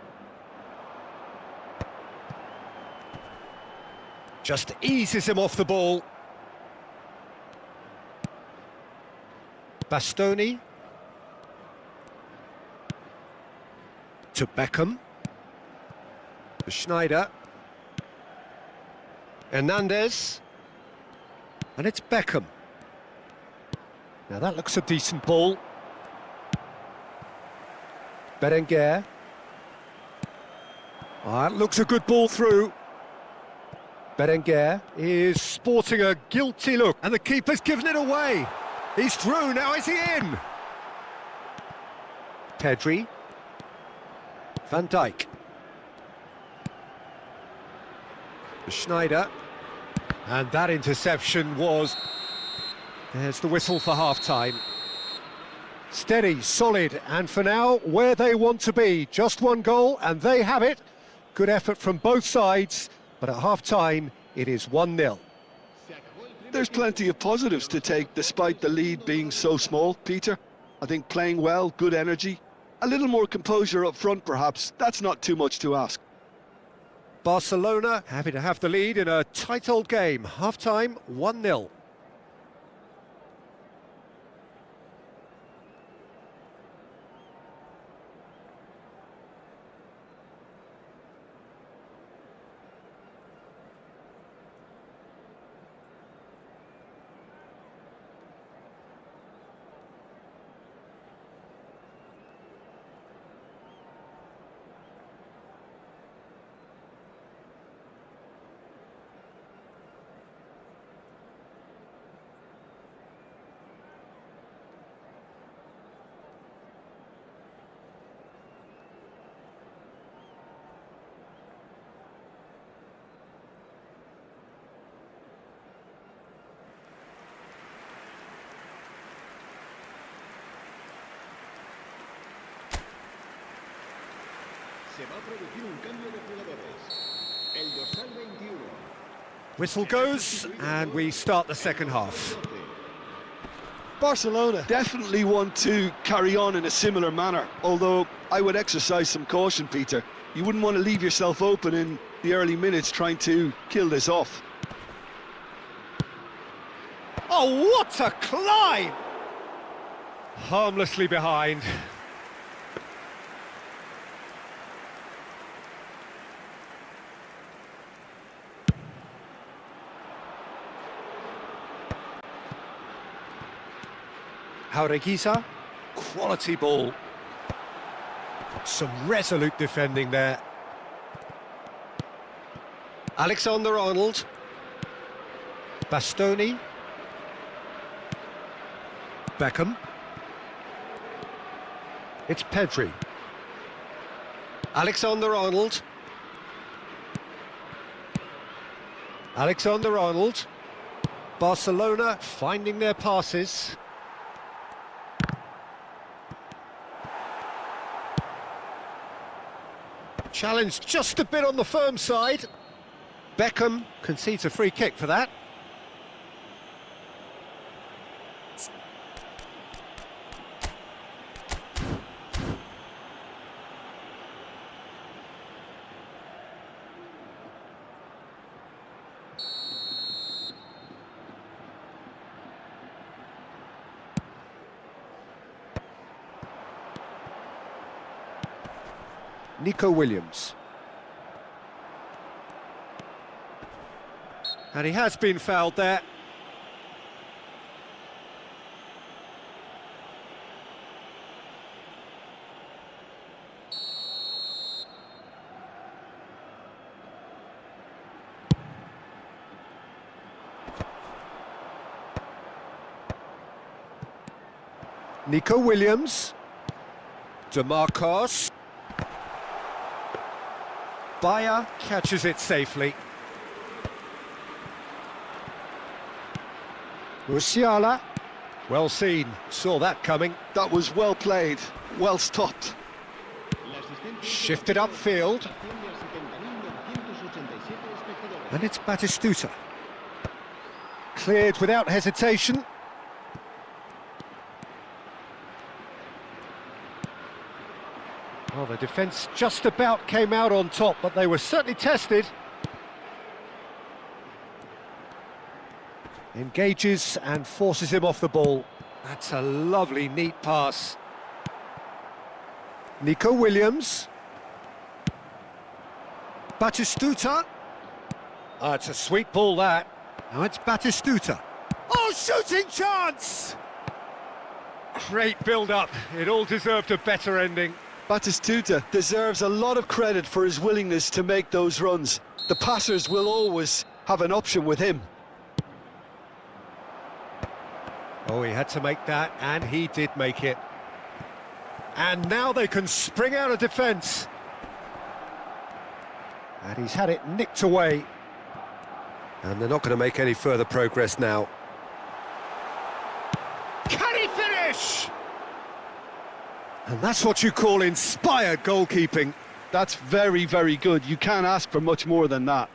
Just eases him off the ball. Bastoni. To Beckham. To Schneider. Hernandez. And it's Beckham. Now that looks a decent ball. Berenguer. Oh, that looks a good ball through. Berenguer is sporting a guilty look, and the keeper's given it away. He's through, now is he in? Pedri. Van Dijk. Schneider. And that interception was... There's the whistle for half-time. Steady, solid, and for now, where they want to be. Just one goal, and they have it. Good effort from both sides, but at half-time, it is 1-0. There's plenty of positives to take despite the lead being so small, Peter. I think playing well, good energy, a little more composure up front perhaps, that's not too much to ask. Barcelona happy to have the lead in a tight old game. Half-time, 1-0. Se va a producir un cambio de jugadores. El dorsal 21. Whistle goes, and we start the second half. Barcelona definitely want to carry on in a similar manner, although I would exercise some caution, Peter. You wouldn't want to leave yourself open in the early minutes trying to kill this off. Oh, what a climb! Harmlessly behind. Jaureguisa, quality ball. Some resolute defending there. Alexander-Arnold. Bastoni. Beckham. It's Pedri. Alexander-Arnold. Alexander-Arnold. Barcelona finding their passes. Challenge just a bit on the firm side. Beckham concedes a free kick for that. Nico Williams. And he has been fouled there. Nico Williams. DeMarcos. Bayer catches it safely. Musiala, well seen, saw that coming. That was well played, well stopped. Shifted upfield. And it's Batistuta. Cleared without hesitation. Well, the defence just about came out on top, but they were certainly tested. Engages and forces him off the ball. That's a lovely, neat pass. Nico Williams. Batistuta. Oh, it's a sweet ball, that. Now it's Batistuta. Oh, shooting chance! Great build-up. It all deserved a better ending. Batistuta deserves a lot of credit for his willingness to make those runs. The passers will always have an option with him. Oh, he had to make that, and he did make it. And now they can spring out of defence. And he's had it nicked away. And they're not going to make any further progress now. Can he finish? And that's what you call inspired goalkeeping. That's very, very good. You can't ask for much more than that.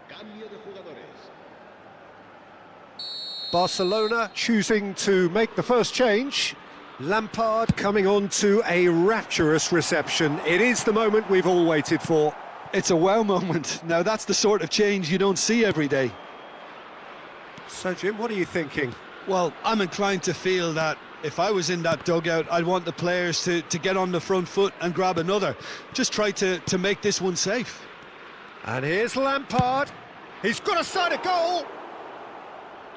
Cambio de jugadores. Barcelona choosing to make the first change. Lampard coming on to a rapturous reception. It is the moment we've all waited for. It's a wow moment. Now that's the sort of change you don't see every day. So, Jim, what are you thinking? Well, I'm inclined to feel that if I was in that dugout, I'd want the players to get on the front foot and grab another. Just try to make this one safe. And here's Lampard. He's got a side of goal.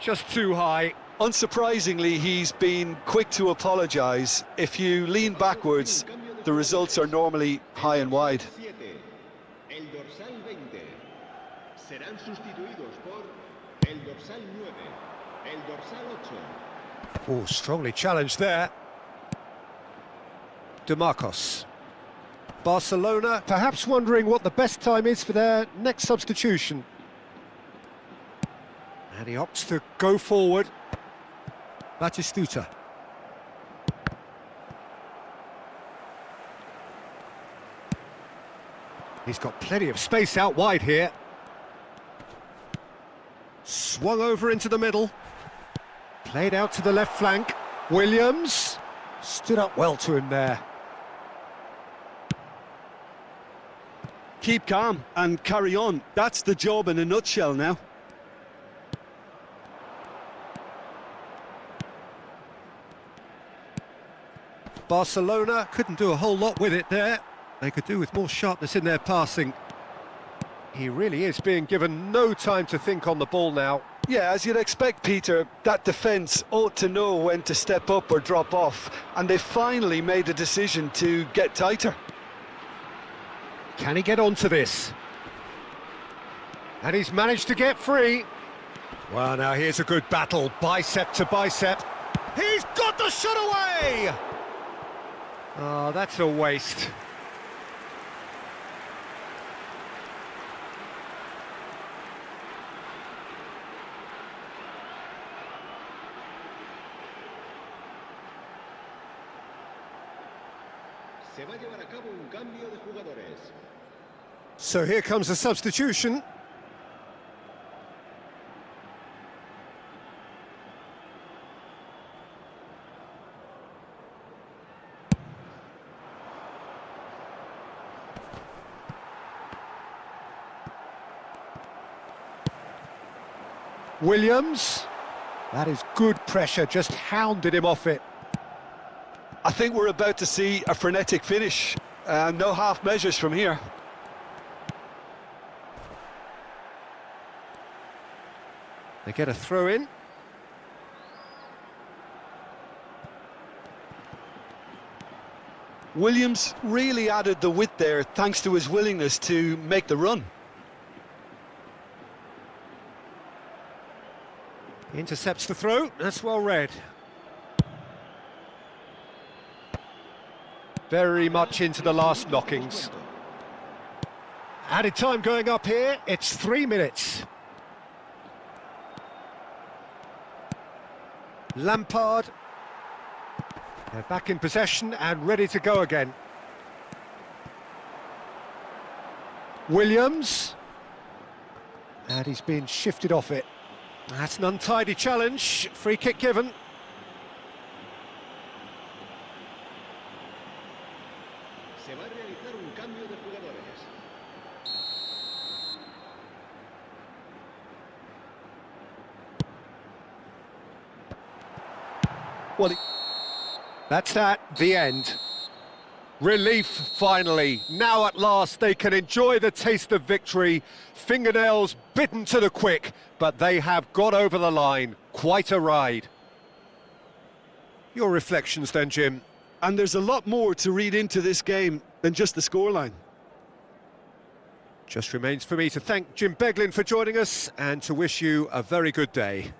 Just too high. Unsurprisingly, he's been quick to apologise. If you lean backwards, the results are normally high and wide. El dorsal 20. Serán sustituidos por el dorsal 9. El dorsal 8. Oh, strongly challenged there. DeMarcos. Barcelona perhaps wondering what the best time is for their next substitution. And he opts to go forward. Batistuta. He's got plenty of space out wide here. Swung over into the middle. Played out to the left flank. Williams stood up well to him there. Keep calm and carry on. That's the job in a nutshell now. Barcelona couldn't do a whole lot with it there. They could do with more sharpness in their passing. He really is being given no time to think on the ball now. Yeah, as you'd expect, Peter, that defence ought to know when to step up or drop off, and they finally made a decision to get tighter. Can he get onto this? And he's managed to get free. Well, now here's a good battle, bicep to bicep. He's got the shot away! Oh, that's a waste. Se va a llevar a cabo un cambio de jugadores. So here comes a substitution. Williams. That is good pressure, just hounded him off it. I think we're about to see a frenetic finish. No half measures from here. They get a throw in. Williams really added the width there thanks to his willingness to make the run. Intercepts the throw, that's well read. Very much into the last knockings. Added time going up here, it's 3 minutes. Lampard. They're back in possession and ready to go again. Williams. And he's been shifted off it. That's an untidy challenge, free kick given. Se va a realizar un cambio de jugadores. Well, that's that, the end. Relief, finally. Now at last they can enjoy the taste of victory. Fingernails bitten to the quick, but they have got over the line. Quite a ride. Your reflections then, Jim? And there's a lot more to read into this game than just the scoreline. Just remains for me to thank Jim Beglin for joining us and to wish you a very good day.